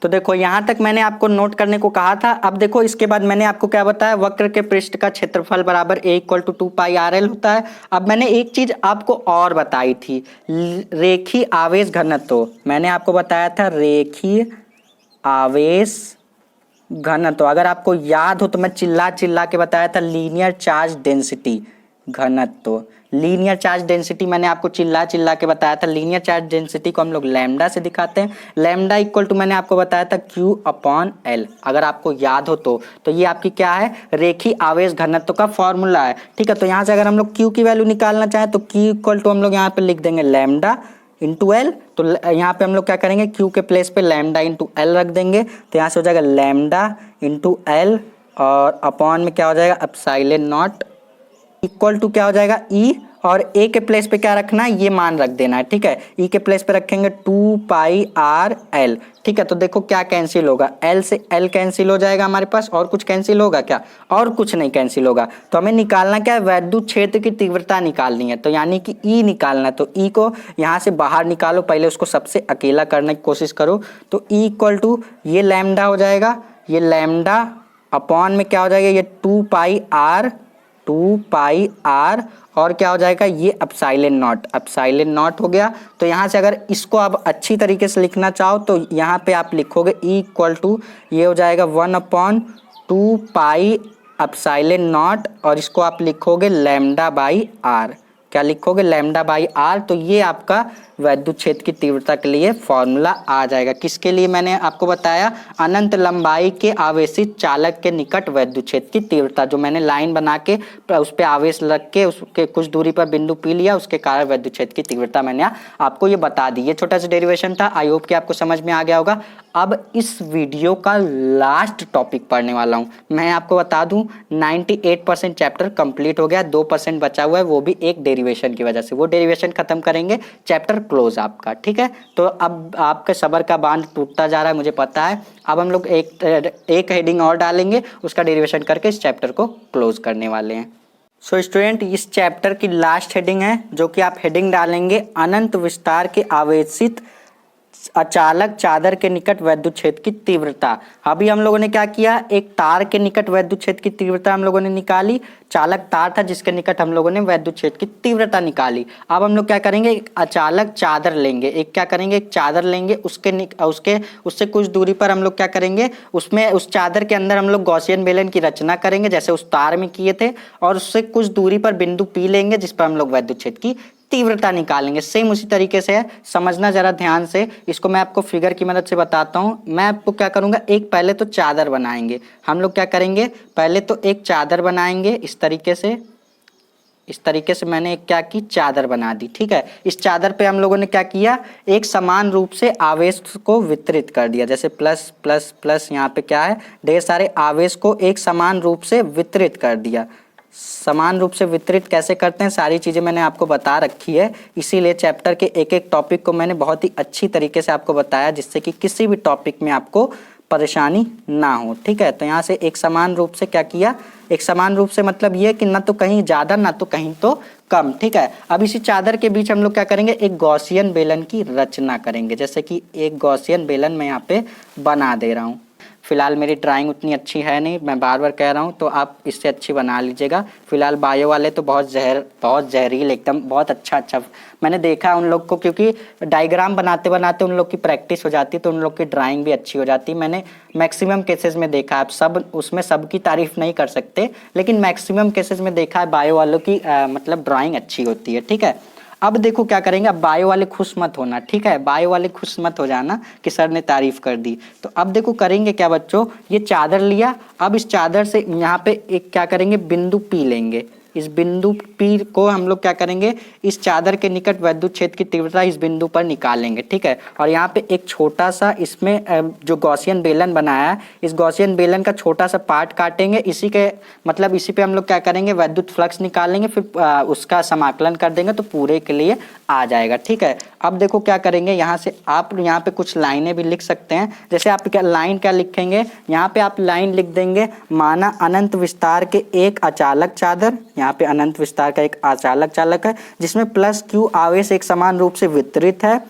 A: तो देखो यहाँ तक मैंने आपको नोट करने को कहा था। अब देखो इसके बाद मैंने आपको क्या बताया, वक्र के पृष्ठ का क्षेत्रफल बराबर A equal to 2 pi R L होता है। अब मैंने एक चीज आपको और बताई थी, रेखीय आवेश घनत्व, मैंने आपको बताया था रेखीय आवेश घनत्व, अगर आपको याद हो तो मैं चिल्ला चिल्ला के बताया था लीनियर चार्ज डेंसिटी, घनत्व। लीनियर चार्ज डेंसिटी मैंने आपको चिल्ला चिल्ला के बताया था, लीनियर चार्ज डेंसिटी को हम लोग लैम्डा से दिखाते हैं। लैम्डा इक्वल टू मैंने आपको बताया था Q अपॉन L, अगर आपको याद हो तो ये आपकी क्या है, रेखीय आवेश घनत्व का फॉर्मूला है। ठीक है, तो यहाँ से अगर हम लोग Q की वैल्यू निकालना चाहें तो Q इक्वल टू हम लोग यहाँ पे लिख देंगे लैम्डा इंटू एल। तो यहाँ पे हम लोग क्या करेंगे, Q के प्लेस पे लैम्डा इंटू एल रख देंगे, तो यहाँ से हो जाएगा लैम्डा इंटू एल और अपॉन में क्या हो जाएगा एप्सिलॉन नॉट इक्वल टू क्या हो जाएगा ई, और ए के प्लेस पे क्या रखना है, ये मान रख देना है। ठीक है, ई के प्लेस पे रखेंगे 2 पाई आर एल। ठीक है, तो देखो क्या कैंसिल होगा, एल से एल कैंसिल हो जाएगा हमारे पास, और कुछ कैंसिल होगा क्या, और कुछ नहीं कैंसिल होगा। तो हमें निकालना क्या है, वैद्युत क्षेत्र की तीव्रता निकालनी है, तो यानी कि ई निकालना है। तो ई को यहाँ से बाहर निकालो, पहले उसको सबसे अकेला करने की कोशिश करो। तो ई इक्वल टू ये लैम्डा हो जाएगा, ये लैम्डा अपॉन में क्या हो जाएगा, ये 2 पाई आर और क्या हो जाएगा, ये एप्सिलॉन नॉट हो गया। तो यहाँ से अगर इसको आप अच्छी तरीके से लिखना चाहो तो यहाँ पे आप लिखोगे ई इक्वल टू ये हो जाएगा 1/2 पाई एप्सिलॉन नॉट, और इसको आप लिखोगे लैम्डा बाई आर। क्या लिखोगे, लैम्डा बाई आर। तो ये आपका वैद्युत क्षेत्र की तीव्रता के लिए फॉर्मूला आ जाएगा। किसके लिए मैंने आपको बताया, अनंत लंबाई के आवेशित चालक के निकट वैद्युत क्षेत्र की तीव्रता, जो मैंने लाइन बना के उस पर आवेश रख के उसके कुछ दूरी पर बिंदु पी लिया, उसके कारण वैद्युत क्षेत्र की तीव्रता मैंने आपको ये बता दी। ये छोटा सा डेरिवेशन था, आई होप कि आपको समझ में आ गया होगा। अब इस वीडियो का लास्ट टॉपिक पढ़ने वाला हूँ। मैं आपको बता दूं 98% चैप्टर कंप्लीट हो गया, 2% बचा हुआ है, वो भी एक डेरिवेशन की वजह से। वो डेरिवेशन खत्म करेंगे, चैप्टर क्लोज आपका। ठीक है, तो अब आपके सबर का बांध टूटता जा रहा है, मुझे पता है। अब हम लोग एक हेडिंग और डालेंगे, उसका डेरिवेशन करके इस चैप्टर को क्लोज करने वाले हैं। सो स्टूडेंट, इस चैप्टर की लास्ट हेडिंग है, जो कि आप हेडिंग डालेंगे अनंत विस्तार के आवेशित अचालक चादर के निकट वैद्युत क्षेत्र की तीव्रता। अभी हम लोगों ने क्या किया, एक तार के निकट वैद्युत क्षेत्र की तीव्रता हम लोगों ने निकाली, चालक तार था जिसके निकट हम लोगों ने वैद्युत क्षेत्र की तीव्रता निकाली। अब हम लोग क्या करेंगे, एक अचालक चादर लेंगे, एक क्या करेंगे, एक चादर लेंगे, उससे कुछ दूरी पर हम लोग क्या करेंगे, उसमें उस चादर के अंदर हम लोग गॉसियन बेलन की रचना करेंगे जैसे उस तार में किए थे, और उससे कुछ दूरी पर बिंदु पी लेंगे जिस पर हम लोग वैद्युत क्षेत्र की तीव्रता निकालेंगे। सेम उसी तरीके से है, समझना जरा ध्यान से। इसको मैं आपको फिगर की मदद से बताता हूँ। मैं आपको क्या करूँगा, एक पहले तो चादर बनाएंगे हम लोग, क्या करेंगे, पहले तो एक चादर बनाएंगे इस तरीके से मैंने एक क्या की, चादर बना दी। ठीक है, इस चादर पे हम लोगों ने क्या किया, एक समान रूप से आवेश को वितरित कर दिया, जैसे प्लस प्लस प्लस, यहाँ पे क्या है, ढेर सारे आवेश को एक समान रूप से वितरित कर दिया। समान रूप से वितरित कैसे करते हैं, सारी चीज़ें मैंने आपको बता रखी है, इसीलिए चैप्टर के एक एक टॉपिक को मैंने बहुत ही अच्छी तरीके से आपको बताया, जिससे कि किसी भी टॉपिक में आपको परेशानी ना हो। ठीक है, तो यहाँ से एक समान रूप से क्या किया, एक समान रूप से मतलब ये कि ना तो कहीं ज़्यादा ना तो कहीं तो कम। ठीक है, अब इसी चादर के बीच हम लोग क्या करेंगे, एक गॉसियन बेलन की रचना करेंगे, जैसे कि एक गॉसियन बेलन मैं यहाँ पे बना दे रहा हूँ। फिलहाल मेरी ड्राइंग उतनी अच्छी है नहीं, मैं बार बार कह रहा हूँ, तो आप इससे अच्छी बना लीजिएगा। फिलहाल बायो वाले तो बहुत जहरील एकदम, बहुत अच्छा मैंने देखा उन लोग को, क्योंकि डायग्राम बनाते बनाते उन लोग की प्रैक्टिस हो जाती है, तो उन लोग की ड्राइंग भी अच्छी हो जाती है। मैंने मैक्सिमम केसेस में देखा, आप सब उसमें सबकी तारीफ नहीं कर सकते, लेकिन मैक्सिमम केसेस में देखा है बायो वालों की मतलब ड्राइंग अच्छी होती है। ठीक है, अब देखो क्या करेंगे, अब बायो वाले खुश मत होना। ठीक है, बायो वाले खुश मत हो जाना कि सर ने तारीफ कर दी। तो अब देखो करेंगे क्या बच्चों, ये चादर लिया, अब इस चादर से यहाँ पे एक क्या करेंगे, बिंदु पी लेंगे। इस बिंदु पी को हम लोग क्या करेंगे, इस चादर के निकट वैद्युत क्षेत्र की तीव्रता इस बिंदु पर निकालेंगे। ठीक है, और यहाँ पे एक छोटा सा इसमें जो गॉसियन बेलन बनाया है, इस गॉसियन बेलन का छोटा सा पार्ट काटेंगे, इसी पे हम लोग क्या करेंगे, वैद्युत फ्लक्स निकालेंगे, फिर उसका समाकलन कर देंगे तो पूरे के लिए आ जाएगा। ठीक है, अब देखो क्या करेंगे, यहाँ से आप यहाँ पे कुछ लाइनें भी लिख सकते हैं। जैसे आप लाइन क्या लिखेंगे, यहाँ पे आप लाइन लिख देंगे, माना अनंत विस्तार के एक अचालक चादर, यहाँ पे अनंत विस्तार का एक अचालक चालक है जिसमें प्लस Q आवेश एक समान रूप से वितरित है।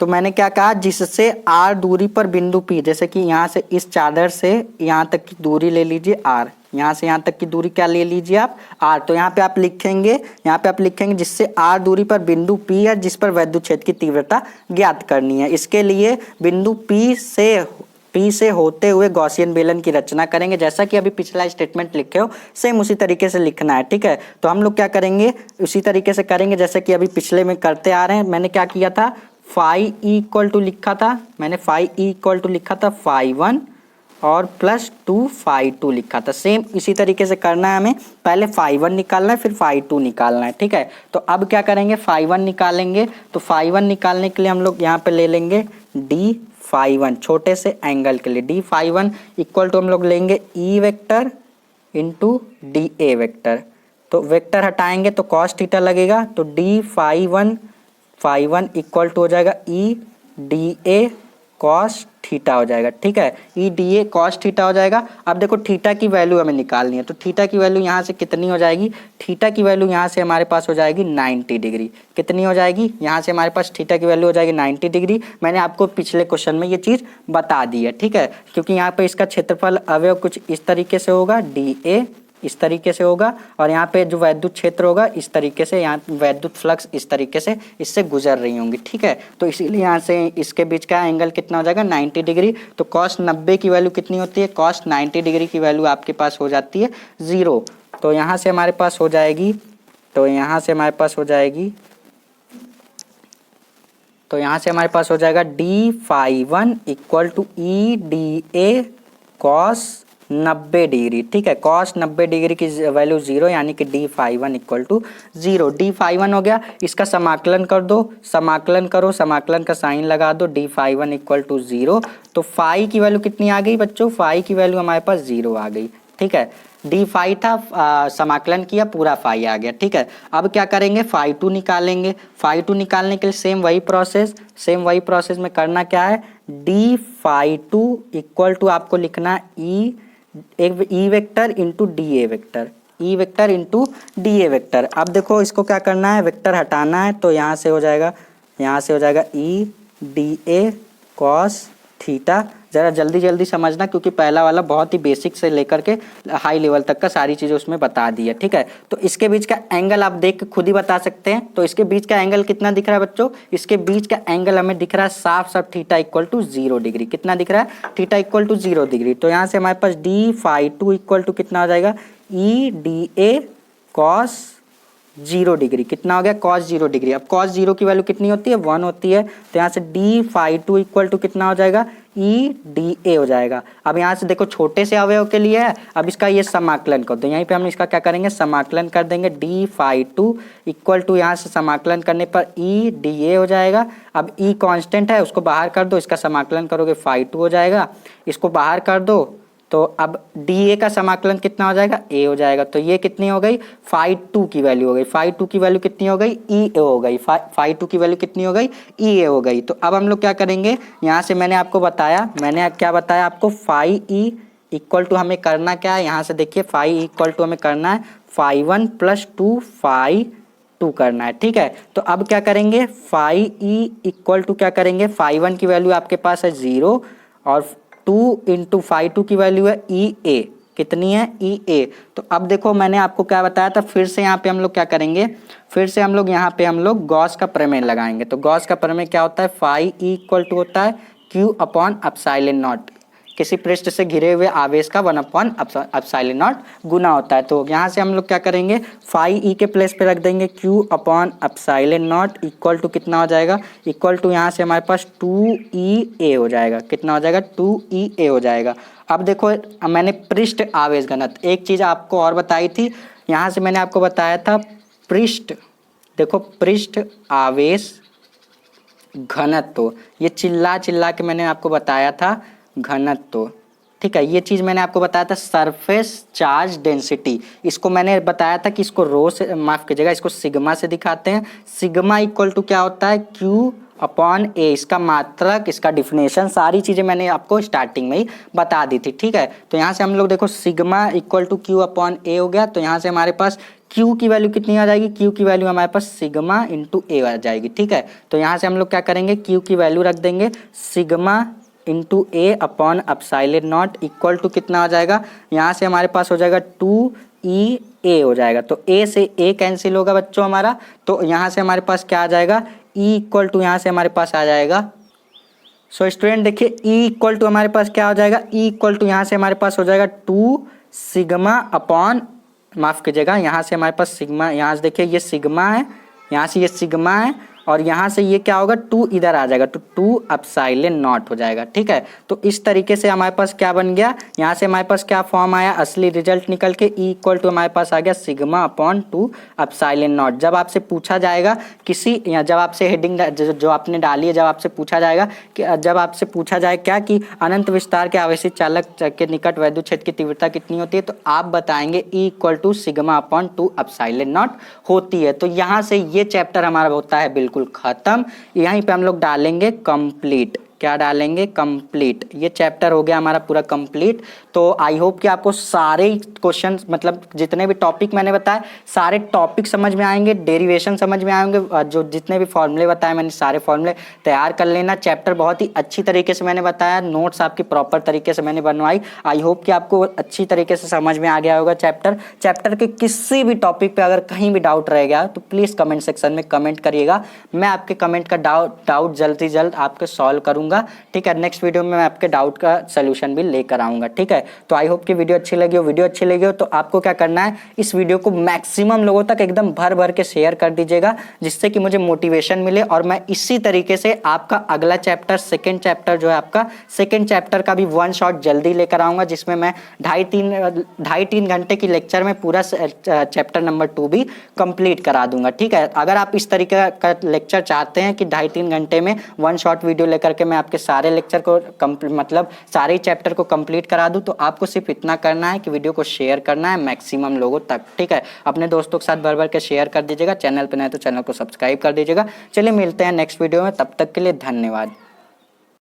A: तो मैंने क्या कहा, जिससे R दूरी पर बिंदु P, जैसे कि यहाँ से इस चादर से यहाँ तक की दूरी ले लीजिए R, यहाँ से यहाँ तक की दूरी क्या ले लीजिए आप, R। तो यहाँ पे आप लिखेंगे जिससे R दूरी पर बिंदु P है जिस पर वैद्युत क्षेत्र की तीव्रता ज्ञात करनी है। इसके लिए बिंदु P से P से होते हुए गॉसियन बेलन की रचना करेंगे। जैसा कि अभी पिछला स्टेटमेंट लिखे हो सेम उसी तरीके से लिखना है, ठीक है। तो हम लोग क्या करेंगे, उसी तरीके से करेंगे जैसा कि अभी पिछले में करते आ रहे हैं। मैंने क्या किया था, फाई इक्वल टू लिखा था, मैंने फाई इक्वल टू लिखा था फाई 1 और प्लस 2 फाई 2 लिखा था। सेम इसी तरीके से करना है हमें, पहले फाई 1 निकालना है फिर फाई 2 निकालना है, ठीक है। तो अब क्या करेंगे, फाई 1 निकालेंगे। तो फाई 1 निकालने के लिए हम लोग यहाँ पे ले लेंगे डी फाई 1, छोटे से एंगल के लिए डी फाई 1 इक्वल टू हम लोग लेंगे E vector into D a vector. तो वेक्टर हटाएंगे तो कॉस थीटा लगेगा, तो डी फाई 1 इक्वल टू हो जाएगा e d a cos theta हो जाएगा, ठीक है। ई डी ए कॉस थीटा हो जाएगा। अब देखो थीटा की वैल्यू हमें निकालनी है, तो थीटा की वैल्यू यहाँ से कितनी हो जाएगी, थीटा की वैल्यू यहाँ से हमारे पास हो जाएगी 90 डिग्री। कितनी हो जाएगी, यहाँ से हमारे पास थीटा की वैल्यू हो जाएगी 90 डिग्री। मैंने आपको पिछले क्वेश्चन में ये चीज़ बता दी है, ठीक है। क्योंकि यहाँ पे इसका क्षेत्रफल अवयव कुछ इस तरीके से होगा, डी ए इस तरीके से होगा, और यहाँ पे जो वैद्युत क्षेत्र होगा इस तरीके से, यहाँ वैद्युत फ्लक्स इस तरीके से इससे गुजर रही होंगी, ठीक है। तो इसीलिए यहाँ से इसके बीच का एंगल कितना हो जाएगा, 90 डिग्री। तो कॉस 90 की वैल्यू कितनी होती है, कॉस 90 डिग्री की वैल्यू आपके पास हो जाती है 0। तो यहाँ से हमारे पास हो जाएगी, तो यहाँ से हमारे पास हो जाएगी, तो यहाँ से हमारे पास हो जाएगा d phi 1 equal to e d a cos 90 degree, ठीक है। कॉस 90 डिग्री की वैल्यू 0, यानी कि d phi 1 equal to 0। D phi 1 हो गया, इसका समाकलन कर दो, समाकलन करो, समाकलन का साइन लगा दो, डी फाई 1 इक्वल टू 0। तो फाई की वैल्यू कितनी आ गई बच्चों, फाई की वैल्यू हमारे पास 0 आ गई, ठीक है। डी फाई था, समाकलन किया, पूरा फाई आ गया, ठीक है। अब क्या करेंगे, फाई 2 निकालेंगे। फाई 2 निकालने के लिए सेम वही प्रोसेस में करना क्या है, डी फाई 2 इक्वल टू आपको लिखना है E vector into D a vector, E vector into D a vector. अब देखो इसको क्या करना है, वेक्टर हटाना है, तो यहाँ से हो जाएगा e d a cos theta. ज़रा जल्दी जल्दी समझना, क्योंकि पहला वाला बहुत ही बेसिक से लेकर के हाई लेवल तक का सारी चीज़ें उसमें बता दी है, ठीक है। तो इसके बीच का एंगल आप देख के खुद ही बता सकते हैं। तो इसके बीच का एंगल कितना दिख रहा है बच्चों, इसके बीच का एंगल हमें दिख रहा है साफ साफ थीटा इक्वल टू 0 डिग्री। कितना दिख रहा है, थीटा इक्वल टू 0 डिग्री। तो यहाँ से हमारे पास डी फाई 2 इक्वल टू कितना हो जाएगा, e d a cos 0 degree. कितना हो गया, कॉस 0 डिग्री। अब कॉस 0 की वैल्यू कितनी होती है, 1 होती है। तो यहाँ से डी फाई 2 इक्वल टू कितना हो जाएगा, ई डी ए हो जाएगा। अब यहाँ से देखो छोटे से अवयव के लिए है, अब इसका ये समाकलन कर दो। यहीं पे हम इसका क्या करेंगे, समाकलन कर देंगे। डी फाई 2 इक्वल टू यहाँ से समाकलन करने पर ई डी ए हो जाएगा। अब ई कांस्टेंट है, उसको बाहर कर दो, इसका समाकलन करोगे फाई 2 हो जाएगा, इसको बाहर कर दो। तो अब डी ए का समाकलन कितना हो जाएगा, ए हो जाएगा। तो ये कितनी हो गई, फाई 2 की वैल्यू हो गई। फाई 2 की वैल्यू कितनी हो गई, ई ए हो गई। फाई 2 की वैल्यू कितनी हो गई, ई ए हो गई। तो अब हम लोग क्या करेंगे, यहाँ से मैंने आपको बताया, मैंने क्या बताया आपको, फाई ई इक्वल टू हमें करना क्या है, यहाँ से देखिए फाई इक्वल टू हमें करना है फाई 1 प्लस 2 फाई 2 करना है, ठीक है। तो अब क्या करेंगे, फाई ई इक्वल टू क्या करेंगे, फाई 1 की वैल्यू आपके पास है 0 और 2 इंटू फाई 2 की वैल्यू है ई ए। कितनी है, ई ए। तो अब देखो मैंने आपको क्या बताया था, फिर से यहाँ पे हम लोग क्या करेंगे, फिर से हम लोग यहाँ पे हम लोग गॉस का प्रमेय लगाएंगे। तो गॉस का प्रमेय क्या होता है, फाई ई इक्वल टू होता है क्यू अपॉन एप्सिलॉन नॉट, किसी पृष्ठ से घिरे हुए आवेश का 1 अपॉन एप्सिलॉन नॉट गुना होता है। तो यहाँ से हम लोग क्या करेंगे, फाई ई के प्लेस पे रख देंगे q upon epsilon naught equal to कितना हो जाएगा, इक्वल टू यहाँ से हमारे पास 2 ए हो जाएगा। कितना हो जाएगा, 2 ए हो जाएगा। अब देखो मैंने पृष्ठ आवेश घनत्व, एक चीज़ आपको और बताई थी, यहाँ से मैंने आपको बताया था पृष्ठ, देखो पृष्ठ आवेश घनत्व, ये चिल्ला चिल्ला के मैंने आपको बताया था घनत्व, ठीक है। ये चीज़ मैंने आपको बताया था सरफेस चार्ज डेंसिटी, इसको मैंने बताया था कि इसको रो से, माफ कीजिएगा, इसको सिग्मा से दिखाते हैं। सिग्मा इक्वल टू क्या होता है, क्यू अपॉन ए, इसका मात्रक, इसका डिफिनेशन, सारी चीज़ें मैंने आपको स्टार्टिंग में ही बता दी थी, ठीक है। तो यहाँ से हम लोग देखो sigma equal to q upon A हो गया। तो यहाँ से हमारे पास Q की वैल्यू कितनी आ जाएगी, Q की वैल्यू हमारे पास सिग्मा इंटू ए आ जाएगी, ठीक है। तो यहाँ से हम लोग क्या करेंगे, Q की वैल्यू रख देंगे sigma into a upon epsilon naught equal to कितना हो जाएगा, यहाँ से हमारे पास हो जाएगा 2 ए हो जाएगा। तो ए से ए कैंसिल होगा बच्चों हमारा, तो यहाँ से हमारे पास क्या आ जाएगा, ई इक्वल टू यहाँ से हमारे पास आ जाएगा सो स्टूडेंट देखिए ई इक्वल टू हमारे पास क्या हो जाएगा, ई इक्वल टू यहाँ से हमारे पास हो जाएगा 2 सिग्मा अपॉन, माफ कीजिएगा, यहाँ से हमारे पास सिग्मा, यहाँ से देखिए ये सिग्मा है, यहाँ से ये सिग्मा है, और यहाँ से ये क्या होगा 2 इधर आ जाएगा, तो 2 एप्सिलॉन नॉट हो जाएगा। ठीक है, तो इस तरीके से हमारे पास क्या बन गया, यहाँ से हमारे पास क्या फॉर्म आया, असली रिजल्ट निकल के ई इक्वल टू हमारे पास आ गया सिग्मा अपॉन 2 एप्सिलॉन नॉट। जब आपसे पूछा जाएगा किसी, या जब आपसे हेडिंग जो आपने डाली है, जब आपसे पूछा जाएगा कि, जब आपसे पूछा जाए क्या कि अनंत विस्तार के आवेशित चालक के निकट वैद्युत क्षेत्र की तीव्रता कितनी होती है, तो आप बताएंगे e equal to sigma upon 2 epsilon naught होती है। तो यहाँ से ये चैप्टर हमारा होता है बिल्कुल खत्म। यहीं पे हम लोग डालेंगे कंप्लीट, क्या डालेंगे, कंप्लीट। ये चैप्टर हो गया हमारा पूरा कंप्लीट। तो आई होप कि आपको सारे क्वेश्चन, मतलब जितने भी टॉपिक मैंने बताए सारे टॉपिक समझ में आएंगे, डेरिवेशन समझ में आएंगे, जो जितने भी फॉर्मूले बताए मैंने सारे फॉर्मूले तैयार कर लेना। चैप्टर बहुत ही अच्छी तरीके से मैंने बताया, नोट्स आपकी प्रॉपर तरीके से मैंने बनवाई। आई होप कि आपको अच्छी तरीके से समझ में आ गया होगा चैप्टर के किसी भी टॉपिक पे अगर कहीं भी डाउट रह गया तो प्लीज़ कमेंट सेक्शन में कमेंट करिएगा, मैं आपके कमेंट का डाउट जल्द से जल्द आपके सॉल्व करूँगा। ठीक है, नेक्स्ट वीडियो में मैं आपके डाउट का सलूशन भी लेकर आऊंगा। ठीक है, तो आई होप कि वीडियो अच्छी लगी हो, तो आपको क्या करना है, इस वीडियो को मैक्सिमम लोगों तक एकदम भर भर के शेयर कर दीजिएगा, जिससे कि मुझे मोटिवेशन मिले और मैं इसी तरीके से आपका अगला चैप्टर, सेकेंड चैप्टर जो है आपका सेकेंड चैप्टर का भी वन शॉट जल्दी लेकर आऊंगा, जिसमें मैं 2.5-3 घंटे की लेक्चर में पूरा चैप्टर नंबर 2 भी कंप्लीट करा दूंगा। ठीक है, अगर आप इस तरीके का लेक्चर चाहते हैं कि 2.5-3 घंटे में वन शॉट वीडियो लेकर के मैं आपके सारे लेक्चर को मतलब सारे चैप्टर को कंप्लीट करा दूं, तो आपको सिर्फ इतना करना है कि वीडियो को शेयर करना है मैक्सिमम लोगों तक। ठीक है, अपने दोस्तों के साथ भर भर के शेयर कर दीजिएगा, चैनल पे नए तो चैनल को सब्सक्राइब कर दीजिएगा। चलिए मिलते हैं नेक्स्ट वीडियो में, तब तक के लिए धन्यवाद।